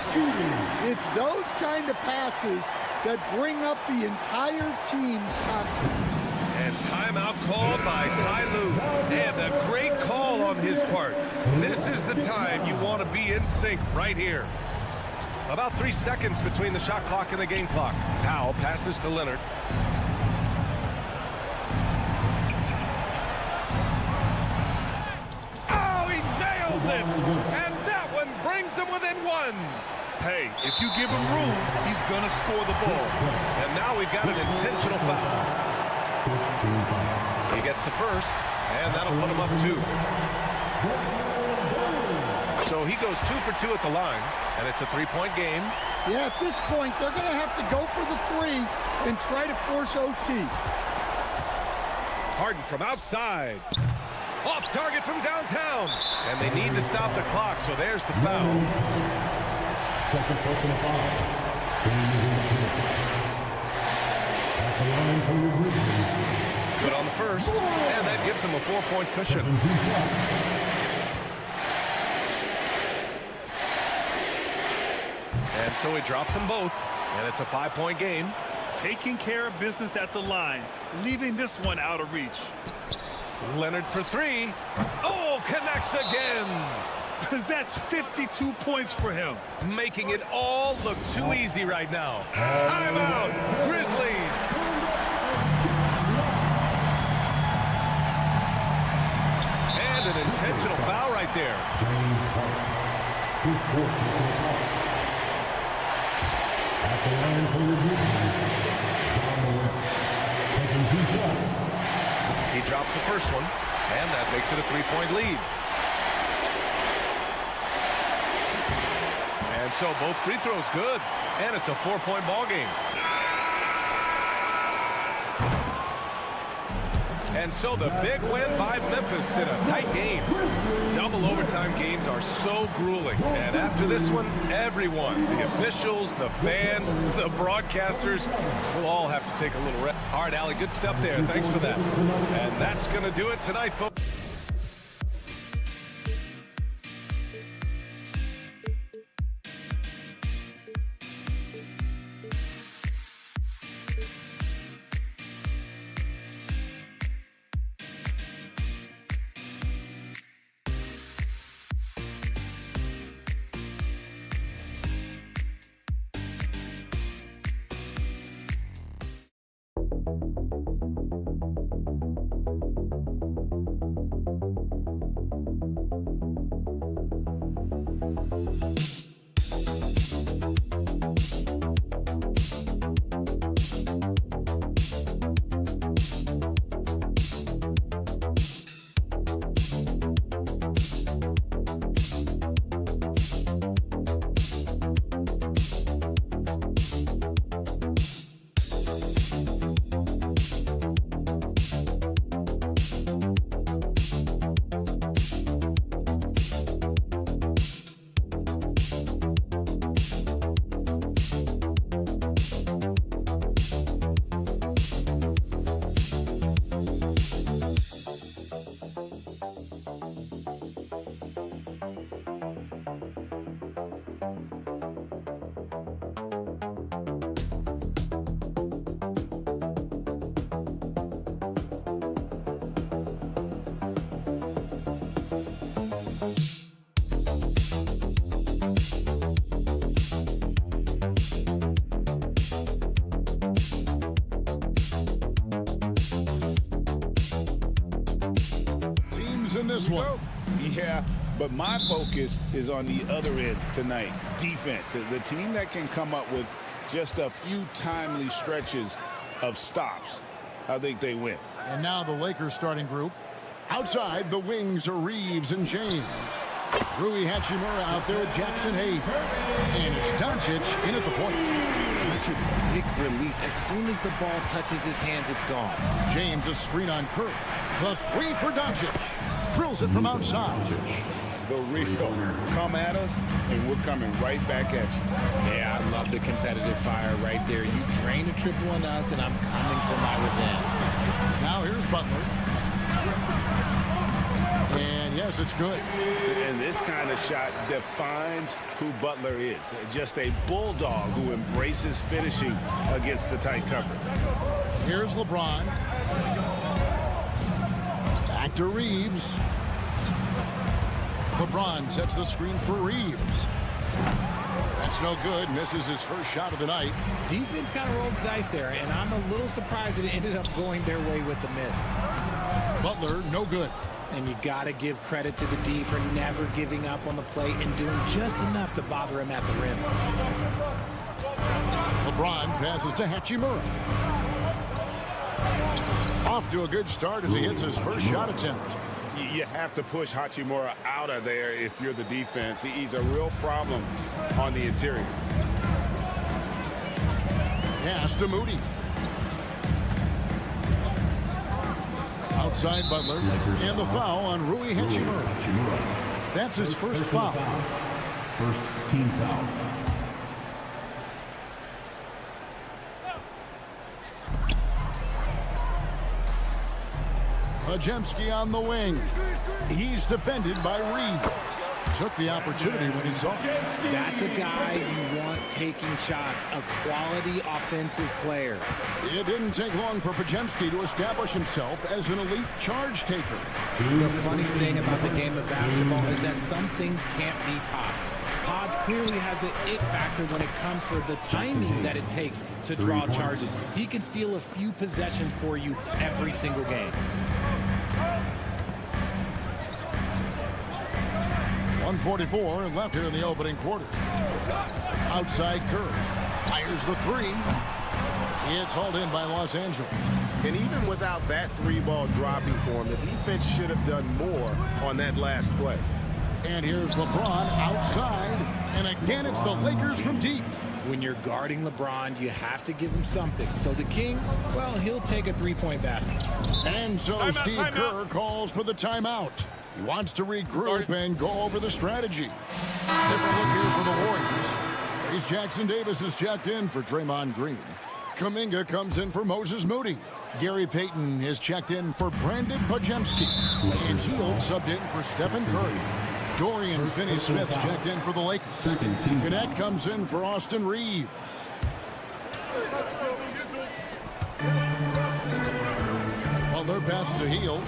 It's those kind of passes that bring up the entire team's confidence. And timeout called by Ty Lue. And a great call on his part. This is the time you want to be in sync right here. About 3 seconds between the shot clock and the game clock. Powell passes to Leonard. Oh, he nails it! And that one brings him within 1. Hey, if you give him room, he's going to score the ball. And now we've got an intentional foul. He gets the first, and that'll put him up 2. So he goes 2 for 2 at the line, and it's a 3-point game. Yeah, at this point, they're going to have to go for the 3 and try to force OT. Harden from outside. Off target from downtown. And they need to stop the clock, so there's the foul. Second personal foul. At the line for the Grizzlies. Good on the first, and that gives him a 4-point cushion. And so he drops them both, and it's a 5-point game. Taking care of business at the line, leaving this one out of reach. Leonard for 3. Oh, connects again. That's 52 points for him. Making it all look too easy right now. Timeout, Grizzlies. there. James Harden. His fourth personal foul. At the line for your Grizzlies, John Morant. Taking 2 shots. He drops the first one, and that makes it a 3-point lead. And so both free throws good, and it's a 4-point ball game. And so the big win by Memphis in a tight game. Double overtime games are so grueling. And after this one, everyone, the officials, the fans, the broadcasters, will all have to take a little rest. All right, Allie, good stuff there. Thanks for that. And that's going to do it tonight, folks. In this one. Yeah, but my focus is on the other end tonight. Defense. The team that can come up with just a few timely stretches of stops, I think they win. And now the Lakers starting group. Outside, the wings are Reeves and James. Rui Hachimura out there with Jackson Hayes. And it's Doncic in at the point. Such a quick release. As soon as the ball touches his hands, it's gone. James a screen on Curry. The three for Doncic. Drills it from outside. The real come at us, and we're coming right back at you. Yeah, I love the competitive fire right there. You drain a triple on us, and I'm coming for my revenge. Now here's Butler. And yes, it's good. And this kind of shot defines who Butler is. Just a bulldog who embraces finishing against the tight cover. Here's LeBron. Back to Reeves. LeBron sets the screen for Reeves. That's no good, and this is his first shot of the night. Defense kind of rolled the dice there, and I'm a little surprised that it ended up going their way with the miss. Butler, no good. And you got to give credit to the D for never giving up on the play and doing just enough to bother him at the rim. LeBron passes to Hachimura. Off to a good start as he hits his first shot attempt. You have to push Hachimura out of there if you're the defense. He's a real problem on the interior. Pass to Moody. Outside Butler. And the foul on Rui Hachimura. That's his first foul. First team foul. Pajemski on the wing. He's defended by Reed. Took the opportunity when he saw it. That's a guy you want taking shots, a quality offensive player. It didn't take long for Pajemski to establish himself as an elite charge taker. The funny thing about the game of basketball is that some things can't be taught. Pods clearly has the it factor when it comes for the timing that it takes to draw charges. He can steal a few possessions for you every single game. 1:44 left here in the opening quarter. Outside Curry. Fires the three. It's hauled in by Los Angeles. And even without that three-ball dropping for him, the defense should have done more on that last play. And here's LeBron outside. And again, it's the Lakers from deep. When you're guarding LeBron, you have to give him something. So the King, well, he'll take a three-point basket. And so Steve Kerr calls for the timeout. He wants to regroup and go over the strategy. Different look here for the Warriors. Trace Jackson-Davis is checked in for Draymond Green. Kuminga comes in for Moses Moody. Gary Payton is checked in for Brandon Podziemski. And Hield subbed in for Stephen Curry. Dorian Finney-Smith checked in for the Lakers. Gannett comes in for Austin Reeves. Butler passes to Hield.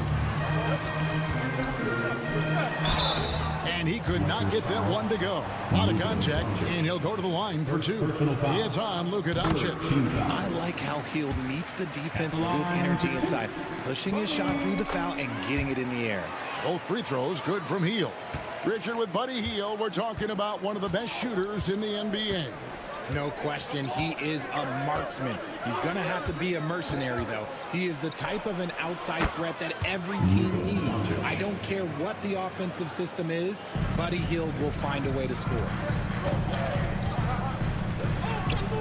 And he could not get that one to go. Out of contact, and he'll go to the line for two. It's on Luka Doncic. I like how Hield meets the defense with energy inside, pushing his shot through the foul and getting it in the air. Both free throws good from Hield. Richard, with Buddy Hield, we're talking about one of the best shooters in the NBA. No question, he is a marksman. He's going to have to be a mercenary, though. He is the type of an outside threat that every team needs. I don't care what the offensive system is, Buddy Hield will find a way to score.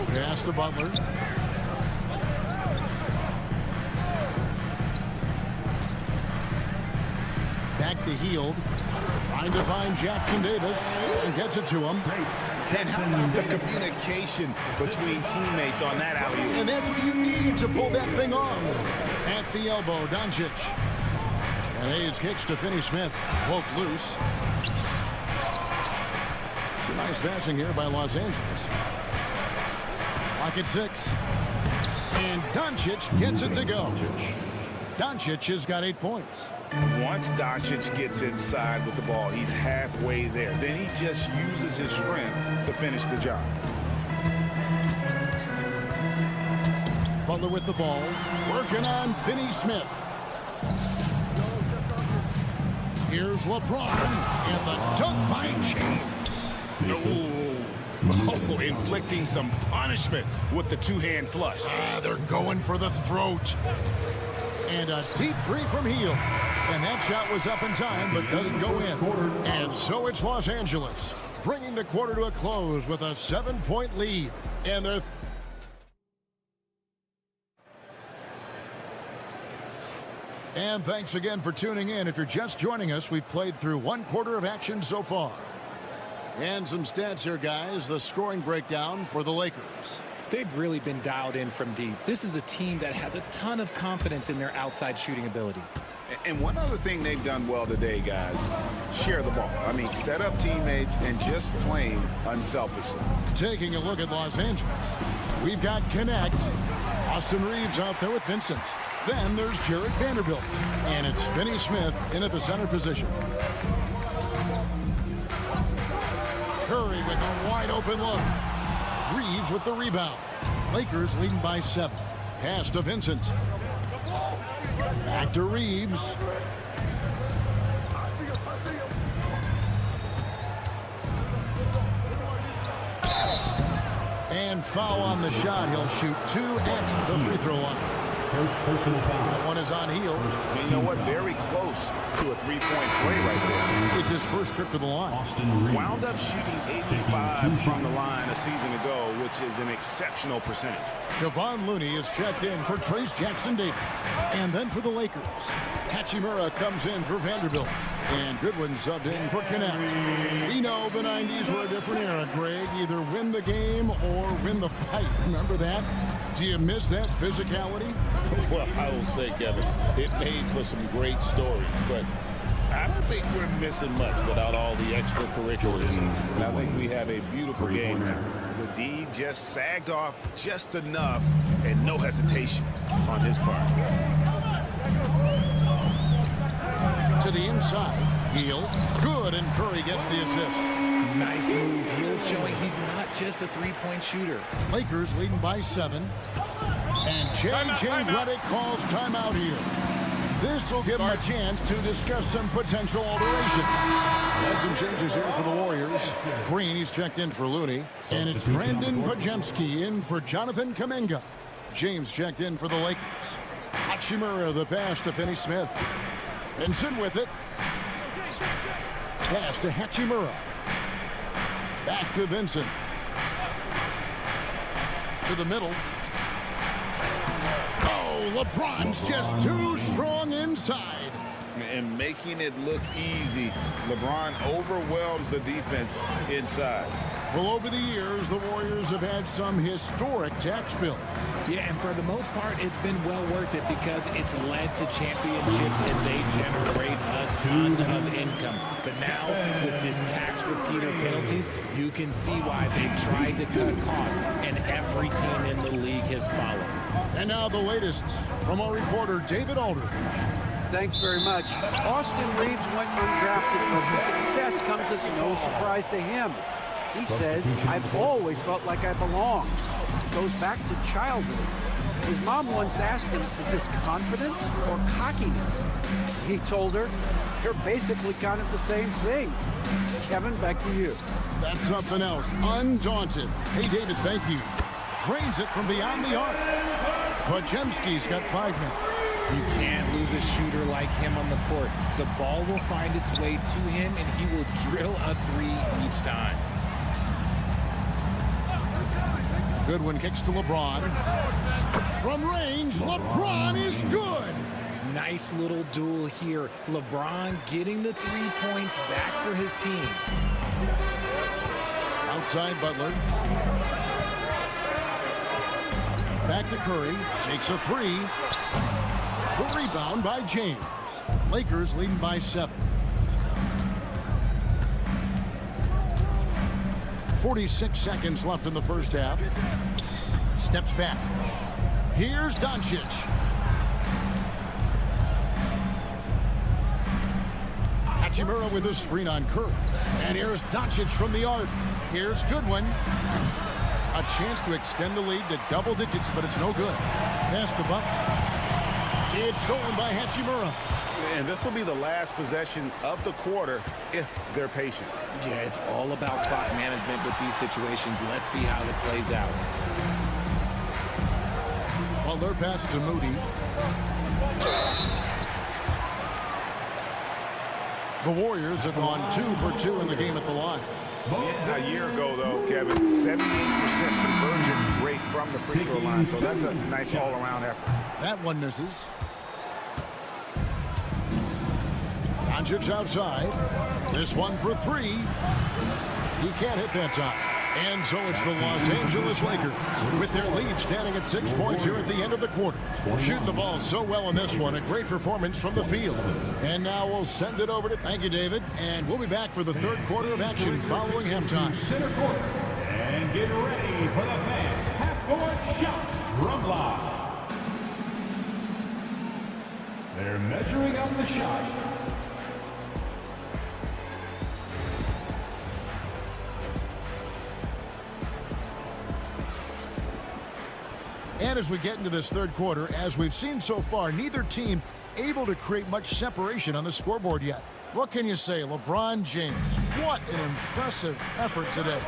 Pass to Butler. Back to Hield. Trying to find Jackson-Davis and gets it to him. And how about the communication between teammates on that alley-oop? And that's what you need to pull that thing off. At the elbow, Doncic. And Hayes kicks to Finney-Smith. Poke loose. Nice passing here by Los Angeles. Clock at 6. And Doncic gets it to go. Doncic has got 8 points. Once Doncic gets inside with the ball, he's halfway there. Then he just uses his strength to finish the job. Butler with the ball, working on Finney-Smith. Here's LeBron, and the dunk by James. Oh, inflicting some punishment with the two-hand flush. They're going for the throat. And a deep three from Hield. And that shot was up in time, but doesn't go in. And so it's Los Angeles, bringing the quarter to a close with a 7-point lead. And they're... And thanks again for tuning in. If you're just joining us, we've played through 1 quarter of action so far. And some stats here, guys. The scoring breakdown for the Lakers. They've really been dialed in from deep. This is a team that has a ton of confidence in their outside shooting ability. And one other thing they've done well today, guys, share the ball. I mean, set up teammates and just playing unselfishly. Taking a look at Los Angeles, we've got Connect. Austin Reeves out there with Vincent. Then there's Jared Vanderbilt. And it's Finney-Smith in at the center position. Curry with a wide open look. Reeves with the rebound. Lakers leading by 7. Pass to Vincent. Back to Reeves. And foul on the shot. He'll shoot 2 at the free throw line. First personal foul. That one is on Hield. You know what? Very close to a three-point play right there. It's his first trip to the line. Wound up shooting 85 from the line a season ago, which is an exceptional percentage. Kevon Looney is checked in for Trace Jackson-Davis. And then for the Lakers, Hachimura comes in for Vanderbilt. And Goodwin subbed in for Connect. We know the 90s were a different era, Greg. Either win the game or win the fight. Remember that? Do you miss that physicality? Well, I will say, Kevin, it made for some great stories, but I don't think we're missing much without all the extracurriculars. And I think we have a beautiful game now. The D just sagged off just enough and no hesitation on his part. To the inside. Hield. Good, and Curry gets the assist. Nice move. Hield showing he's not just a three-point shooter. Lakers leading by 7. And J.J. Redick calls timeout here. This will give him a chance to discuss some potential alteration. And some changes here for the Warriors. Green, he's checked in for Looney. And it's Brandon Pajemski in for Jonathan Kuminga. James checked in for the Lakers. Hachimura, the pass to Finney-Smith. Vincent with it. Pass to Hachimura. Back to Vincent. To the middle. Oh, LeBron's just too strong inside. And making it look easy. LeBron overwhelms the defense inside. Well, over the years, the Warriors have had some historic tax bill. Yeah, and for the most part, it's been well worth it because it's led to championships and they generate a ton of income. But now, with this tax repeater penalties, you can see why they've tried to cut costs, and every team in the league has followed. And now the latest from our reporter, David Aldridge. Thanks very much. Austin Reeves went undrafted, but the success comes as no surprise to him. He says, I've always felt like I belong. It goes back to childhood. His mom once asked him, is this confidence or cockiness? He told her, they're basically kind of the same thing. Kevin, back to you. That's something else. Undaunted. Hey, David, thank you. Drains it from beyond the arc. Pajemski's got 5 minutes. You can't lose a shooter like him on the court. The ball will find its way to him, and he will drill a 3 each time. Goodwin kicks to LeBron. From range, LeBron is good. Nice little duel here. LeBron getting the 3 points back for his team. Outside Butler. Back to Curry. Takes a 3. The rebound by James. Lakers leading by 7. 46 seconds left in the first half. Steps back. Here's Doncic. Hachimura with a screen on Curry. And here's Doncic from the arc. Here's Goodwin. A chance to extend the lead to double digits, but it's no good. Pass to Butler. It's stolen by Hachimura. And this will be the last possession of the quarter if they're patient. Yeah, it's all about clock management with these situations. Let's see how it plays out. Butler pass to Moody. The Warriors have gone 2 for 2 in the game at the line. A year ago, though, Kevin, 78% conversion rate from the free throw line. So that's a nice all-around effort. That one misses. Doncic outside. This one for 3. He can't hit that time. And so it's the Los Angeles Lakers with their lead standing at 6 points here at the end of the quarter. Shooting the ball so well in this one. A great performance from the field. And now we'll send it over to... Thank you, David. And we'll be back for the third quarter of action following halftime. Center court. And get ready for the fans. Half-court shot from live. They're measuring up the shot. And as we get into this third quarter, as we've seen so far, neither team able to create much separation on the scoreboard yet. What can you say? LeBron James, what an impressive effort today.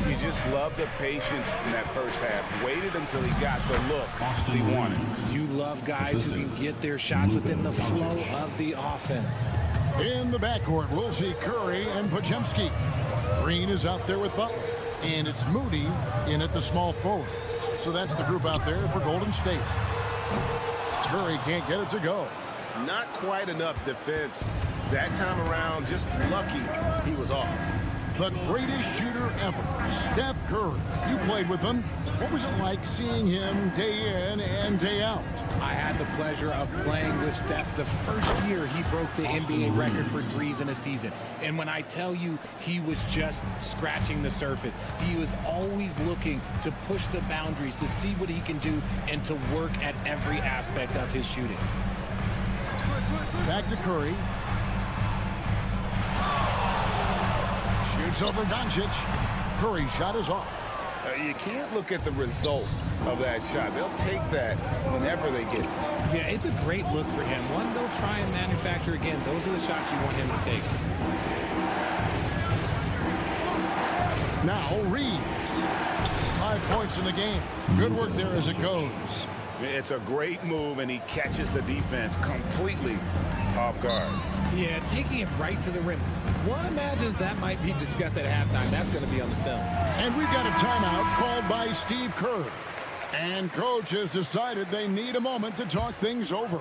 You just love the patience in that first half. Waited until he got the look he wanted. You love guys who can get their shots within the flow of the offense. In the backcourt, we'll see Curry and Pajemski. Green is out there with Butler. And it's Moody in at the small forward. So that's the group out there for Golden State. Curry can't get it to go. Not quite enough defense. That time around, just lucky he was off. The greatest shooter ever, Steph Curry. You played with him. What was it like seeing him day in and day out? I had the pleasure of playing with Steph the first year he broke the NBA record for threes in a season. And when I tell you he was just scratching the surface, he was always looking to push the boundaries, to see what he can do, and to work at every aspect of his shooting. Back to Curry. Shoots over Doncic. Curry's shot is off. You can't look at the result of that shot. They'll take that whenever they get it. Yeah, it's a great look for him. One they'll try and manufacture again. Those are the shots you want him to take. Now Reeves. 5 points in the game. Good work there as it goes. It's a great move, and he catches the defense completely off guard. Yeah, taking it right to the rim. One imagines that might be discussed at halftime. That's going to be on the film. And we've got a timeout called by Steve Kerr. And coach has decided they need a moment to talk things over.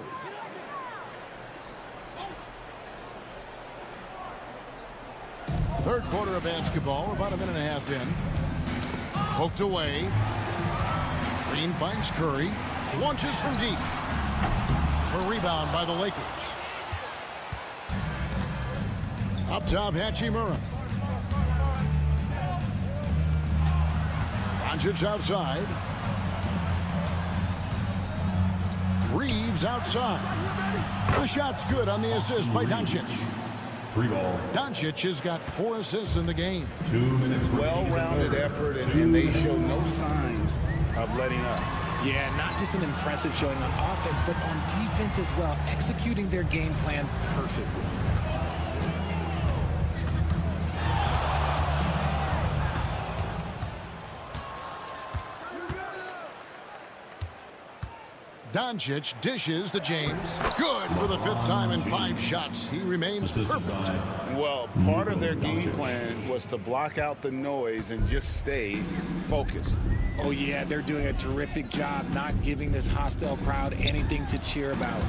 Third quarter of basketball, about a minute and a half in. Poked away. Green finds Curry. Launches from deep. A rebound by the Lakers. Up top, Hachimura. Doncic outside. Reeves outside. The shot's good on the assist by Doncic. Free ball. Doncic has got 4 assists in the game. 2 minutes. Well-rounded effort, and they show no signs of letting up. Yeah, not just an impressive showing on offense, but on defense as well, executing their game plan perfectly. Doncic dishes to James. Good for the 5th time in 5 shots. He remains perfect. Well, part of their game plan was to block out the noise and just stay focused. Oh, yeah, they're doing a terrific job not giving this hostile crowd anything to cheer about.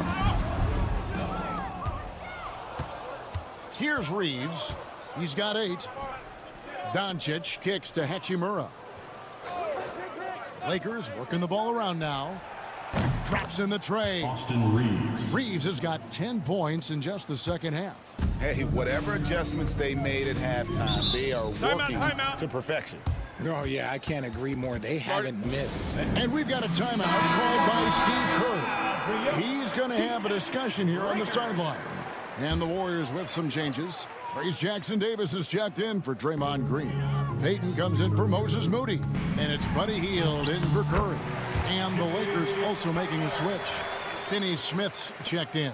Here's Reeves. He's got 8. Doncic kicks to Hachimura. Lakers working the ball around now. Drops in the tray. Austin Reeves. Reeves has got 10 points in just the second half. Hey, whatever adjustments they made at halftime, they are working to perfection. Oh, yeah, I can't agree more. They haven't missed. And we've got a timeout called by Steve Kerr. He's going to have a discussion here on the sideline. And the Warriors with some changes. Trace Jackson-Davis is checked in for Draymond Green. Payton comes in for Moses Moody. And it's Buddy Hield in for Curry. And the Lakers also making a switch. Finney Smith's checked in.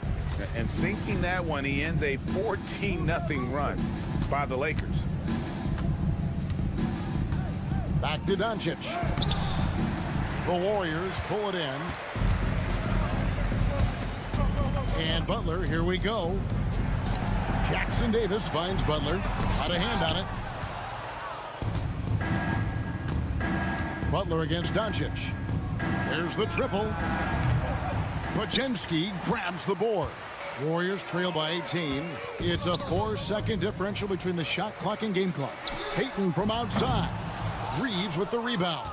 And sinking that one, he ends a 14-0 run by the Lakers. Back to Doncic. The Warriors pull it in. And Butler, here we go. Jackson-Davis finds Butler. Got a hand on it. Butler against Doncic. There's the triple. Pajemski grabs the board. Warriors trail by 18. It's a 4-second differential between the shot clock and game clock. Payton from outside. Reeves with the rebound.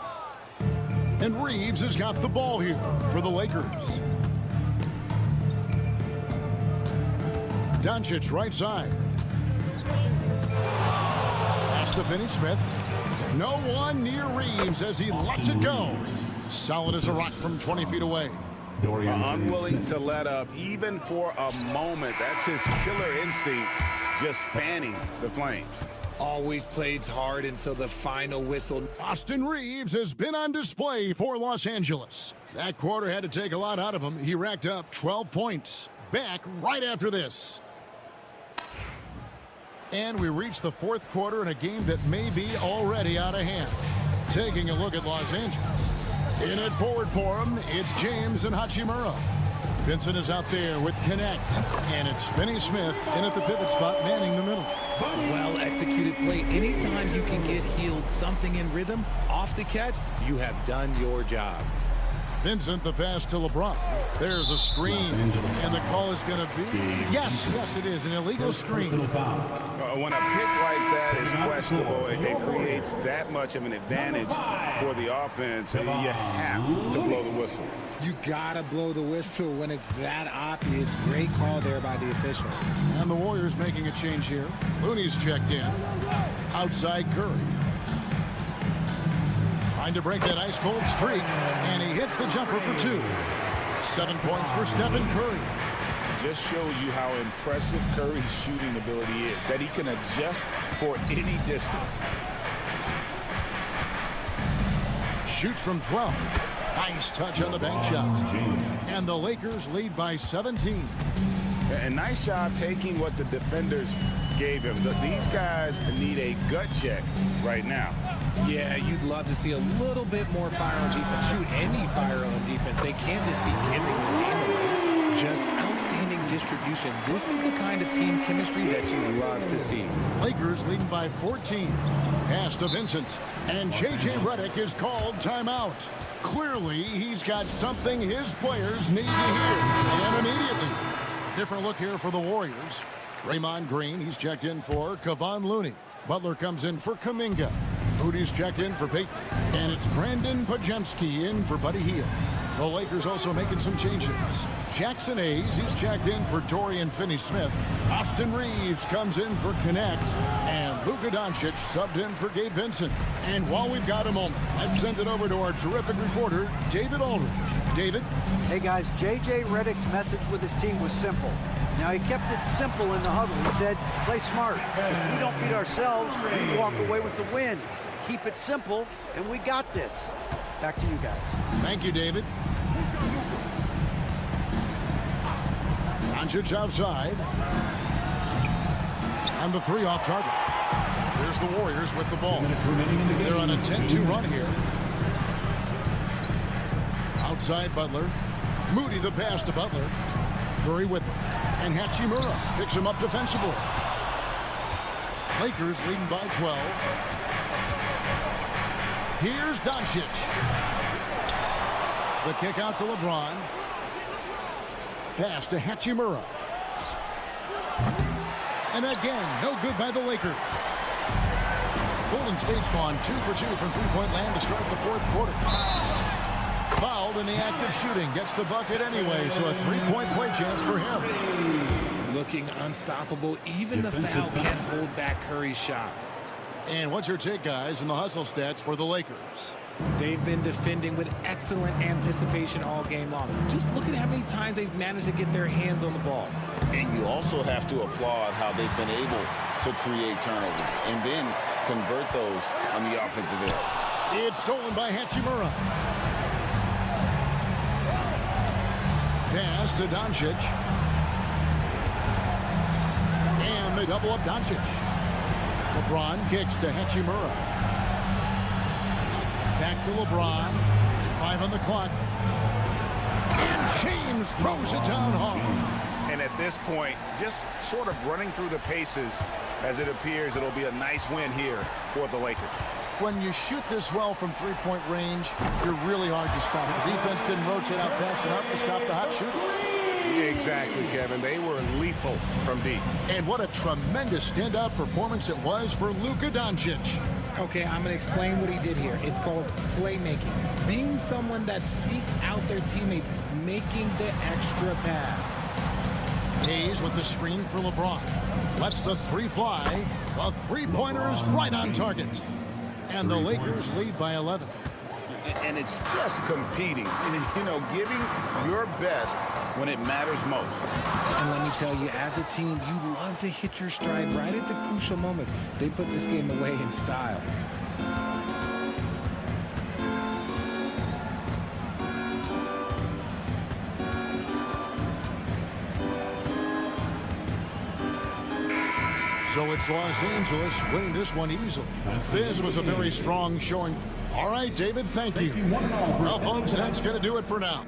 And Reeves has got the ball here for the Lakers. Doncic right side. Pass to Finney Smith. No one near Reeves as he lets it go. Solid as a rock from 20 feet away. Unwilling to let up even for a moment. That's his killer instinct, just fanning the flames. Always plays hard until the final whistle. Austin Reeves has been on display for Los Angeles. That quarter had to take a lot out of him. He racked up 12 points. Back right after this. And we reach the 4th quarter in a game that may be already out of hand. Taking a look at Los Angeles. In it forward for him, it's James and Hachimura. Vincent is out there with Connect. And it's Finney Smith in at the pivot spot, manning the middle. Well-executed play. Anytime you can get Hield something in rhythm, off the catch, you have done your job. Vincent, the pass to LeBron. There's a screen, and the call is going to be... Yes, it is, an illegal screen. When a pick like that is questionable, it creates that much of an advantage for the offense. You have to blow the whistle. You gotta blow the whistle when it's that obvious. Great call there by the official. And the Warriors making a change here. Looney's checked in. Outside Curry. Trying to break that ice-cold streak, and he hits the jumper for 2. 7 points for Stephen Curry. Just shows you how impressive Curry's shooting ability is, that he can adjust for any distance. Shoots from 12. Nice touch on the bank shot. And the Lakers lead by 17. And nice job taking what the defenders gave him. These guys need a gut check right now. Yeah, you'd love to see a little bit more fire on defense. Shoot, any fire on defense. They can't just be giving the game away. Just outstanding distribution. This is the kind of team chemistry that you love to see. Lakers leading by 14. Pass to Vincent. And J.J. Redick is called timeout. Clearly, he's got something his players need to hear. And immediately. Different look here for the Warriors. Draymond Green, he's checked in for Kevon Looney. Butler comes in for Kuminga. Moody's checked in for Peyton. And it's Brandon Pajemski in for Buddy Hield. The Lakers also making some changes. Jackson Hayes, he's checked in for Dorian Finney-Smith. Austin Reeves comes in for Connect. And Luka Doncic subbed in for Gabe Vincent. And while we've got a moment, let's send it over to our terrific reporter, David Aldridge. David? Hey guys, J.J. Redick's message with his team was simple. Now, he kept it simple in the huddle. He said, play smart. If we don't beat ourselves, we walk away with the win. Keep it simple, and we got this. Back to you guys. Thank you, David. Doncic outside. And the three off target. Here's the Warriors with the ball. They're on a 10-2 run here. Outside Butler. Moody the pass to Butler. Curry with him. And Hachimura picks him up defensively. Lakers leading by 12. Here's Doncic. The kick out to LeBron. Pass to Hachimura. And again, no good by the Lakers. Golden State's gone 2 for 2 from three-point land to start the fourth quarter. Fouled in the act of shooting. Gets the bucket anyway, so a three-point play chance for him. Looking unstoppable. Even the foul can't hold back Curry's shot. And what's your take, guys, in the hustle stats for the Lakers? They've been defending with excellent anticipation all game long. Just look at how many times they've managed to get their hands on the ball. And you also have to applaud how they've been able to create turnovers and then convert those on the offensive end. It's stolen by Hachimura. Pass to Doncic. And they double up Doncic. LeBron kicks to Hachimura. Back to LeBron. 5 on the clock. And James throws it down hard. And at this point, just sort of running through the paces as it appears it'll be a nice win here for the Lakers. When you shoot this well from three-point range, you're really hard to stop. The defense didn't rotate out fast enough to stop the hot shooter. Exactly, Kevin. They were lethal from deep. And what a tremendous standout performance it was for Luka Doncic. Okay, I'm going to explain what he did here. It's called playmaking. Being someone that seeks out their teammates, making the extra pass. Hayes with the screen for LeBron. Lets the three fly. The three-pointer is right on target. And the Lakers lead by 11. And it's just competing, you know, giving your best when it matters most. And let me tell you, as a team, you love to hit your stride right at the crucial moments. They put this game away in style. So it's Los Angeles winning this one easily. This was a very strong showing. All right, David, thank you. Well, folks, that's going to do it for now.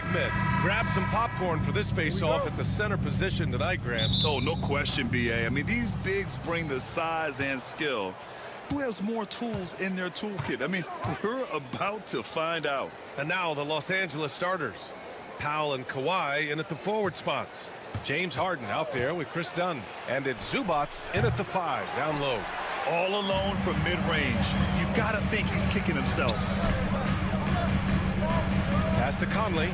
big men. Grab some popcorn for this face-off at the center position tonight, Graham. Oh, no question, B.A. I mean, these bigs bring the size and skill. Who has more tools in their toolkit? I mean, we're about to find out. And now the Los Angeles starters. Powell and Kawhi in at the forward spots. James Harden out there with Chris Dunn. And it's Zubats in at the 5, down low. All alone from mid-range. You got to think he's kicking himself. Pass to Conley.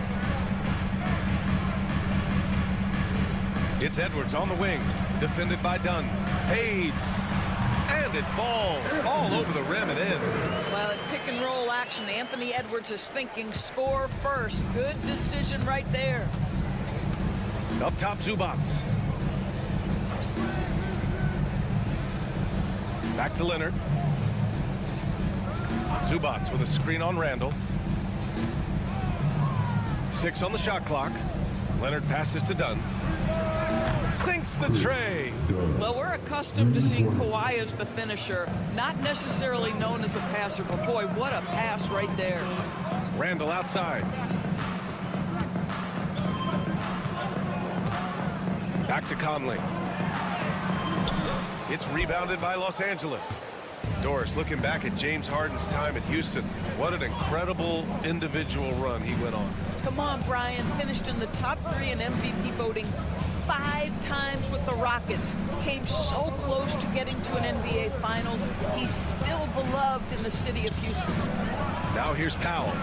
It's Edwards on the wing. Defended by Dunn. Fades. And it falls all over the rim and in. Well, in pick and roll action, Anthony Edwards is thinking score first. Good decision right there. Up top, Zubats. Back to Leonard. Zubats with a screen on Randall. 6 on the shot clock. Leonard passes to Dunn. Sinks the tray. Well, we're accustomed to seeing Kawhi as the finisher, not necessarily known as a passer, but boy, what a pass right there. Randall outside. Back to Conley. It's rebounded by Los Angeles. Doris looking back at James Harden's time at Houston. What an incredible individual run he went on. Come on, Brian. Finished in the top 3 in MVP voting 5 times with the Rockets. Came so close to getting to an NBA Finals. He's still beloved in the city of Houston. Now here's Powell.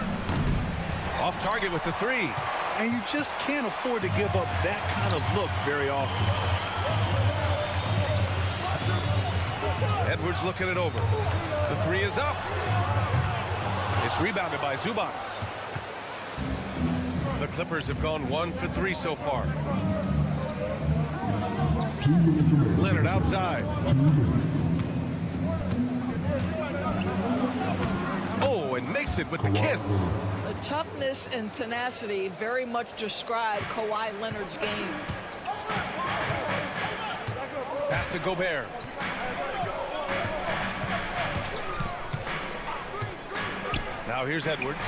Off target with the 3. And you just can't afford to give up that kind of look very often. Edwards looking it over. The 3 is up. It's rebounded by Zubats. The Clippers have gone 1 for 3 so far. Leonard outside. Oh, and makes it with the kiss. The toughness and tenacity very much describe Kawhi Leonard's game. Pass to Gobert. Now here's Edwards.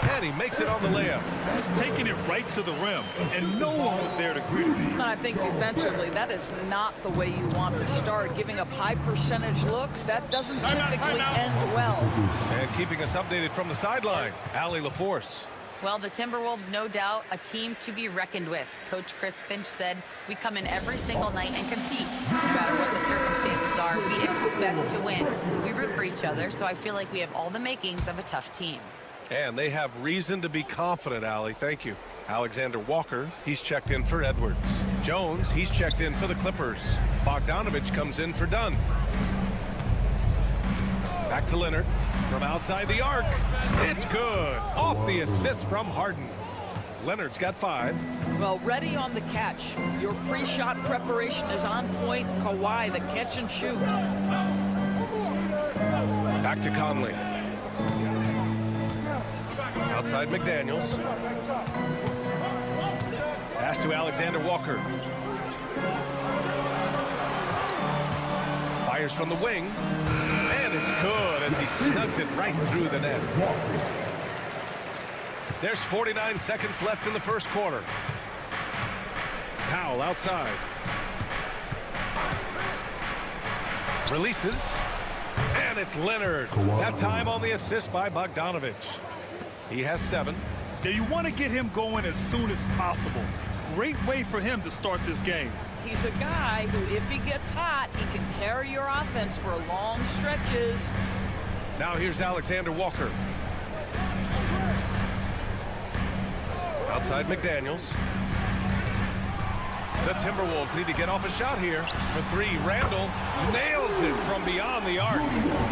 And he makes it on the layup. Just taking it right to the rim. And no one was there to greet him. I think defensively, that is not the way you want to start. Giving up high percentage looks, that doesn't typically end well. And keeping us updated from the sideline, Allie LaForce. Well, the Timberwolves, no doubt, a team to be reckoned with. Coach Chris Finch said, we come in every single night and compete. No matter what the circumstances are, we expect to win. We root for each other, so I feel like we have all the makings of a tough team. And they have reason to be confident, Allie. Thank you. Alexander Walker, he's checked in for Edwards. Jones, he's checked in for the Clippers. Bogdanovich comes in for Dunn. Back to Leonard from outside the arc. It's good. Off the assist from Harden. Leonard's got 5. Well, ready on the catch. Your pre-shot preparation is on point. Kawhi, the catch and shoot. Back to Conley. Outside McDaniels. Pass to Alexander Walker. Fires from the wing. And it's good as he snugs it right through the net. There's 49 seconds left in the first quarter. Powell outside. Releases. And it's Leonard. That time on the assist by Bogdanovich. He has 7. Yeah, you want to get him going as soon as possible. Great way for him to start this game. He's a guy who, if he gets hot, he can carry your offense for long stretches. Now here's Alexander Walker. Outside McDaniels. The Timberwolves need to get off a shot here. For 3, Randall nails it from beyond the arc.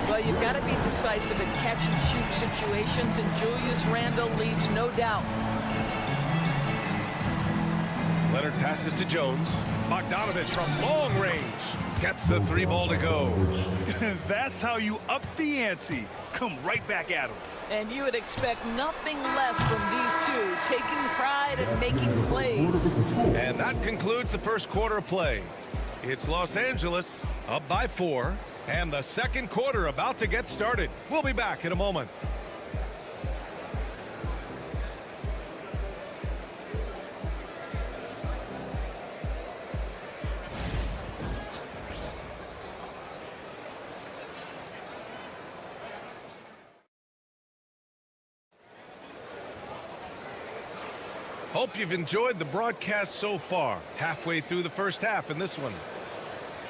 Well, you've got to be decisive in catch-and-shoot situations, and Julius Randle leaves no doubt. Leonard passes to Jones. Bogdanovich from long range gets the 3 ball to go. That's how you up the ante. Come right back at him. And you would expect nothing less from these two, taking pride and making plays. And that concludes the first quarter of play. It's Los Angeles up by 4, and the second quarter about to get started. We'll be back in a moment. Hope you've enjoyed the broadcast so far. Halfway through the first half in this one.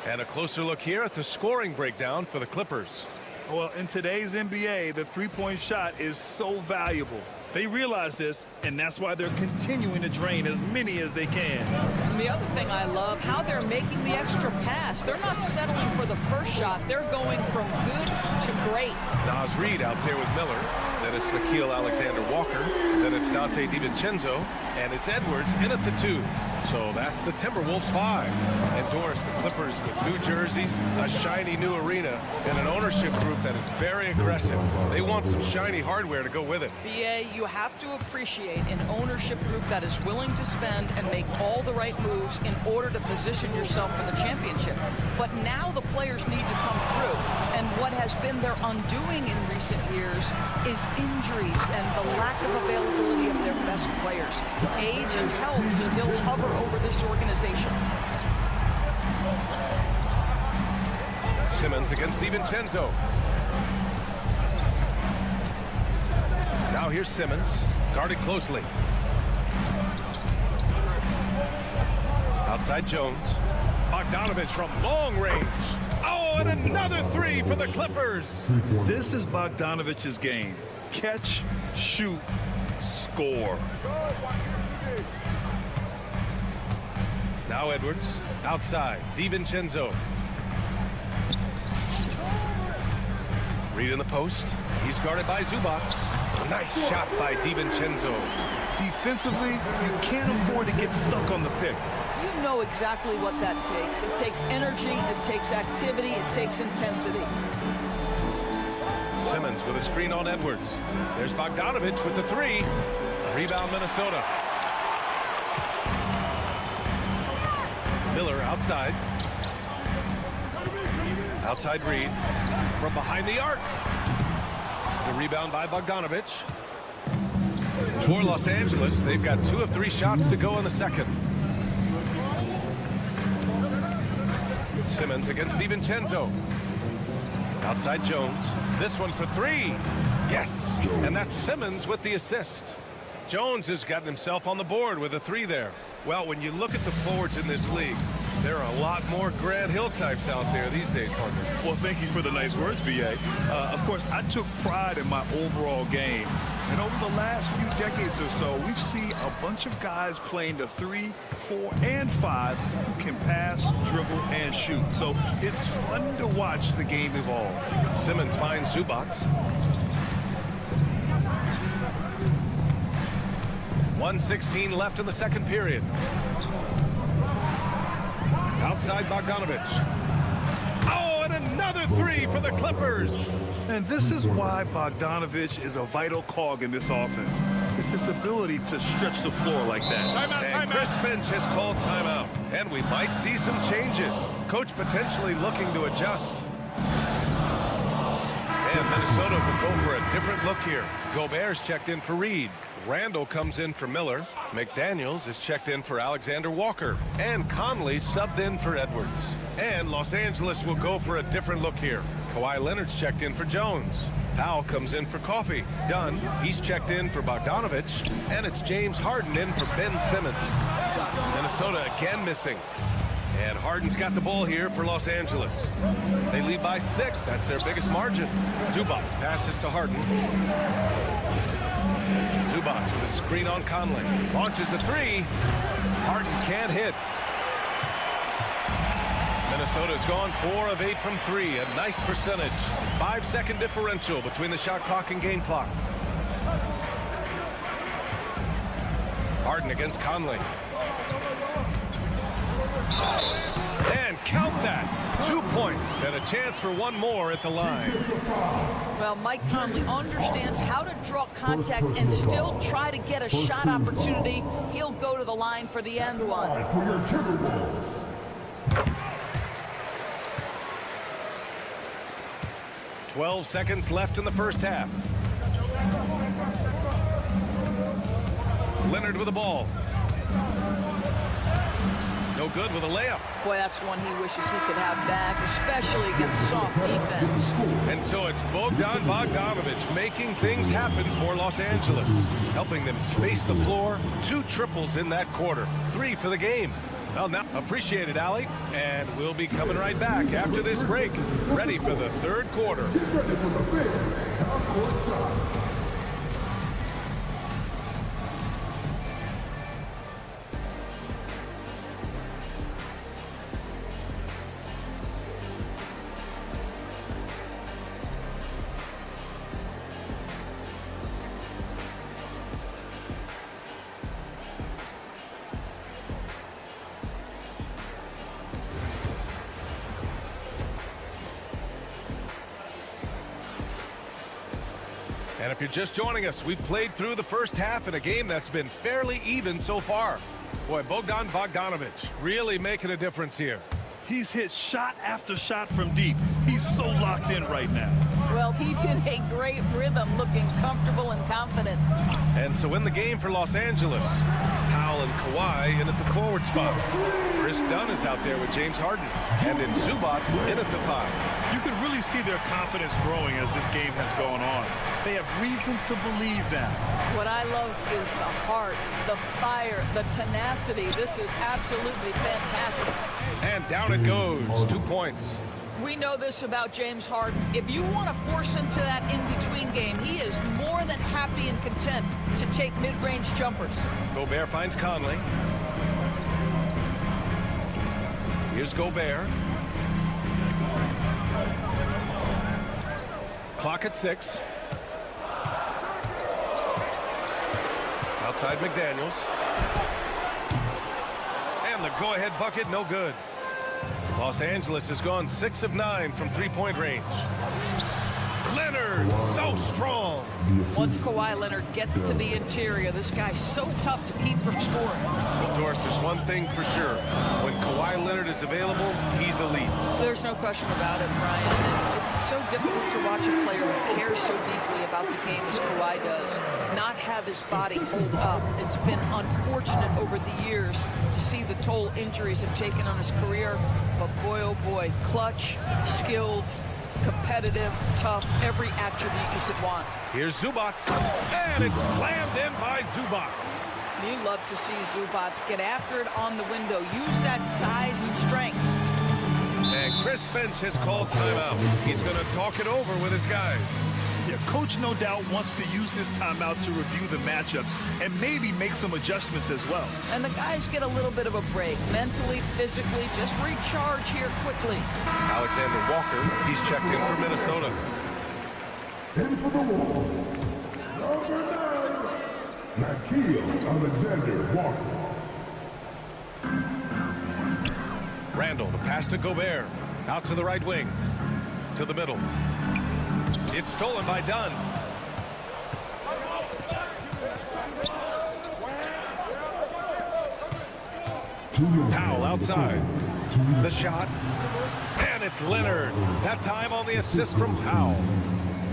And a closer look here at the scoring breakdown for the Clippers. Well, in today's NBA, the three-point shot is so valuable. They realize this, and that's why they're continuing to drain as many as they can. And the other thing I love, how they're making the extra pass. They're not settling for the first shot. They're going from good to great. Nas Reed out there with Miller. Then it's Nickeil Alexander-Walker. Then it's Dante DiVincenzo. And it's Edwards in at the 2. So that's the Timberwolves 5. And Doris, the Clippers with new jerseys, a shiny new arena, and an ownership group that is very aggressive. They want some shiny hardware to go with it. BA, you have to appreciate an ownership group that is willing to spend and make all the right moves in order to position yourself for the championship. But now the players need to come through. And what has been their undoing in recent years is injuries and the lack of availability of their best players. Age and health still hover over this organization. Simmons against DiVincenzo. Now here's Simmons, guarded closely. Outside Jones. Bogdanovich from long range. Oh, and another 3 for the Clippers. This is Bogdanovich's game. Catch, shoot, score. Now Edwards, outside, DiVincenzo. Reed in the post. He's guarded by Zubats. Nice shot by DiVincenzo. Defensively, you can't afford to get stuck on the pick. You know exactly what that takes. It takes energy, it takes activity, it takes intensity. Simmons with a screen on Edwards. There's Bogdanovich with the 3. Rebound Minnesota. Miller outside. Outside Reed. From behind the arc. The rebound by Bogdanovich. For Los Angeles, they've got 2 of 3 shots to go in the second. Simmons against DiVincenzo. Outside Jones. This one for 3. Yes. And that's Simmons with the assist. Jones has gotten himself on the board with a 3 there. Well, when you look at the forwards in this league, there are a lot more Grant Hill types out there these days, partner. Well, thank you for the nice words, BA. Of course, I took pride in my overall game. And over the last few decades or so, we've seen a bunch of guys playing the 3, 4, and 5 who can pass, dribble, and shoot. So it's fun to watch the game evolve. Simmons finds Zubats. 1:16 left in the second period. Outside Bogdanovich. Oh, and another 3 for the Clippers. And this is why Bogdanovich is a vital cog in this offense. It's his ability to stretch the floor like that. And Chris Finch has called timeout. And we might see some changes. Coach potentially looking to adjust. And Minnesota will go for a different look here. Gobert's checked in for Reed. Randall comes in for Miller. McDaniels is checked in for Alexander Walker. And Conley subbed in for Edwards. And Los Angeles will go for a different look here. Kawhi Leonard's checked in for Jones. Powell comes in for Coffey. Dunn, he's checked in for Bogdanovich. And it's James Harden in for Ben Simmons. Minnesota again missing. And Harden's got the ball here for Los Angeles. They lead by 6. That's their biggest margin. Zubats passes to Harden. Zubats with a screen on Conley. Launches a 3. Harden can't hit. Minnesota's gone 4 of 8 from 3. A nice percentage. 5-second differential between the shot clock and game clock. Harden against Conley. And count that. 2 points and a chance for 1 more at the line. Well, Mike Conley understands how to draw contact and still try to get a shot opportunity. He'll go to the line for the end one. 12 seconds left in the first half. Leonard with the ball. No good with a layup. Boy, that's one he wishes he could have back, especially against soft defense. And so it's Bogdan Bogdanović making things happen for Los Angeles, helping them space the floor. 2 triples in that quarter. 3 for the game. Well, now, appreciate it, Allie. And we'll be coming right back after this break, ready for the 3rd quarter. And if you're just joining us, we've played through the first half in a game that's been fairly even so far. Boy, Bogdan Bogdanović really making a difference here. He's hit shot after shot from deep. He's so locked in right now. Well, he's in a great rhythm, looking comfortable and confident. And so in the game for Los Angeles, Powell and Kawhi in at the forward spots. Chris Dunn is out there with James Harden. And in Zubats in at the 5. You can really see their confidence growing as this game has gone on. They have reason to believe that. What I love is the heart, the fire, the tenacity. This is absolutely fantastic. And down it goes. 2 points. We know this about James Harden. If you want to force him to that in-between game, he is more than happy and content to take mid-range jumpers. Gobert finds Conley. Here's Gobert. Clock at 6. Outside McDaniels. And the go-ahead bucket, no good. Los Angeles has gone 6 of 9 from 3-point range. Leonard, so strong. Once Kawhi Leonard gets to the interior, this guy's so tough to keep from scoring. Well, Doris, there's one thing for sure. When Kawhi Leonard is available, he's elite. There's no question about it, Brian. It's so difficult to watch a player who cares so deeply about the game as Kawhi does not have his body hold up. It's been unfortunate over the years to see the toll injuries have taken on his career. But boy, oh boy, clutch, skilled, competitive, tough, every attribute you could want. Here's Zubats, and it's slammed in by Zubats. You love to see Zubats get after it on the window, use that size and strength. And Chris Finch has called timeout. He's going to talk it over with his guys. Yeah, coach no doubt wants to use this timeout to review the matchups and maybe make some adjustments as well. And the guys get a little bit of a break, mentally, physically, just recharge here quickly. Alexander Walker, he's checked in for Minnesota. In for the Wolves, number 9, Alexander Walker. Randall, the pass to Gobert. Out to the right wing. To the middle. It's stolen by Dunn. Powell outside. The shot. And it's Leonard. That time on the assist from Powell.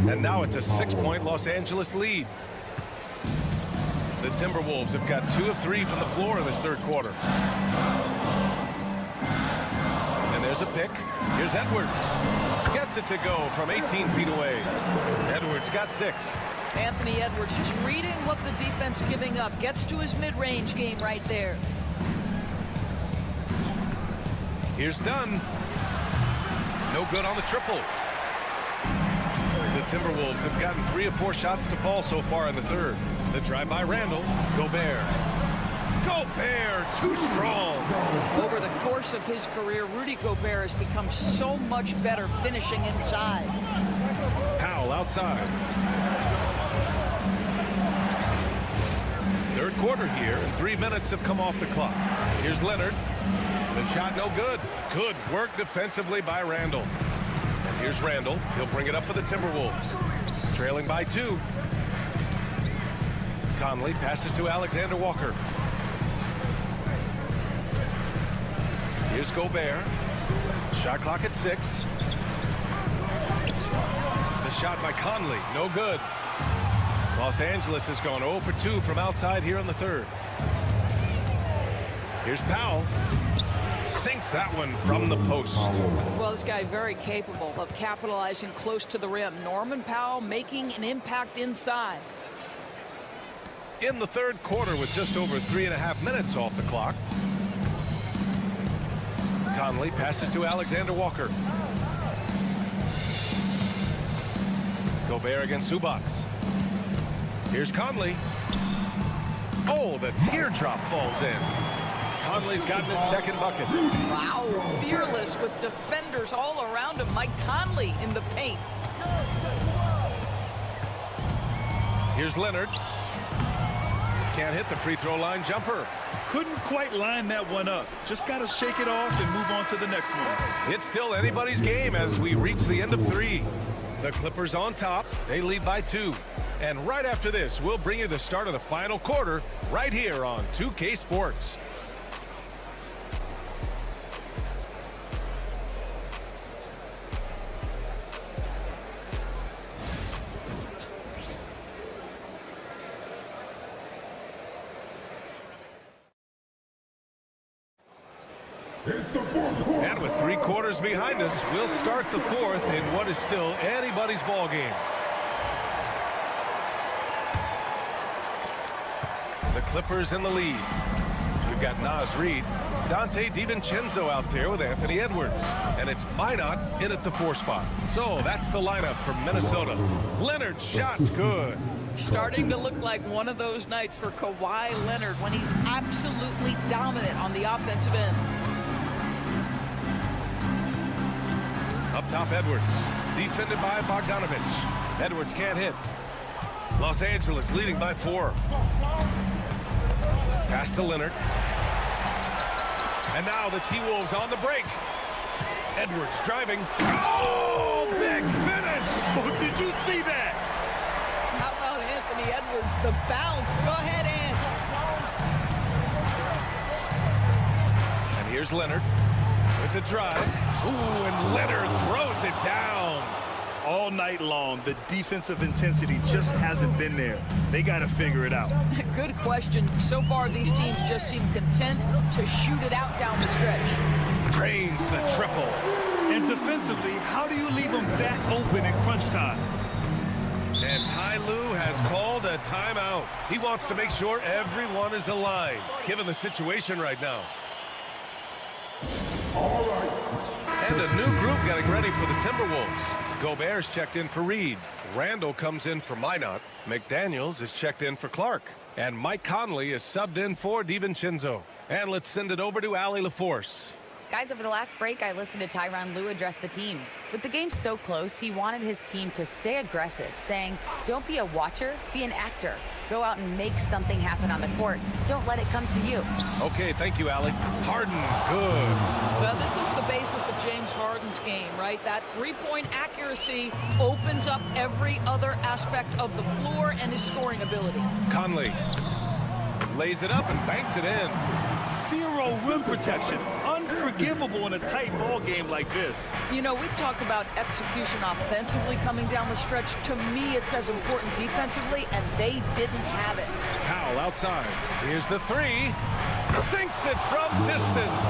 And now it's a 6-point Los Angeles lead. The Timberwolves have got 2 of 3 from the floor in this 3rd quarter. And there's a pick. Here's Edwards. Gets it to go from 18 feet away. Edwards got 6. Anthony Edwards just reading what the defense giving up. Gets to his mid-range game right there. Here's Dunn. No good on the triple. The Timberwolves have gotten 3 of 4 shots to fall so far in the 3rd. The drive by Randall. Gobert. Gobert, too strong. Over the course of his career, Rudy Gobert has become so much better finishing inside. Powell outside. 3rd quarter here, and 3 minutes have come off the clock. Here's Leonard. The shot no good. Good work defensively by Randall. And here's Randall. He'll bring it up for the Timberwolves. Trailing by 2. Conley passes to Alexander Walker. Here's Gobert. Shot clock at 6. The shot by Conley, no good. Los Angeles has gone 0 for 2 from outside here in the 3rd. Here's Powell. sinks that one from the post. Well, this guy very capable of capitalizing close to the rim. Norman Powell making an impact inside. In the third quarter with just over 3.5 minutes off the clock. Conley passes to Alexander Walker. Gobert against Zubac. Here's Conley. Oh, the teardrop falls in. Conley's gotten his second bucket. Wow, fearless with defenders all around him. Mike Conley in the paint. Here's Leonard. Can't hit the free throw line jumper. Couldn't quite line that one up. Just got to shake it off and move on to the next one. It's still anybody's game as we reach the end of 3. The Clippers on top. They lead by 2. And right after this, we'll bring you the start of the final quarter right here on 2K Sports. And with 3 quarters behind us, we'll start the 4th in what is still anybody's ball game. The Clippers in the lead. We've got Naz Reid, Dante DiVincenzo out there with Anthony Edwards. And it's Minot in at the 4 spot. So that's the lineup for Minnesota. Leonard's shot's good. Starting to look like one of those nights for Kawhi Leonard when he's absolutely dominant on the offensive end. Up top, Edwards. Defended by Bogdanovich. Edwards can't hit. Los Angeles leading by 4. Pass to Leonard. And now the T-Wolves on the break. Edwards driving. Oh, big finish! Oh, did you see that? How about Anthony Edwards, the bounce? Go ahead, Ant. And here's Leonard with the drive. Ooh, and Leonard throws it down. All night long, the defensive intensity just hasn't been there. They got to figure it out. Good question. So far, these teams just seem content to shoot it out down the stretch. Drains the triple. And defensively, how do you leave them that open in crunch time? And Ty Lue has called a timeout. He wants to make sure everyone is aligned, given the situation right now. All right. And a new group getting ready for the Timberwolves. Gobert's checked in for Reed. Randall comes in for Minot. McDaniels is checked in for Clark. And Mike Conley is subbed in for DiVincenzo. And let's send it over to Allie LaForce. Guys, over the last break, I listened to Tyronn Lue address the team. With the game so close, he wanted his team to stay aggressive, saying, don't be a watcher, be an actor. Go out and make something happen on the court. Don't let it come to you. Okay, thank you, Allie. Harden, good. Well, this is the basis of James Harden's game, right? That three-point accuracy opens up every other aspect of the floor and his scoring ability. Conley lays it up and banks it in. Zero rim protection. Unforgivable in a tight ball game like this. You know, we talk about execution offensively coming down the stretch. To me, it's as important defensively, and they didn't have it. Powell outside. Here's the 3. Sinks it from distance.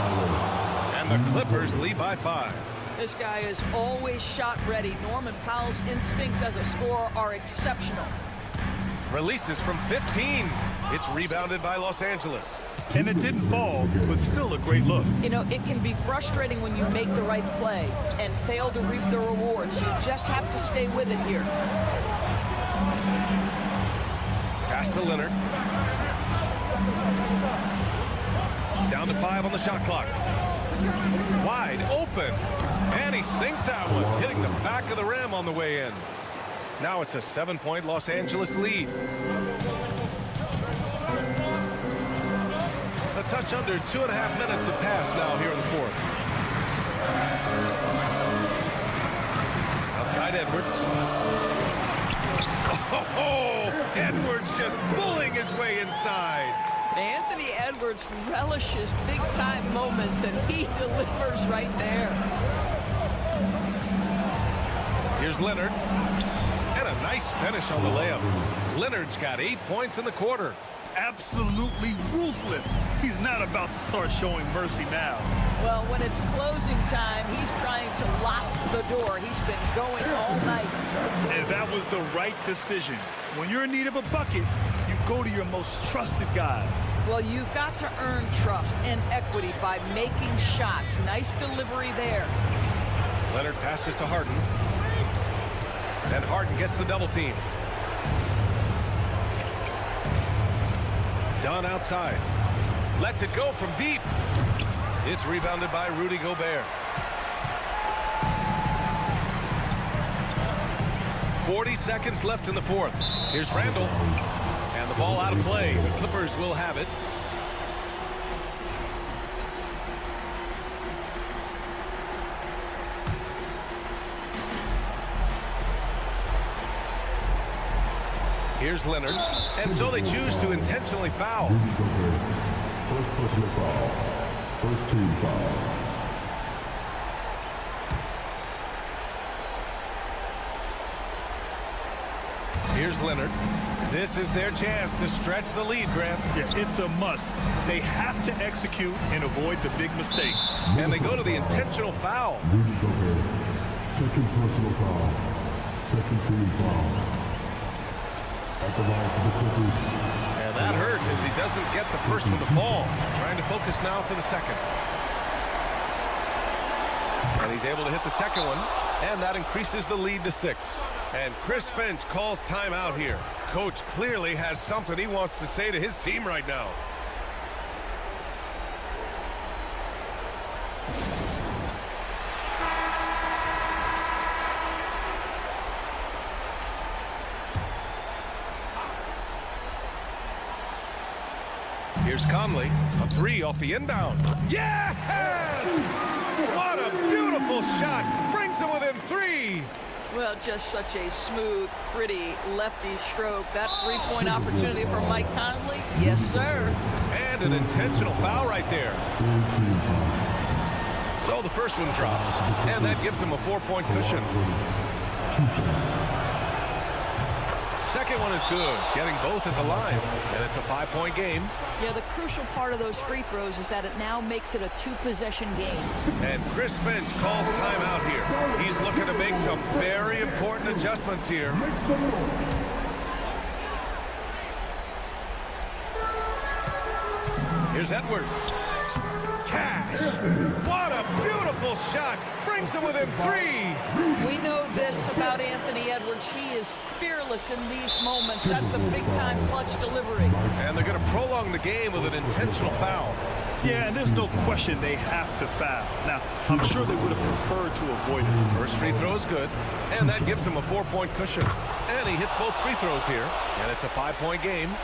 And the Clippers lead by 5. This guy is always shot ready. Norman Powell's instincts as a scorer are exceptional. Releases from 15. It's rebounded by Los Angeles. And it didn't fall, but still a great look. You know, it can be frustrating when you make the right play and fail to reap the rewards. You just have to stay with it here. Pass to Leonard. Down to 5 on the shot clock. Wide open. And he sinks that one, hitting the back of the rim on the way in. Now it's a 7-point Los Angeles lead. A touch under 2.5 minutes have passed now here in the 4th. Outside Edwards. Oh, Edwards just pulling his way inside. Anthony Edwards relishes big-time moments, and he delivers right there. Here's Leonard. And a nice finish on the layup. Leonard's got 8 points in the quarter. Absolutely ruthless. He's not about to start showing mercy now. Well, when it's closing time, he's trying to lock the door. He's been going all night. And that was the right decision. When you're in need of a bucket, you go to your most trusted guys. Well, you've got to earn trust and equity by making shots. Nice delivery there. Leonard passes to Harden. And Harden gets the double team. Dunn outside. Lets it go from deep. It's rebounded by Rudy Gobert. 40 seconds left in the fourth. Here's Randall. And the ball out of play. The Clippers will have it. Here's Leonard. And so they choose to intentionally foul. First personal foul. First team foul. Here's Leonard. This is their chance to stretch the lead, Grant. Yeah, it's a must. They have to execute and avoid the big mistake. And they go to the intentional foul. Rudy Gobert. Second personal foul. Second team foul. At the line for the Clippers. And that hurts as he doesn't get the first one to fall. Trying to focus now for the second. And he's able to hit the second one. And that increases the lead to 6. And Chris Finch calls timeout here. Coach clearly has something he wants to say to his team right now. Here's Conley, a 3 off the inbound. Yes! What a beautiful shot. Brings him within 3. Well, just such a smooth, pretty lefty stroke. That three-point opportunity for Mike Conley. Yes, sir. And an intentional foul right there. So the first one drops. And that gives him a 4-point cushion. Second one is good, getting both at the line, and it's a 5-point game. Yeah, the crucial part of those free throws is that it now makes it a 2-possession game. And Chris Finch calls timeout here. He's looking to make some very important adjustments here. Here's Edwards. Cash. What a beautiful shot. Brings him within 3. We know this about Anthony Edwards. He is fearless in these moments. That's a big-time clutch delivery. And they're going to prolong the game with an intentional foul. Yeah, and there's no question they have to foul. Now, I'm sure they would have preferred to avoid it. First free throw is good, and that gives him a 4-point cushion. And he hits both free throws here, and it's a 5-point game.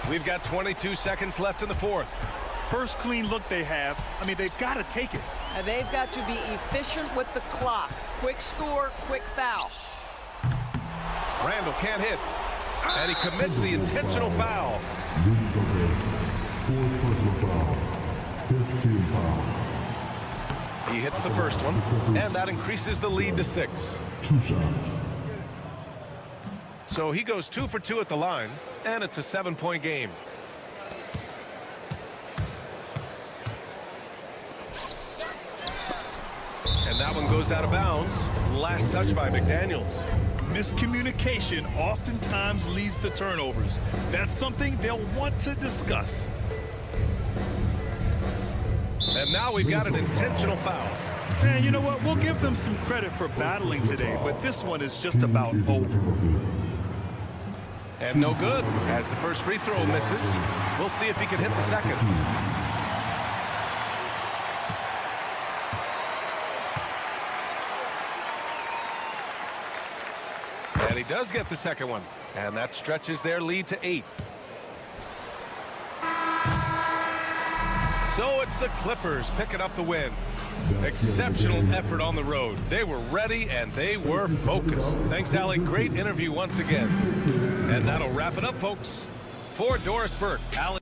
We've got 22 seconds left in the fourth. First clean look they have. I mean, they've got to take it. And they've got to be efficient with the clock. Quick score, quick foul. Randall can't hit. And he commits the intentional foul. Rudy Gobert. Fourth personal foul. Fifth team foul. He hits the first one, and that increases the lead to 6. 2 shots. So he goes 2 for 2 at the line, and it's a 7-point game. And that one goes out of bounds. Last touch by McDaniels. Miscommunication oftentimes leads to turnovers. That's something they'll want to discuss. And now we've got an intentional foul. And you know what? We'll give them some credit for battling today, but this one is just about over. And no good, as the first free throw misses. We'll see if he can hit the second. And he does get the second one. And that stretches their lead to 8. So it's the Clippers picking up the win. Exceptional effort on the road. They were ready and they were focused. Thanks, Allie. Great interview once again. And that'll wrap it up, folks. For Doris Burke, Allie.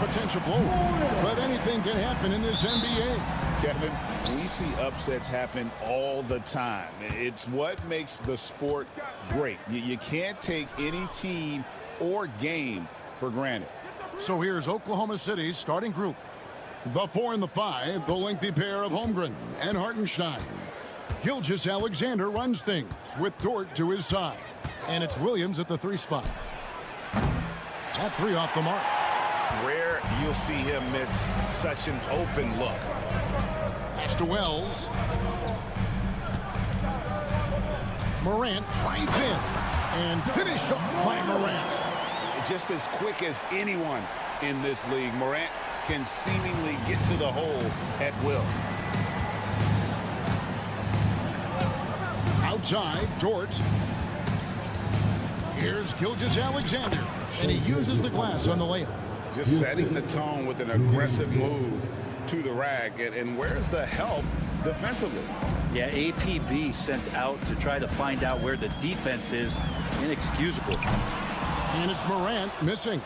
potential blow. But anything can happen in this NBA. Kevin, we see upsets happen all the time. It's what makes the sport great. You can't take any team or game for granted. So here's Oklahoma City's starting group. The 4 and the 5, the lengthy pair of Holmgren and Hartenstein. Gilgeous-Alexander runs things with Dort to his side. And it's Williams at the 3 spot. That 3 off the mark. Rare you'll see him miss such an open look. Pass to Wells. Morant drives in and finished up by Morant. Just as quick as anyone in this league, Morant can seemingly get to the hole at will. Outside, Dort. Here's Gilgeous-Alexander, and he uses the glass on the layup. Just setting the tone with an aggressive move to the rack. And where's the help defensively? Yeah, APB sent out to try to find out where the defense is. Inexcusable. And it's Morant missing.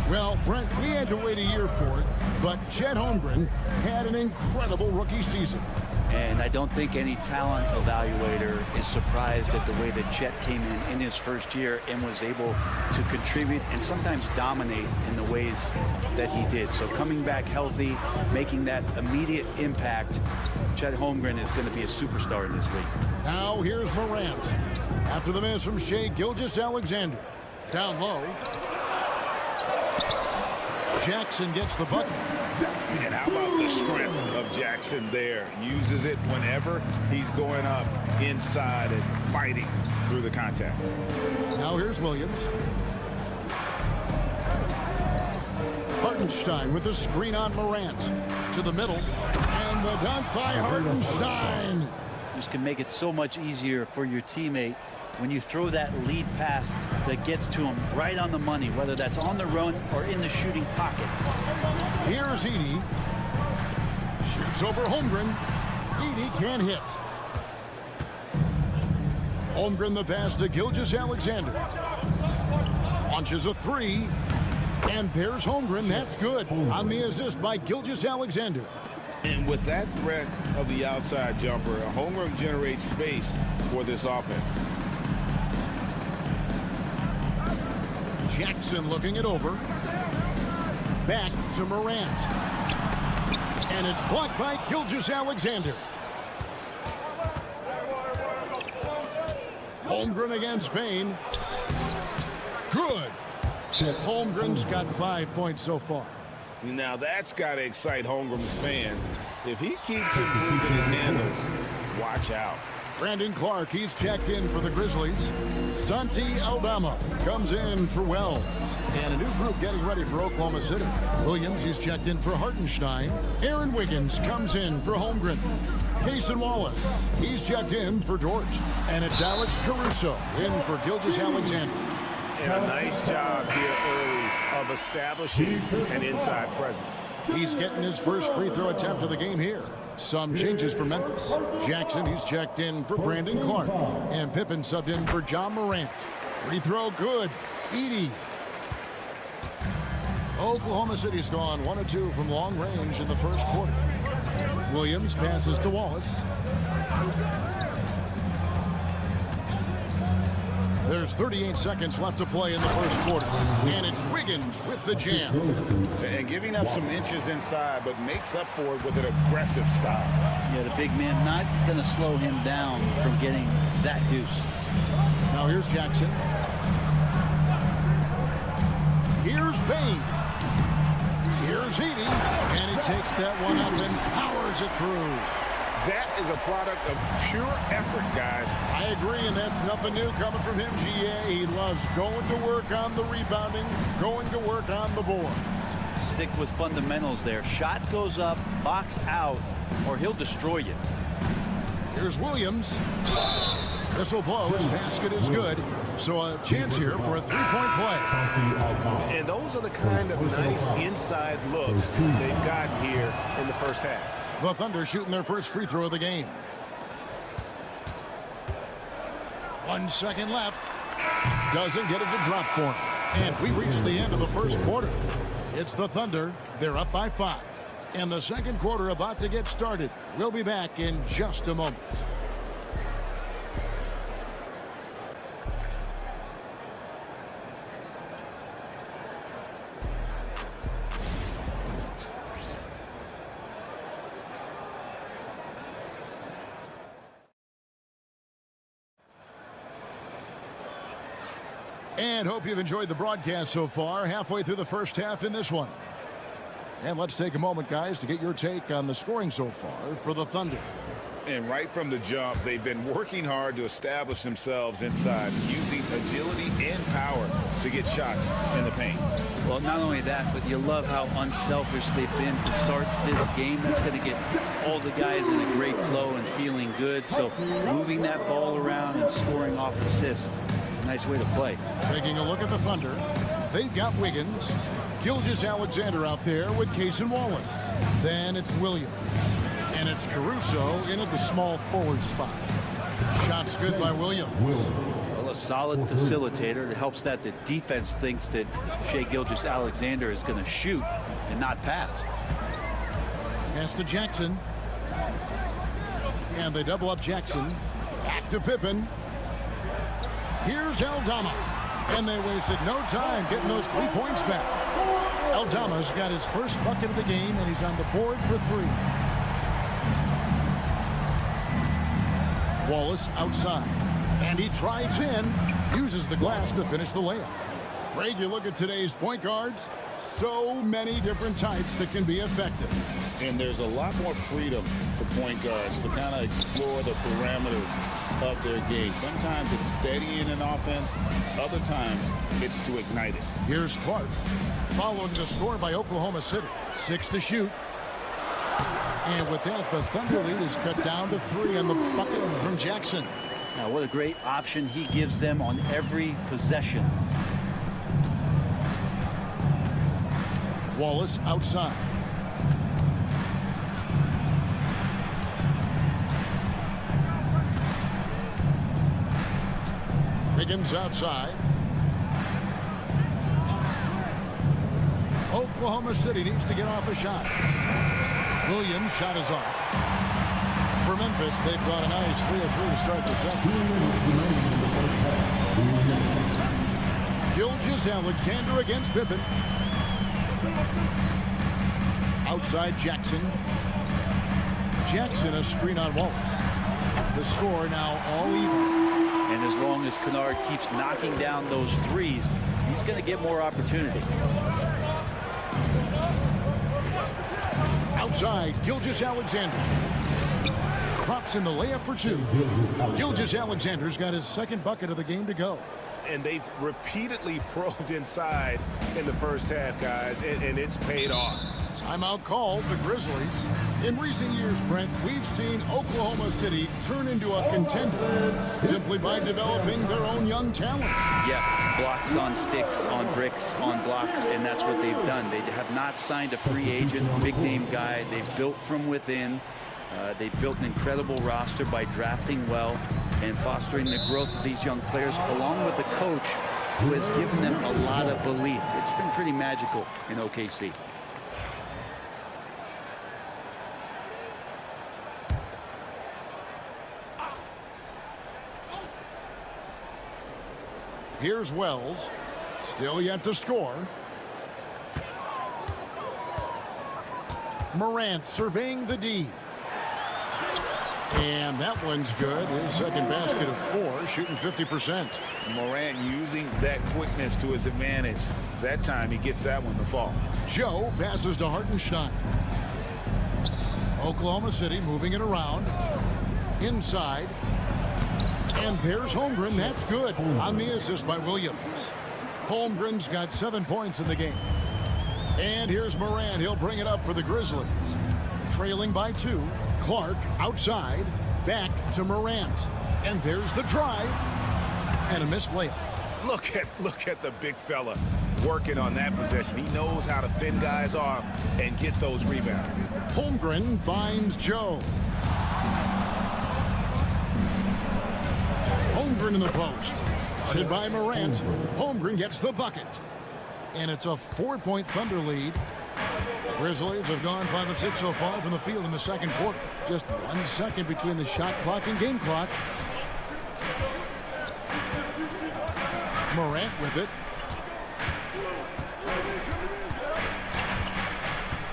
Well, Brent, we had to wait a year for it, but Chet Holmgren had an incredible rookie season. And I don't think any talent evaluator is surprised at the way that Chet came in his first year and was able to contribute and sometimes dominate in the ways that he did. So coming back healthy, making that immediate impact, Chet Holmgren is going to be a superstar in this league. Now here's Morant. After the miss from Shai Gilgeous-Alexander. Down low. Jackson gets the bucket. And how about the strength of Jackson there? Uses it whenever he's going up inside and fighting through the contact. Now here's Williams. Hartenstein with the screen on Morant. To the middle. And the dunk by Hartenstein. This can make it so much easier for your teammate when you throw that lead pass that gets to him right on the money, whether that's on the run or in the shooting pocket. Here's Edey. Shoots over Holmgren. Edey can't hit. Holmgren the pass to Gilgeous-Alexander. Launches a 3. And there's Holmgren. That's good on the assist by Gilgeous-Alexander. And with that threat of the outside jumper, Holmgren generates space for this offense. Jackson looking it over. Back to Morant. And it's blocked by Gilgeous-Alexander. Holmgren against Bain. Good. Holmgren's got 5 points so far. Now that's got to excite Holmgren's fans. If he keeps improving his handles, watch out. Brandon Clark, he's checked in for the Grizzlies. Santi Aldama comes in for Wells. And a new group getting ready for Oklahoma City. Williams, he's checked in for Hartenstein. Aaron Wiggins comes in for Holmgren. Cason Wallace, he's checked in for Dort. And it's Alex Caruso in for Gilgeous-Alexander. And a nice job here early of establishing an inside presence. He's getting his first free throw attempt of the game here. Some changes for Memphis. Jackson, he's checked in for Brandon Clark. And Pippen subbed in for John Morant. Free throw good. Edey. Oklahoma City's gone 1 of 2 from long range in the first quarter. Williams passes to Wallace. There's 38 seconds left to play in the first quarter. And it's Wiggins with the jam. And giving up some inches inside, but makes up for it with an aggressive stop. Yeah, the big man not going to slow him down from getting that deuce. Now here's Jackson. Here's Bain. Here's Edey. And he takes that one up and powers it through. That is a product of pure effort, guys. I agree, and that's nothing new coming from him, GA. He loves going to work on the rebounding, going to work on the board. Stick with fundamentals there. Shot goes up, box out, or he'll destroy you. Here's Williams. Whistle blows, basket is good. So a chance here for a three-point play. And those are the kind of nice inside looks they've got here in the first half. The Thunder shooting their first free throw of the game. 1 second left. Doesn't get it to drop for him. And we reach the end of the first quarter. It's the Thunder. They're up by 5. And the second quarter about to get started. We'll be back in just a moment. And hope you've enjoyed the broadcast so far. Halfway through the first half in this one. And let's take a moment, guys, to get your take on the scoring so far for the Thunder. And right from the jump, they've been working hard to establish themselves inside, using agility and power to get shots in the paint. Well, not only that, but you love how unselfish they've been to start this game. That's going to get all the guys in a great flow and feeling good. So moving that ball around and scoring off assists, it's a nice way to play. Taking a look at the Thunder, they've got Wiggins, Gilgeous-Alexander out there with Cason Wallace. Then it's Williams. And it's Caruso in at the small forward spot. Shots good by Williams. Well, a solid facilitator. It helps that the defense thinks that Shai Gilgeous-Alexander is going to shoot and not pass. Pass to Jackson. And they double up Jackson. Back to Pippen. Here's Aldama. And they wasted no time getting those 3 points back. Aldama's got his first bucket of the game, and he's on the board for 3. Wallace outside. And he drives in, uses the glass to finish the layup. Greg, you look at today's point guards, so many different types that can be effective. And there's a lot more freedom for point guards to kind of explore the parameters of their game. Sometimes it's steadying an offense. Other times it's to ignite it. Here's Clark. Following the score by Oklahoma City. 6 to shoot. And with that, the Thunder lead is cut down to 3 on the bucket from Jackson. Now, what a great option he gives them on every possession. Wallace outside. Wiggins outside. Oklahoma City needs to get off a shot. Williams' shot is off. For Memphis, they've got a nice 3-3 to start the second. Gilgeous-Alexander against Pippen. Outside Jackson. Jackson a screen on Wallace. The score now all even. And as long as Kennard keeps knocking down those threes, he's going to get more opportunity. Outside, Gilgeous-Alexander. Crops in the layup for 2. Gilgeous-Alexander's got his second bucket of the game to go. And they've repeatedly probed inside in the first half, guys, and it's paid off. Timeout called the Grizzlies. In recent years, Brent, we've seen Oklahoma City turn into a contender simply by developing their own young talent. Yeah, blocks on sticks, on bricks, on blocks, and that's what they've done. They have not signed a free agent, big-name guy. They've built from within. They've built an incredible roster by drafting well and fostering the growth of these young players, along with a coach who has given them a lot of belief. It's been pretty magical in OKC. Here's Wells. Still yet to score. Morant surveying the D. And that one's good. His second basket of 4, shooting 50%. Morant using that quickness to his advantage. That time he gets that one to fall. Joe passes to Hartenstein. Oklahoma City moving it around. Inside. And there's Holmgren. That's good on the assist by Williams. Holmgren's got 7 points in the game. And here's Morant. He'll bring it up for the Grizzlies. Trailing by 2. Clark outside. Back to Morant. And there's the drive. And a missed layup. Look at the big fella working on that possession. He knows how to fend guys off and get those rebounds. Holmgren finds Joe. Holmgren in the post. Guarded by Morant. Holmgren gets the bucket. And it's a 4-point Thunder lead. The Grizzlies have gone 5 of 6 so far from the field in the second quarter. Just 1 second between the shot clock and game clock. Morant with it.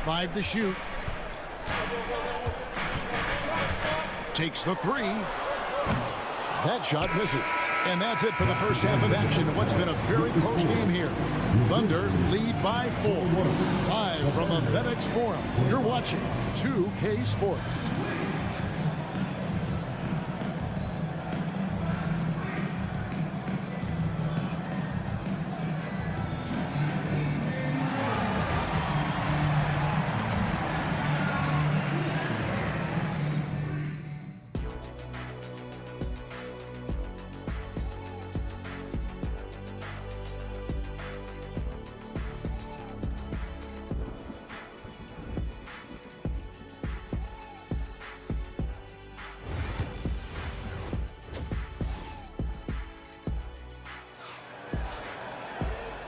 5 to shoot. Takes the 3. That shot misses. And that's it for the first half of action in what's been a very close game here. Thunder lead by 4. Live from the FedEx Forum, you're watching 2K Sports.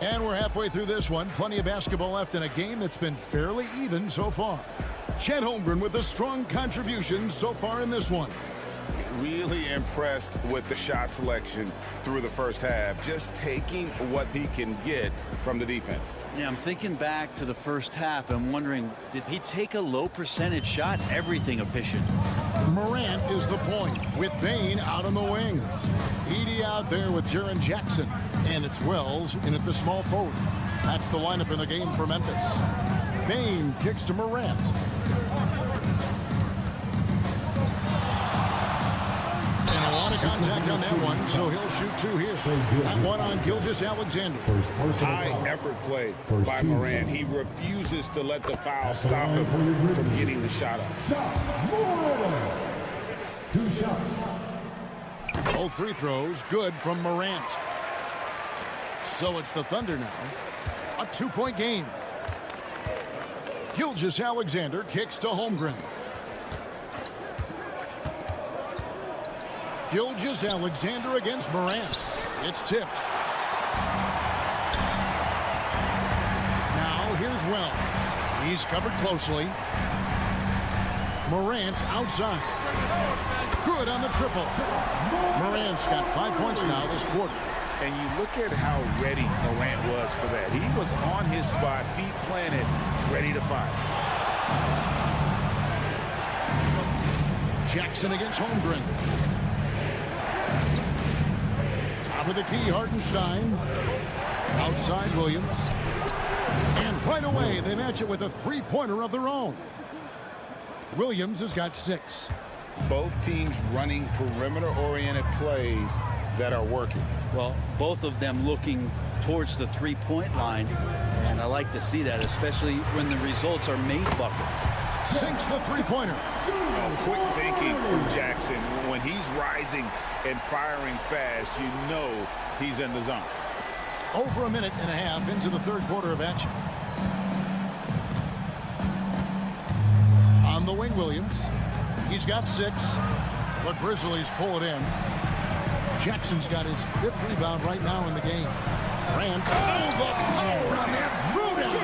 And we're halfway through this one. Plenty of basketball left in a game that's been fairly even so far. Chet Holmgren with a strong contribution so far in this one. Really impressed with the shot selection through the first half. Just taking what he can get from the defense. Yeah, I'm thinking back to the first half. I'm wondering, did he take a low percentage shot? Everything efficient. Morant is the point with Bane out on the wing. Edey out there with Jaren Jackson. And it's Wells in at the small forward. That's the lineup in the game for Memphis. Bane kicks to Morant. And a lot of contact on that one, so he'll shoot 2 here. That one on Gilgeous-Alexander. High effort play by Morant. He refuses to let the foul stop him from getting the shot up. 2 shots. Both free throws good from Morant. So it's the Thunder now. A 2-point game. Gilgeous-Alexander kicks to Holmgren. Gilgeous-Alexander against Morant. It's tipped. Now here's Wells. He's covered closely. Morant outside. Good on the triple. Morant's got 5 points now this quarter. And you look at how ready Morant was for that. He was on his spot, feet planted, ready to fire. Jackson against Holmgren. Top of the key, Hartenstein. Outside Williams. And right away, they match it with a 3-pointer of their own. Williams has got 6. Both teams running perimeter-oriented plays that are working. Well, both of them looking towards the 3-point line. And I like to see that, especially when the results are made buckets. Sinks the 3-pointer. Oh, quick thinking from Jackson. When he's rising and firing fast, you know he's in the zone. Over a minute and a half into the third quarter of action. On the wing, Williams. He's got 6. The Grizzlies pull it in. Jackson's got his 5th rebound right now in the game. Grant. Oh, the power on that throwdown.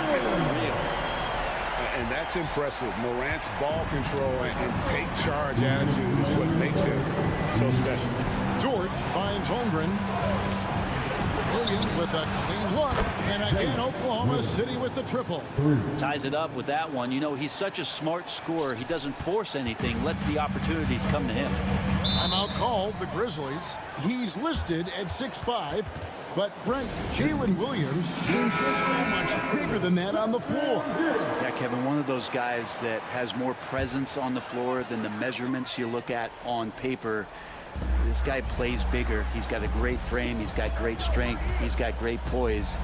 And that's impressive. Morant's ball control and take charge attitude is what makes him so special. Dort finds Holmgren. Williams with a clean look. And again, Oklahoma City with the triple. Ties it up with that one. You know, he's such a smart scorer. He doesn't force anything, lets the opportunities come to him. Timeout called the Grizzlies. He's listed at 6'5", but Brent, Jalen Williams seems so much bigger than that on the floor. Yeah, Kevin, one of those guys that has more presence on the floor than the measurements you look at on paper. This guy plays bigger. He's got a great frame. He's got great strength. He's got great poise.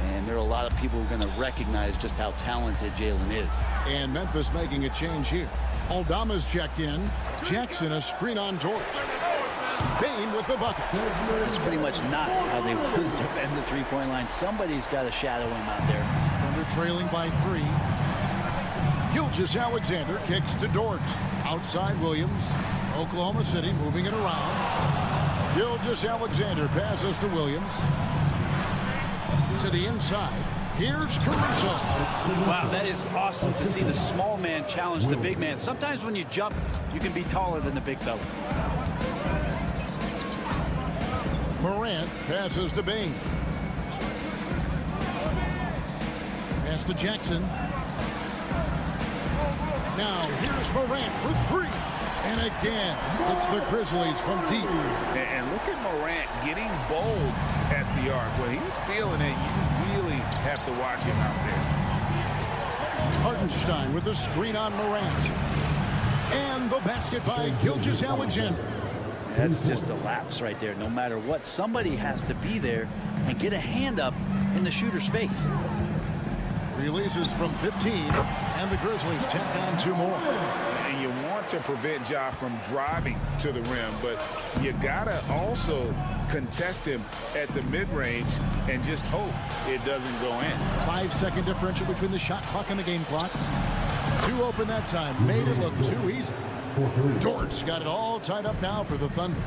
And there are a lot of people who are going to recognize just how talented Jalen is. And Memphis making a change here. Aldama's checked in. Jackson a screen on Dort. Bane with the bucket. It's pretty much not how they want to defend the 3-point line. Somebody's got to shadow him out there. Thunder trailing by 3. Gilgeous-Alexander kicks to Dort. Outside Williams. Oklahoma City moving it around. Gilgeous-Alexander passes to Williams. To the inside. Here's Caruso. Wow, that is awesome to see the small man challenge the big man. Sometimes when you jump, you can be taller than the big fella. Morant passes to Bain. Pass to Jackson. Now here's Morant for three. And again, it's the Grizzlies from deep. And look at Morant getting bold at the arc. When he's feeling it, you really have to watch him out there. Hartenstein with the screen on Morant. And the basket by Gilgeous-Alexander. That's just a lapse right there. No matter what, somebody has to be there and get a hand up in the shooter's face. Releases from 15, and the Grizzlies tack on two more. And you want to prevent Ja from driving to the rim, but you gotta also contest him at the mid-range and just hope it doesn't go in. 5-second differential between the shot clock and the game clock. Two open that time, made it look too easy. Dort's got it all tied up now for the Thunder.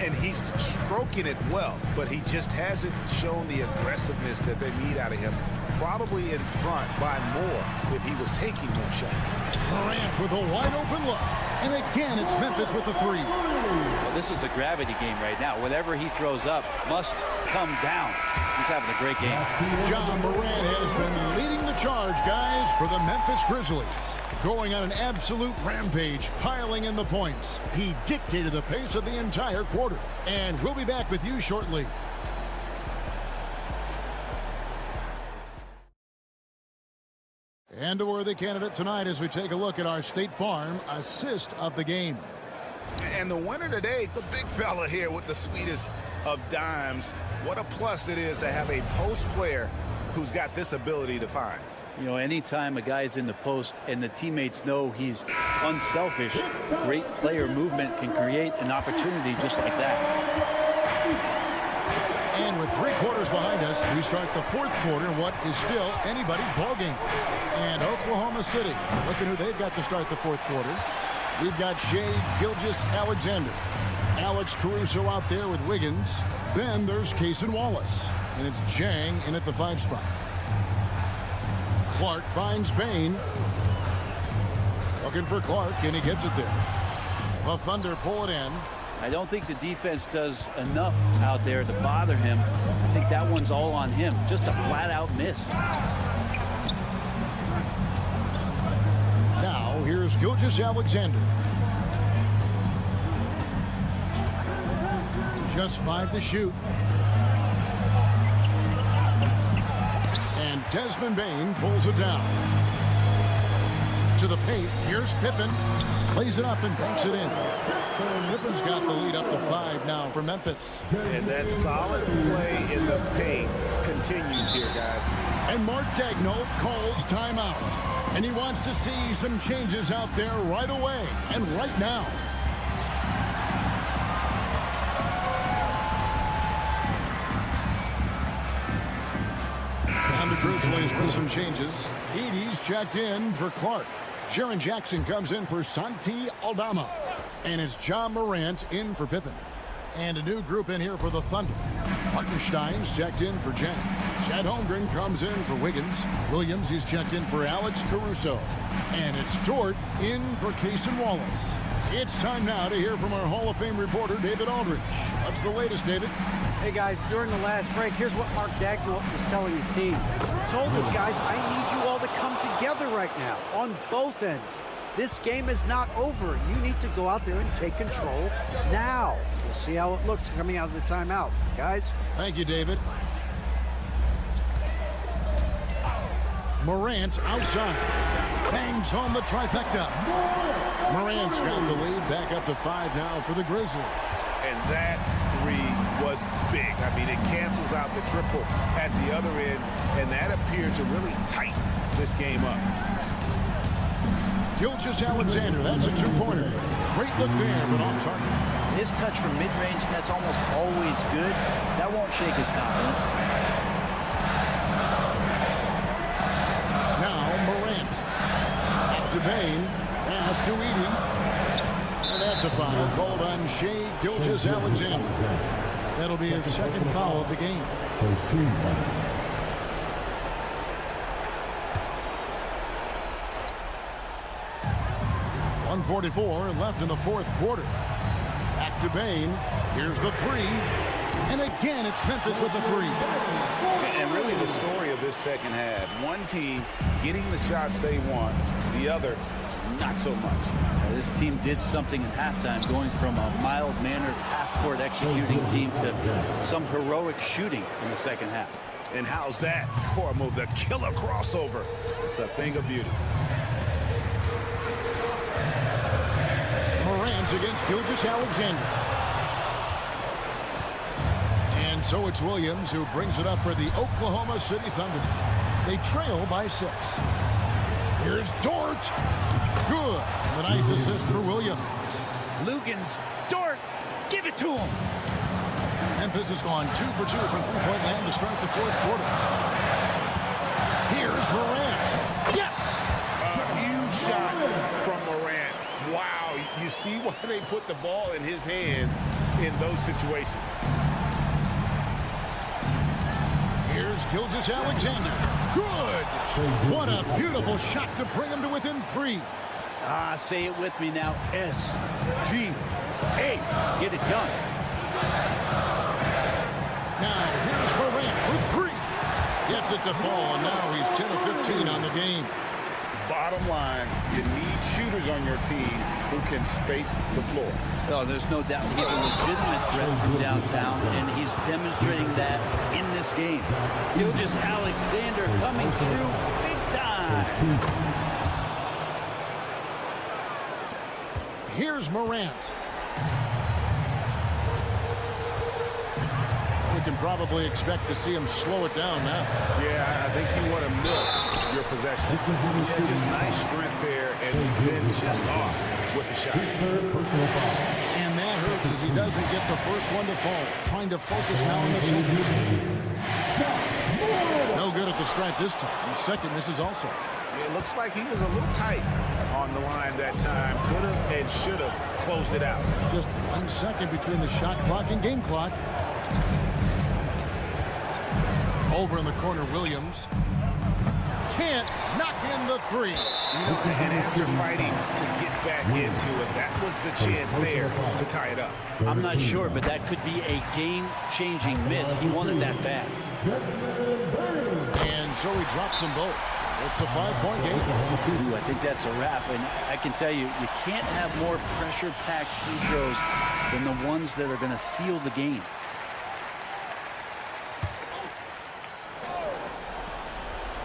And he's stroking it well, but he just hasn't shown the aggressiveness that they need out of him. Probably in front by more if he was taking more shots. Morant with a wide open look. And again, it's Memphis with the three. Well, this is a gravity game right now. Whatever he throws up must come down. He's having a great game. John Morant has been leading the charge, guys, for the Memphis Grizzlies. Going on an absolute rampage, piling in the points. He dictated the pace of the entire quarter. And we'll be back with you shortly. And a worthy candidate tonight as we take a look at our State Farm assist of the game. And the winner today, the big fella here with the sweetest of dimes. What a plus it is to have a post player who's got this ability to find. You know, anytime a guy's in the post and the teammates know he's unselfish, great player movement can create an opportunity just like that. And with 3 quarters behind us, we start the 4th quarter, what is still anybody's ballgame. And Oklahoma City, looking who they've got to start the 4th quarter. We've got Shai Gilgeous-Alexander. Alex Caruso out there with Wiggins. Then there's Cason Wallace. And it's Jang in at the 5 spot. Clark finds Bain. Looking for Clark, and he gets it there. The Thunder pull it in. I don't think the defense does enough out there to bother him. I think that one's all on him. Just a flat-out miss. Now, here's Gilgeous-Alexander. Just 5 to shoot. And Desmond Bain pulls it down. To the paint, here's Pippen. Plays it up and banks it in. Pippen's got the lead up to 5 now for Memphis. And that solid play in the paint continues here, guys. And Mark Daigneault calls timeout. And he wants to see some changes out there right away and right now. And the Grizzlies with some changes. Edey's checked in for Clark. Jaren Jackson comes in for Santi Aldama. And it's John Morant in for Pippen. And a new group in here for the Thunder. Hartenstein's checked in for Jang. Chad Holmgren comes in for Wiggins. Williams is checked in for Alex Caruso. And it's Dort in for Cason Wallace. It's time now to hear from our Hall of Fame reporter, David Aldridge. What's the latest, David? Hey, guys, during the last break, here's what Mark Daigneault was telling his team. He told us, guys, I need you all to come together right now on both ends. This game is not over. You need to go out there and take control now. We'll see how it looks coming out of the timeout. Guys? Thank you, David. Morant outside. Bangs home the trifecta. Morant's got the lead back up to 5 now for the Grizzlies. And that 3 was big. I mean, it cancels out the triple at the other end, and that appeared to really tighten this game up. Gilgeous-Alexander, that's a 2-pointer. Great look there, but off target. His touch from mid-range, that's almost always good. That won't shake his confidence. Now Morant. Out to Bain. Pass to Edey. And that's a foul called on Shai Gilgeous-Alexander. That'll be his 2nd foul of the game. First team foul. 1:44 left in the fourth quarter. Back to Bain. Here's the three. And again, it's Memphis with the three. And really the story of this second half. One team getting the shots they want, the other not so much. This team did something in halftime, going from a mild-mannered half-court executing team to some heroic shooting in the second half. And how's that for a move? The killer crossover. It's a thing of beauty. Morant's against Gilgeous-Alexander. And so it's Williams who brings it up for the Oklahoma City Thunder. They trail by 6. Here's Dort. Good. And a nice assist for Williams. Lugans, Dort, give it to him. Memphis has gone 2 for 2 from three-point land to start the fourth quarter. Here's Morant. Yes! A huge shot from Morant. Wow, you see why they put the ball in his hands in those situations. Here's Gilgeous-Alexander. Good! What a beautiful shot to bring him to within 3. Say it with me now. S-G-A. Get it done. Now, here's Morant for 3. Gets it to fall, and now he's 10 of 15 on the game. Bottom line, you need shooters on your team who can space the floor. Oh, there's no doubt he's a legitimate threat from downtown, and he's demonstrating that in this game. Gilgeous-Alexander coming through big time. Here's Morant. We can probably expect to see him slow it down now. Yeah, I think you want to milk your possession. Yeah, just nice strength there, and then just off with the shot. And that hurts as he doesn't get the first one to fall. Trying to focus now on the second. No good at the stripe this time. The second misses also. It looks like he was a little tight on the line that time. Could have and should have closed it out. Just 1 second between the shot clock and game clock. Over in the corner, Williams. Can't knock in the 3. And after fighting to get back into it, that was the chance there to tie it up. I'm not sure, but that could be a game-changing miss. He wanted that bad. And so he drops them both. It's a 5-point game. Ooh, I think that's a wrap. And I can tell you, you can't have more pressure-packed free throws than the ones that are going to seal the game.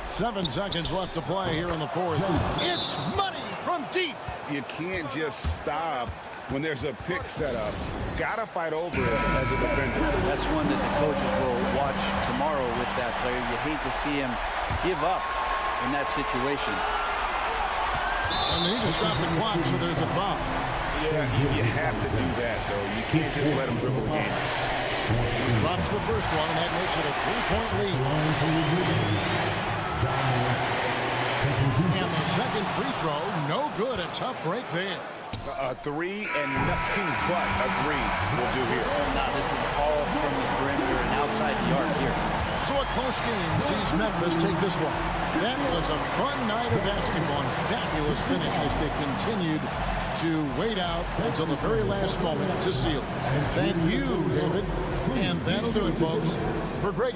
Seven seconds left to play here in the fourth. It's money from deep. You can't just stop when there's a pick set up. Gotta fight over it as a defender. That's one that the coaches will watch tomorrow with that player. You hate to see him give up in that situation. And they need to stop the clock, so there's a foul. Yeah, you have to do that, though. You can't just let him dribble the game. He drops the first one, and that makes it a 3-point lead. And the second free throw, no good. A tough break there. A 3 and nothing but a 3 will do here. Now this is all from the perimeter and outside the arc here. So a close game sees Memphis take this one. That was a fun night of basketball and fabulous finish as they continued to wait out until the very last moment to seal it. Thank you, David. And that'll do it, folks, for great.